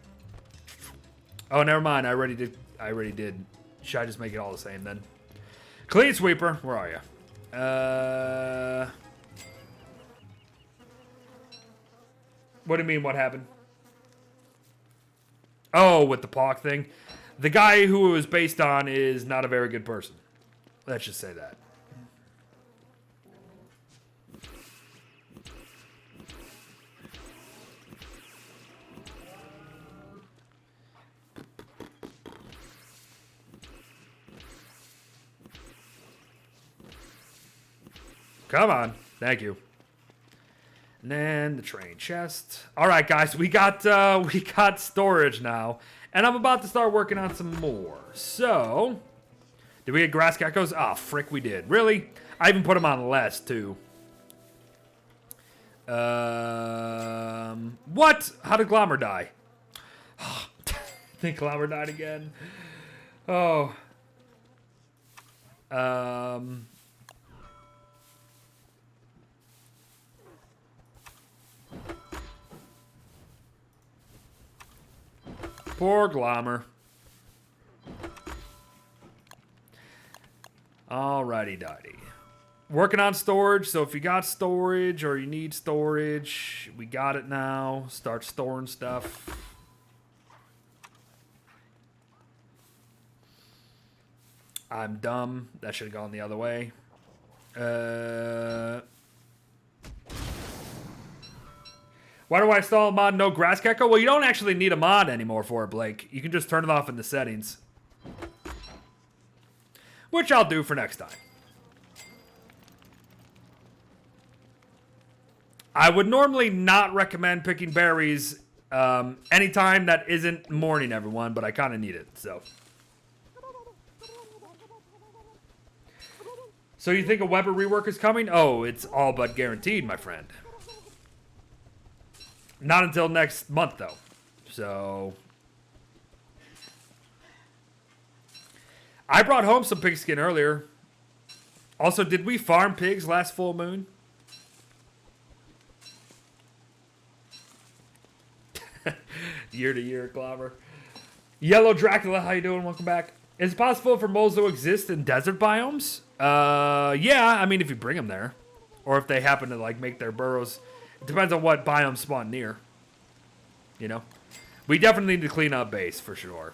Speaker 1: Oh, never mind. I already did. Should I just make it all the same then? Clean Sweeper. Where are you? What do you mean, what happened? Oh, with the Pog thing. The guy who it was based on is not a very good person. Let's just say that. Come on. Thank you. And then the train chest. All right, guys. We got storage now. And I'm about to start working on some more. So, did we get grass geckos? Ah, frick, we did. Really? I even put them on less, too. What? How did Glommer die? I think Glommer died again. Oh. Poor Glommer. Alrighty, dighty. Working on storage, so if you got storage or you need storage, we got it now. Start storing stuff. I'm dumb. That should have gone the other way. Why do I install a mod no grass gecko? Well, you don't actually need a mod anymore for it, Blake. You can just turn it off in the settings. Which I'll do for next time. I would normally not recommend picking berries anytime that isn't morning, everyone, but I kind of need it, so. So you think a Weber rework is coming? Oh, it's all but guaranteed, my friend. Not until next month, though. So, I brought home some pigskin earlier. Also, did we farm pigs last full moon? Year to year, Clobber. Yellow Dracula, how you doing? Welcome back. Is it possible for moles to exist in desert biomes? Yeah, I mean, if you bring them there. Or if they happen to, like, make their burrows. It depends on what biome spawn near. You know? We definitely need to clean up base, for sure.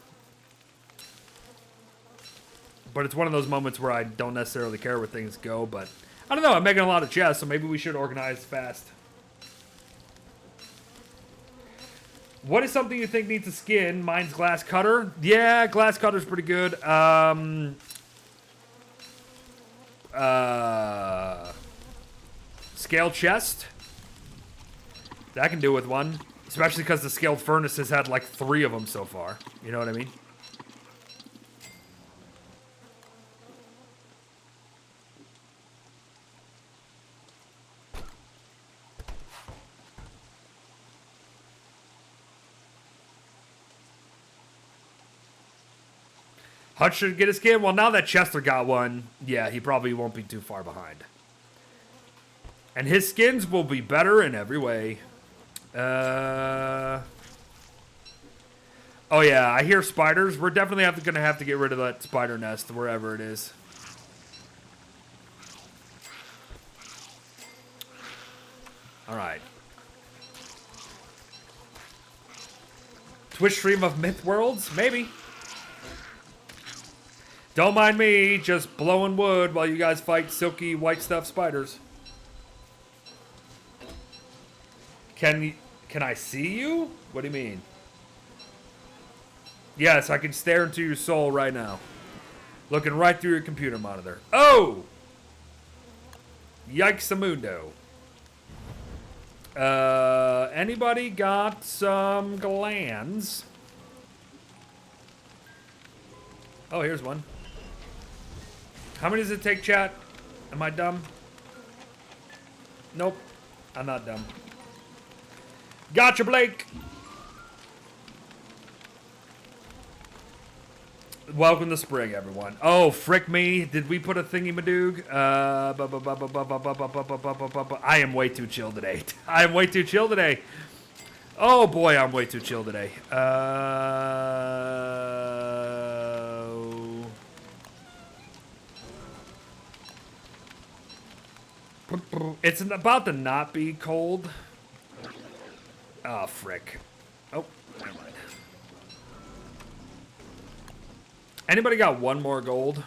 Speaker 1: But it's one of those moments where I don't necessarily care where things go, but... I don't know, I'm making a lot of chests, so maybe we should organize fast. What is something you think needs a skin? Mine's glass cutter. Yeah, glass cutter's pretty good. Scaled chest. That can do with one. Especially because the scaled furnace has had like 3 of them so far. You know what I mean? Hutch should get a skin. Well, now that Chester got one, yeah, he probably won't be too far behind. And his skins will be better in every way. Oh yeah, I hear spiders. We're definitely gonna have to get rid of that spider nest wherever it is. All right. Twitch stream of Myth Worlds? Maybe. Don't mind me, just blowing wood while you guys fight silky white stuff spiders. Can I see you? What do you mean? Yes, I can stare into your soul right now. Looking right through your computer monitor. Oh! Yikes-a-mundo. Anybody got some glands? Oh, here's one. How many does it take, chat? Am I dumb? Nope. I'm not dumb. Gotcha, Blake! Welcome to spring, everyone. Oh, frick me. Did we put a thingy-madoog? I am way too chill today. I am way too chill today. Oh, boy, I'm way too chill today. It's about to not be cold. Oh, frick. Oh, never mind. Anybody got one more gold?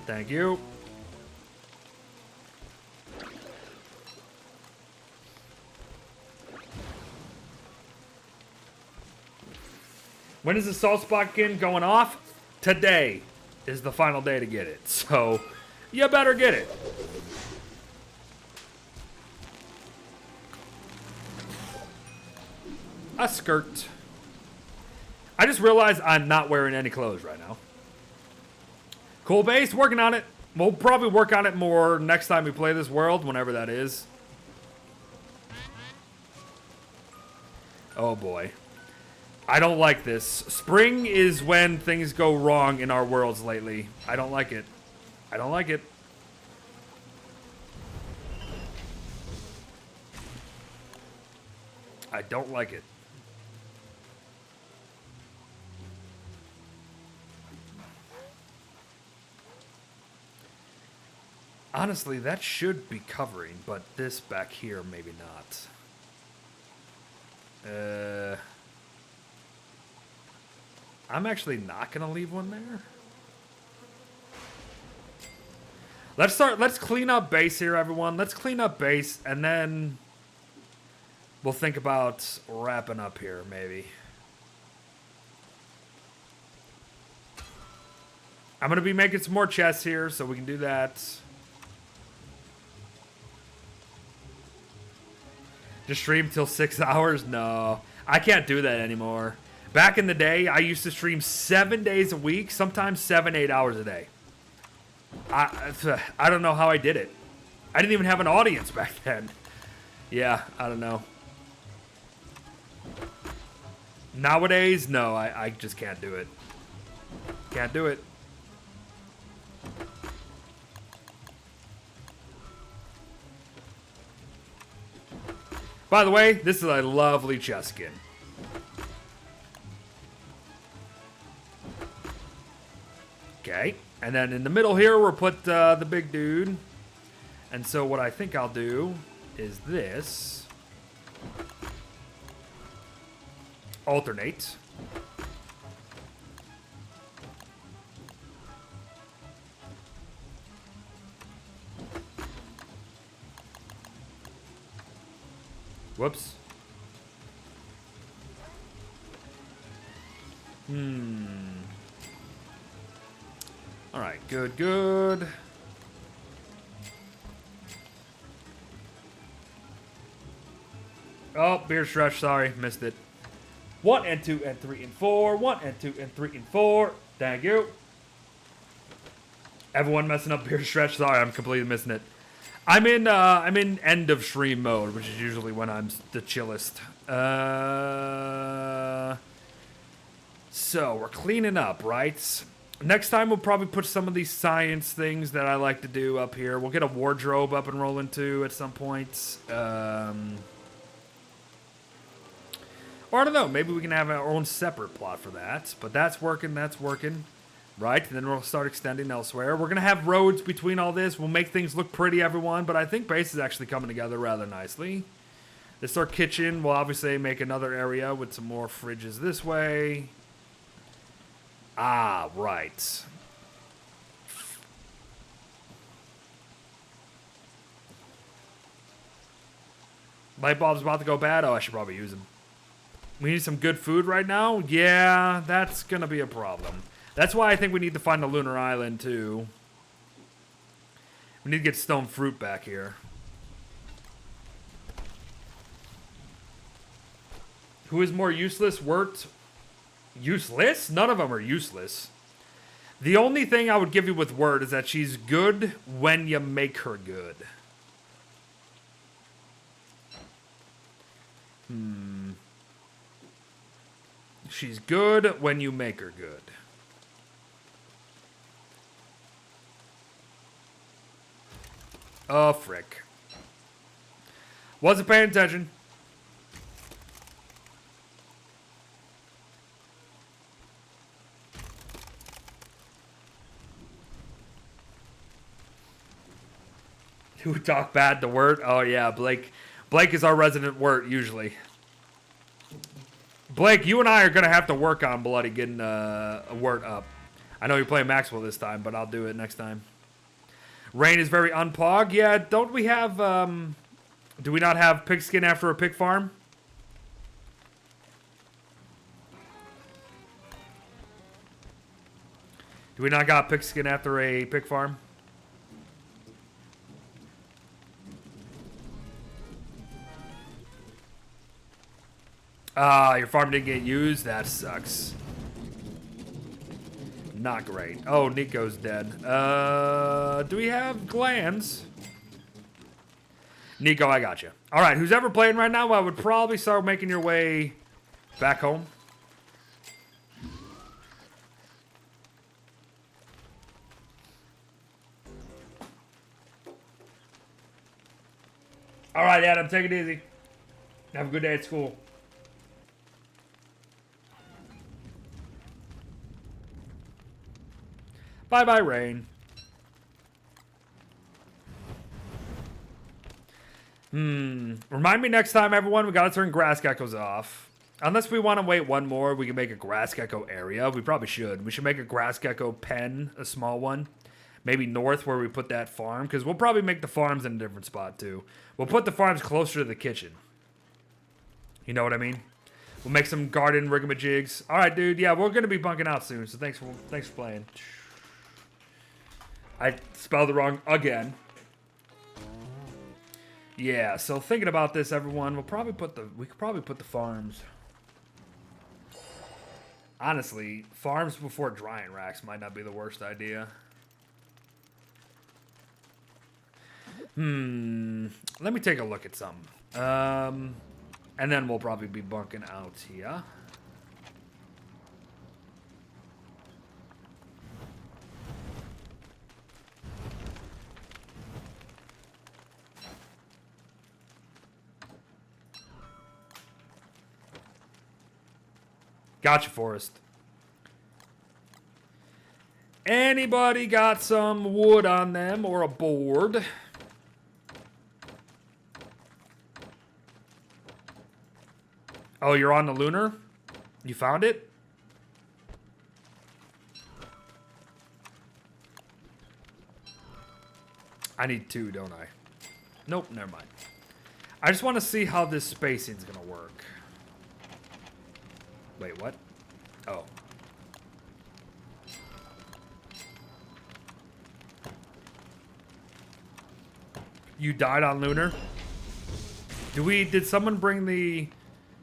Speaker 1: Thank you. When is the salt skin going off? Today is the final day to get it. So, you better get it. A skirt. I just realized I'm not wearing any clothes right now. Cool base, working on it. We'll probably work on it more next time we play this world, whenever that is. Oh boy. I don't like this. Spring is when things go wrong in our worlds lately. I don't like it. I don't like it. I don't like it. Honestly, that should be covering, but this back here, maybe not. I'm actually not gonna leave one there. Let's clean up base here, everyone. Let's clean up base, and then we'll think about wrapping up here, maybe. I'm gonna be making some more chests here, so we can do that. Just stream till 6 hours? No, I can't do that anymore. Back in the day, I used to stream 7 days a week, sometimes 7, 8 hours a day. I don't know how I did it. I didn't even have an audience back then. Yeah, I don't know. Nowadays, no, I just can't do it. Can't do it. By the way, this is a lovely chest skin. Okay, and then in the middle here, we'll put the big dude. And so what I think I'll do is this. Alternate. Whoops. Alright, good, good. Oh, beer stretch, sorry, missed it. 1 and 2 and 3 and 4. 1 and 2 and 3 and 4. Thank you. Everyone messing up beer stretch, sorry, I'm completely missing it. I'm in end of stream mode, which is usually when I'm the chillest. So we're cleaning up, right? Next time we'll probably put some of these science things that I like to do up here. We'll get a wardrobe up and rolling too at some point. Or I don't know, maybe we can have our own separate plot for that. But that's working, right? And then we'll start extending elsewhere. We're going to have roads between all this. We'll make things look pretty, everyone. But I think base is actually coming together rather nicely. This is our kitchen. We'll obviously make another area with some more fridges this way. Ah, right. Light bulb's about to go bad. Oh, I should probably use them. We need some good food right now? Yeah, that's going to be a problem. That's why I think we need to find a lunar island, too. We need to get stone fruit back here. Who is more useless? Wirt? Useless? None of them are useless. The only thing I would give you with Wirt is that she's good when you make her good. She's good when you make her good. Oh, frick. Wasn't paying attention. Who would talk bad to Wirt? Oh, yeah, Blake. Blake is our resident Wirt, usually. Blake, you and I are going to have to work on bloody getting a Wirt up. I know you're playing Maxwell this time, but I'll do it next time. Rain is very unpog. Yeah, don't we have... do we not have pigskin after a pig farm? Do we not got pigskin after a pig farm? Your farm didn't get used? That sucks. Not great. Oh, Nico's dead. Do we have glands? Nico, I got you. All right, who's ever playing right now, I would probably start making your way back home. All right, Adam, take it easy. Have a good day at school. Bye-bye, rain. Remind me next time, everyone, we gotta turn grass geckos off. Unless we want to wait one more, we can make a grass gecko area. We probably should. We should make a grass gecko pen, a small one. Maybe north where we put that farm, because we'll probably make the farms in a different spot, too. We'll put the farms closer to the kitchen. You know what I mean? We'll make some garden rigamajigs. All right, dude. Yeah, we're going to be bunking out soon, so thanks for playing. I spelled it wrong again. Yeah, so thinking about this, everyone, we could probably put the farms. Honestly, farms before drying racks might not be the worst idea. Let me take a look at some. And then we'll probably be bunking out here. Gotcha, Forrest. Anybody got some wood on them or a board? Oh, you're on the lunar? You found it? I need 2, don't I? Nope, never mind. I just want to see how this spacing's going to work. Wait, what? Oh. You died on Lunar? Did someone bring the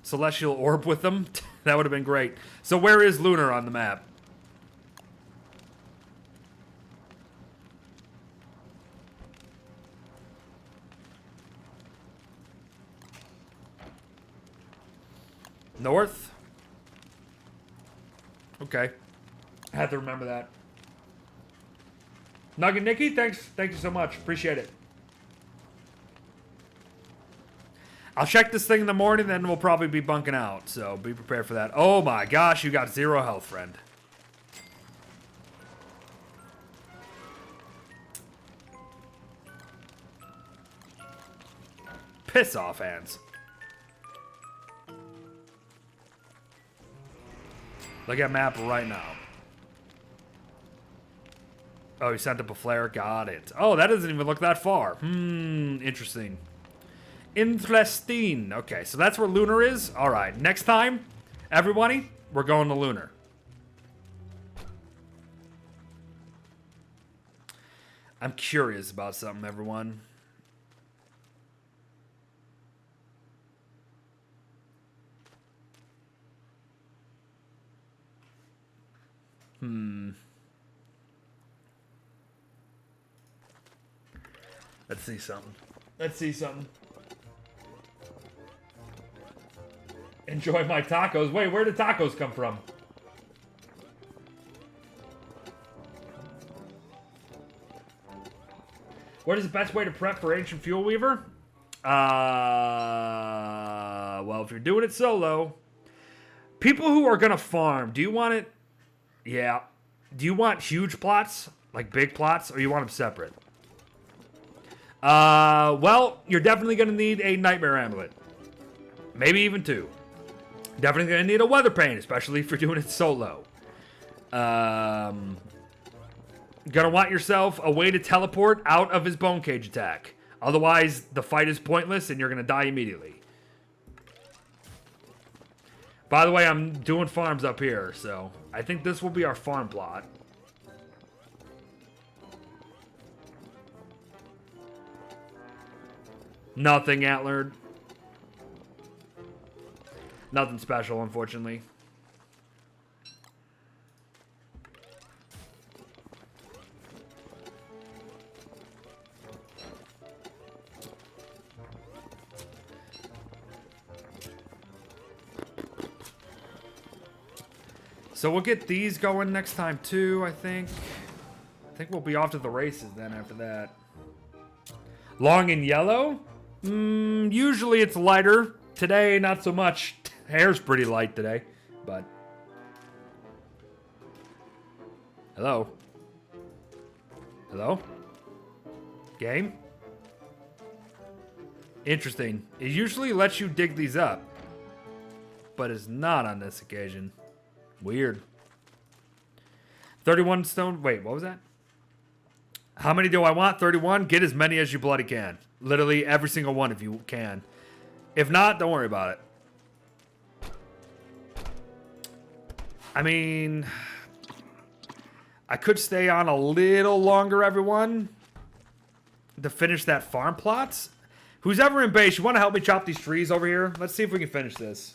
Speaker 1: celestial orb with them? That would have been great. So where is Lunar on the map? North? Okay. I have to remember that. Nugget Nikki, thanks. Thank you so much. Appreciate it. I'll check this thing in the morning, then we'll probably be bunking out. So be prepared for that. Oh my gosh, you got 0 health, friend. Piss off, hands. Look at map right now. Oh, he sent up a flare. Got it. Oh, that doesn't even look that far. Interesting. Interesting. Okay, so that's where Lunar is. All right, next time, everybody, we're going to Lunar. I'm curious about something, everyone. Let's see something. Let's see something. Enjoy my tacos. Wait, where did tacos come from? What is the best way to prep for Ancient Fuel Weaver? Well, if you're doing it solo, people who are gonna farm, do you want it? Yeah. Do you want huge plots, like big plots, or you want them separate? Well, you're definitely gonna need a Nightmare Amulet. Maybe even 2. Definitely gonna need a Weather Pane, especially if you're doing it solo. Gonna want yourself a way to teleport out of his Bone Cage attack. Otherwise, the fight is pointless and you're gonna die immediately. By the way, I'm doing farms up here, so I think this will be our farm plot. Nothing antlered. Nothing special, unfortunately. So we'll get these going next time too, I think. I think we'll be off to the races then after that. Long and yellow? Usually it's lighter. Today, not so much. Hair's pretty light today, but... Hello? Hello? Game? Interesting. It usually lets you dig these up, but it's not on this occasion. Weird. 31 stone. Wait, what was that? How many do I want? 31? Get as many as you bloody can. Literally every single one if you can. If not, don't worry about it. I mean, I could stay on a little longer, everyone, to finish that farm plots. Who's ever in base, you want to help me chop these trees over here? Let's see if we can finish this.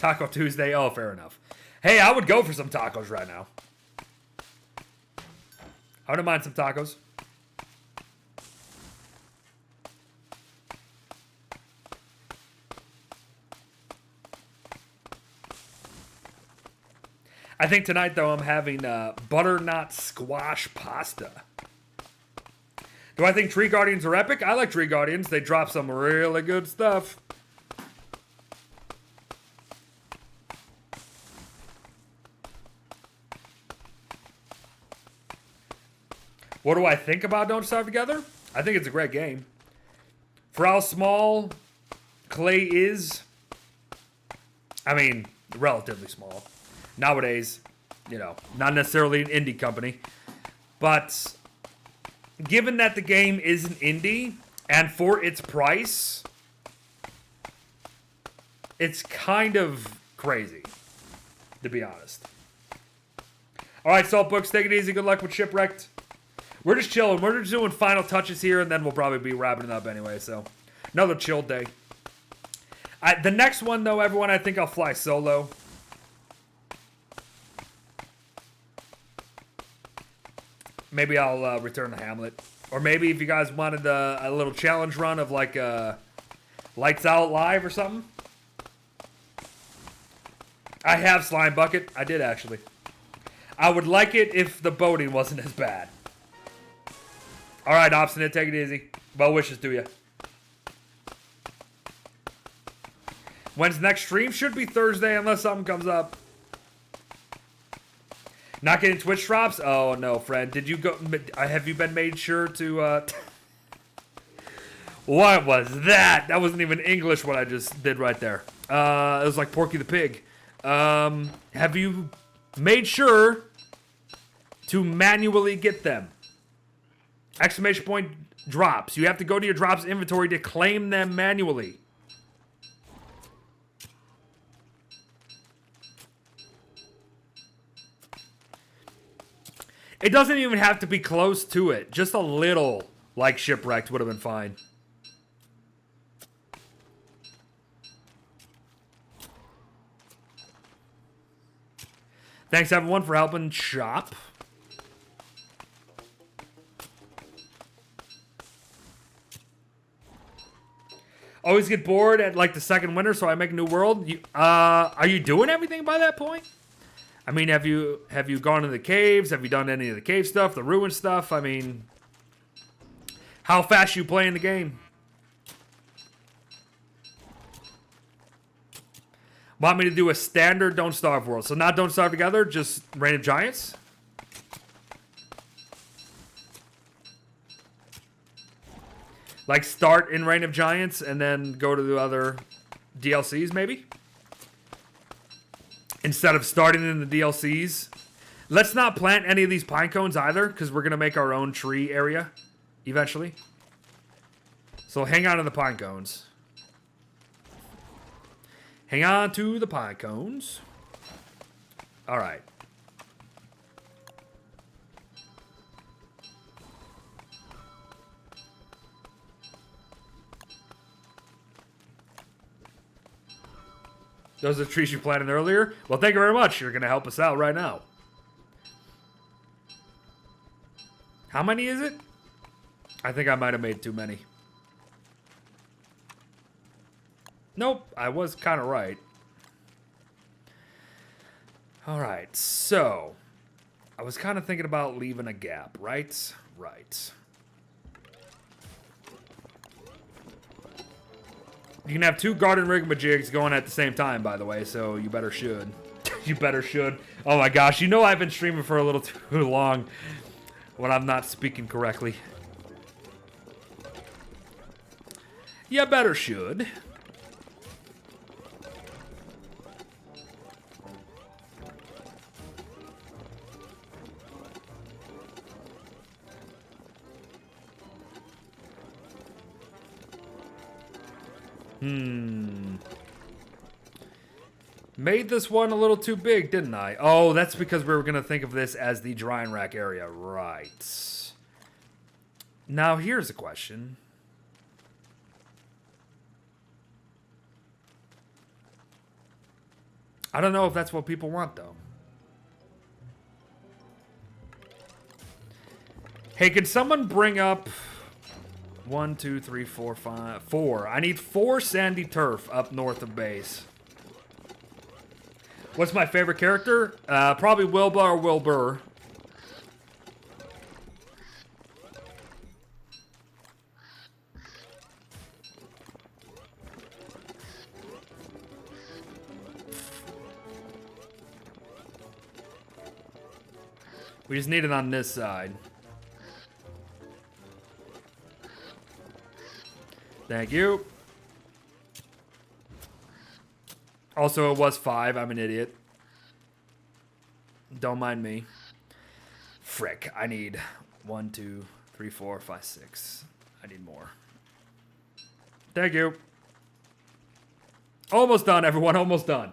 Speaker 1: Taco Tuesday. Oh, fair enough. Hey, I would go for some tacos right now. I wouldn't mind some tacos. I think tonight, though, I'm having butternut squash pasta. Do I think Tree Guardians are epic? I like Tree Guardians. They drop some really good stuff. What do I think about Don't Starve Together? I think it's a great game. For how small Clay is, I mean, relatively small. Nowadays, you know, not necessarily an indie company. But given that the game is an indie, and for its price, It's kind of crazy, to be honest. All right, Saltbooks, take it easy. Good luck with Shipwrecked. We're just chilling. We're just doing final touches here, and then we'll probably be wrapping it up anyway. So, another chill day. The next one, though, everyone, I think I'll fly solo. Maybe I'll return to Hamlet. Or maybe if you guys wanted a little challenge run of like Lights Out Live or something. I have Slime Bucket. I did, actually. I would like it if the boating wasn't as bad. All right, Obstinate, take it easy. Well wishes to you. When's next stream? Should be Thursday unless something comes up. Not getting Twitch drops? Oh, no, friend. Did you go... Have you been made sure to... What was that? That wasn't even English what I just did right there. It was like Porky the Pig. Have you made sure to manually get them? Exclamation point drops. You have to go to your drops inventory to claim them manually. It doesn't even have to be close to it. Just a little, like Shipwrecked, would have been fine. Thanks, everyone, for helping shop. Always get bored at, like, the second winter, so I make a new world. Are you doing everything by that point? I mean, have you gone to the caves? Have you done any of the cave stuff, the ruin stuff? I mean, how fast you playing the game? Want me to do a standard Don't Starve world? So not Don't Starve Together, just Reign of Giants? Like start in Reign of Giants and then go to the other DLCs, maybe? Instead of starting in the DLCs. Let's not plant any of these pine cones either, because we're going to make our own tree area eventually. So hang on to the pine cones. Hang on to the pine cones. All right. Those are the trees you planted earlier? Well, thank you very much. You're going to help us out right now. How many is it? I think I might have made too many. Nope, I was kind of right. All right, so I was kind of thinking about leaving a gap, right? Right. You can have two garden rigamajigs going at the same time, by the way, so you better should. You better should. Oh my gosh, you know I've been streaming for a little too long when I'm not speaking correctly. You better should. Made this one a little too big, didn't I? Oh, that's because we were going to think of this as the dry and rack area. Right. Now, here's a question. I don't know if that's what people want, though. Hey, can someone bring up 1, 2, 3, 4, 5, 4. I need 4 sandy turf up north of base. What's my favorite character? Probably Wilbur or Wilbur. We just need it on this side. Thank you. Also, it was 5. I'm an idiot. Don't mind me. Frick. I need 1, 2, 3, 4, 5, 6. I need more. Thank you. Almost done, everyone. Almost done.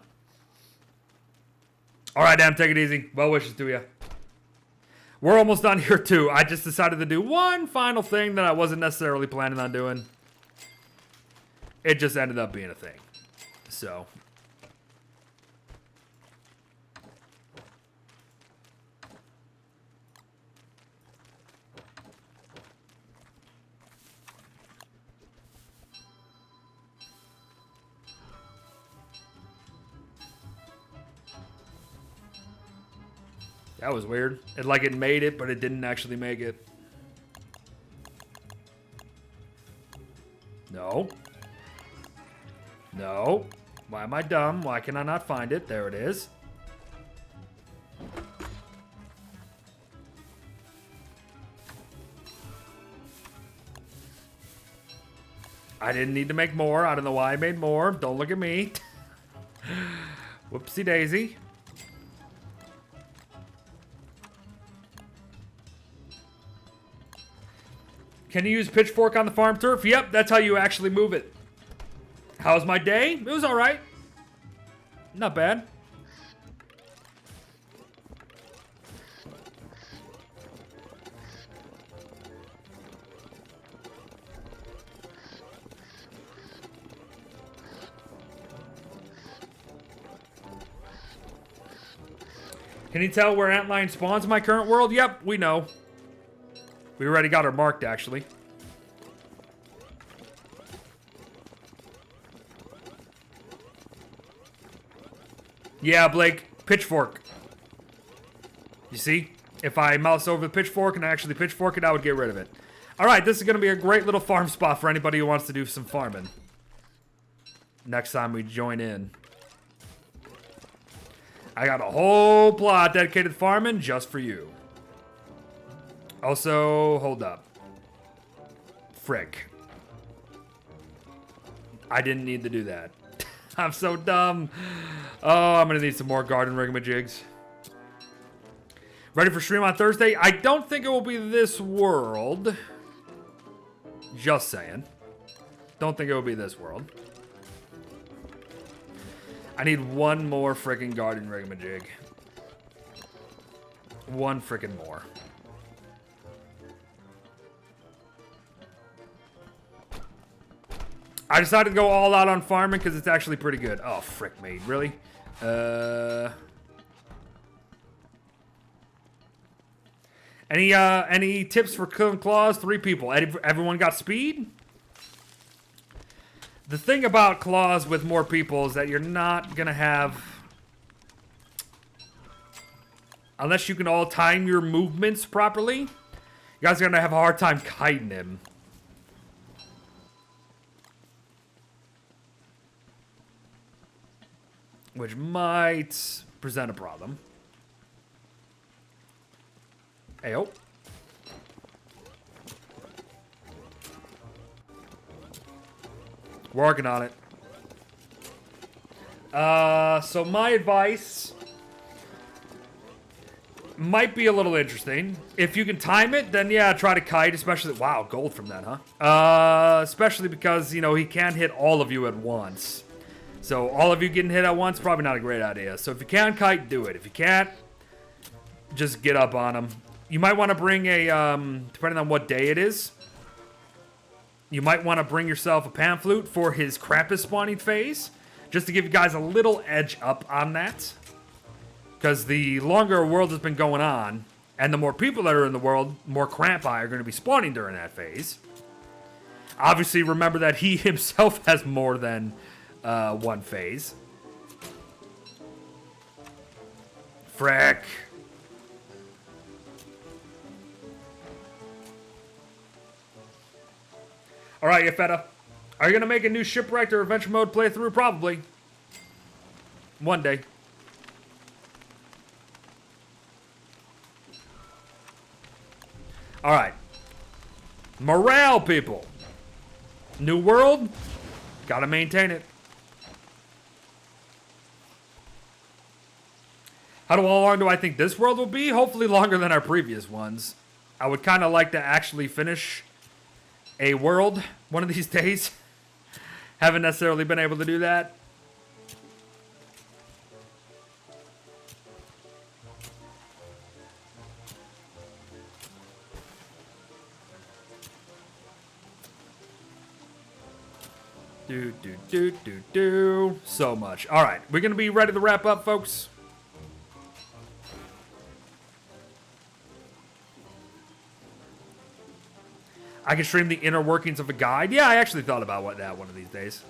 Speaker 1: All right, damn. Take it easy. Well wishes to you. We're almost done here, too. I just decided to do one final thing that I wasn't necessarily planning on doing. It just ended up being a thing. So... that was weird. It made it, but it didn't actually make it. No. No. Why am I dumb? Why can I not find it? There it is. I didn't need to make more. I don't know why I made more. Don't look at me. Whoopsie daisy. Can you use pitchfork on the farm turf? Yep, that's how you actually move it. How's my day? It was alright. Not bad. Can you tell where antlion spawns in my current world? Yep, we know. We already got her marked, actually. Yeah, Blake. Pitchfork. You see? If I mouse over the pitchfork and actually pitchfork it, I would get rid of it. Alright, this is going to be a great little farm spot for anybody who wants to do some farming. Next time we join in. I got a whole plot dedicated to farming just for you. Also, hold up. Frick. I didn't need to do that. I'm so dumb. Oh, I'm going to need some more garden rigamajigs. Ready for stream on Thursday? I don't think it will be this world. Just saying. Don't think it will be this world. I need one more freaking garden rigamajig. One freaking more. I decided to go all out on farming because it's actually pretty good. Oh, frick me. Really? Any tips for killing claws? 3 people. Everyone got speed? The thing about claws with more people is that you're not going to have... unless you can all time your movements properly, you guys are going to have a hard time kiting him. Which might present a problem. Ayo. Working on it. So my advice might be a little interesting. If you can time it, then yeah, try to kite, especially... wow, gold from that, huh? Especially because, you know, he can't hit all of you at once. So all of you getting hit at once, probably not a great idea. So if you can kite, do it. If you can't, just get up on him. You might want to bring a, depending on what day it is, you might want to bring yourself a pan flute for his Krampus spawning phase, just to give you guys a little edge up on that. Because the longer a world has been going on, and the more people that are in the world, more Krampi are going to be spawning during that phase. Obviously, remember that he himself has more than one phase. Frick. Alright, Yafetta. Are you going to make a new Shipwrecked or Adventure Mode playthrough? Probably. One day. Alright. Morale, people. New world. Gotta maintain it. How long do I think this world will be? Hopefully longer than our previous ones. I would kind of like to actually finish a world one of these days. Haven't necessarily been able to do that. So much. All right, we're going to be ready to wrap up, folks. I can stream the inner workings of a guide. Yeah, I actually thought about that one of these days.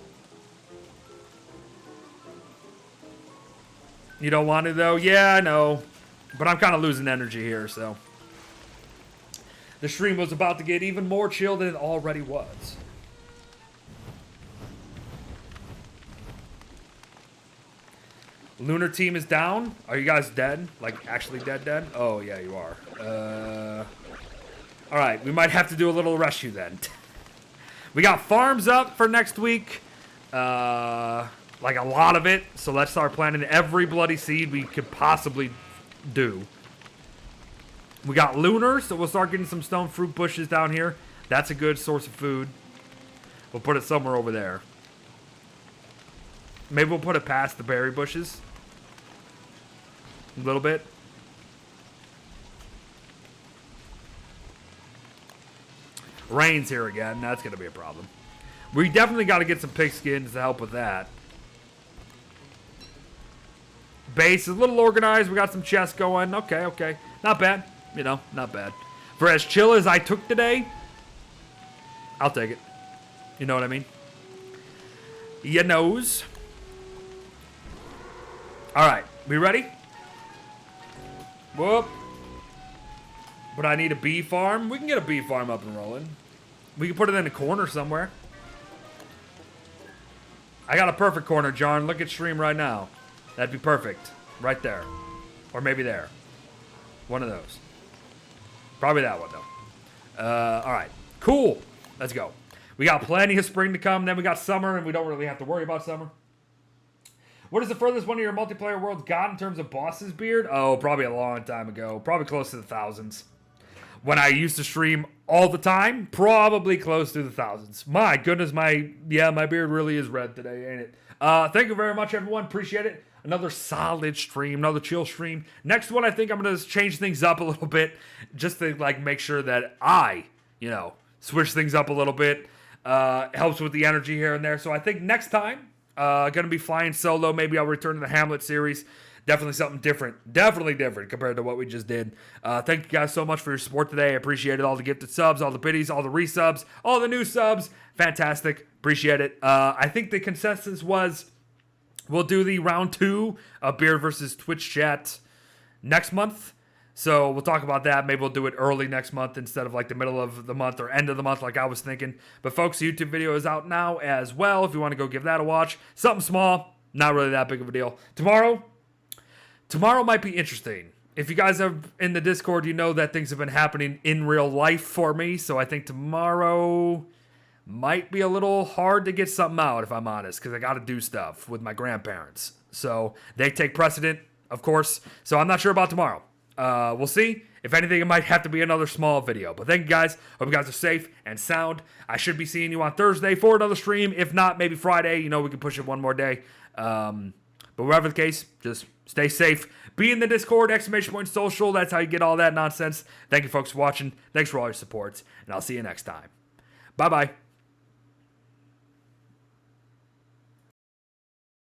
Speaker 1: You don't want to, though? Yeah, I know. But I'm kind of losing energy here, so. The stream was about to get even more chill than it already was. Lunar team is down. Are you guys dead? Like, actually dead? Oh, yeah, you are. Alright, we might have to do a little rescue then. We got farms up for next week. Like a lot of it. So let's start planting every bloody seed we could possibly do. We got lunar, so we'll start getting some stone fruit bushes down here. That's a good source of food. We'll put it somewhere over there. Maybe we'll put it past the berry bushes. A little bit. Rain's here again. That's going to be a problem. We definitely got to get some pigskins to help with that. Base is a little organized. We got some chests going. Okay. Not bad. You know, not bad. For as chill as I took today, I'll take it. You know what I mean? You knows. Alright. We ready? Whoop. But I need a bee farm. We can get a bee farm up and rolling. We can put it in a corner somewhere. I got a perfect corner, John. Look at stream right now. That'd be perfect. Right there. Or maybe there. One of those. Probably that one, though. Alright. Cool. Let's go. We got plenty of spring to come. Then we got summer, and we don't really have to worry about summer. What is the furthest one of your multiplayer worlds got in terms of boss's beard? Oh, probably a long time ago. Probably close to the thousands. When I used to stream all the time, probably close to the thousands. My goodness, my beard really is red today, ain't it? Thank you very much, everyone. Appreciate it. Another solid stream, another chill stream. Next one, I think I'm going to change things up a little bit just to like make sure that I, switch things up a little bit. Helps with the energy here and there. So I think next time, going to be flying solo. Maybe I'll return to the Hamlet series. Definitely something different. Definitely different compared to what we just did. Thank you guys so much for your support today. I appreciate it. All the gifted subs, all the biddies, all the resubs, all the new subs. Fantastic. Appreciate it. I think the consensus was we'll do the round 2 of Beard versus Twitch chat next month. So we'll talk about that. Maybe we'll do it early next month instead of like the middle of the month or end of the month like I was thinking. But folks, the YouTube video is out now as well if you want to go give that a watch. Something small. Not really that big of a deal. Tomorrow might be interesting. If you guys are in the Discord, you know that things have been happening in real life for me. So I think tomorrow might be a little hard to get something out, if I'm honest, because I got to do stuff with my grandparents. So they take precedent, of course. So I'm not sure about tomorrow. We'll see. If anything, it might have to be another small video. But thank you guys. Hope you guys are safe and sound. I should be seeing you on Thursday for another stream. If not, maybe Friday. We can push it one more day. But whatever the case, just stay safe. Be in the Discord, !social. That's how you get all that nonsense. Thank you, folks, for watching. Thanks for all your support. And I'll see you next time. Bye-bye.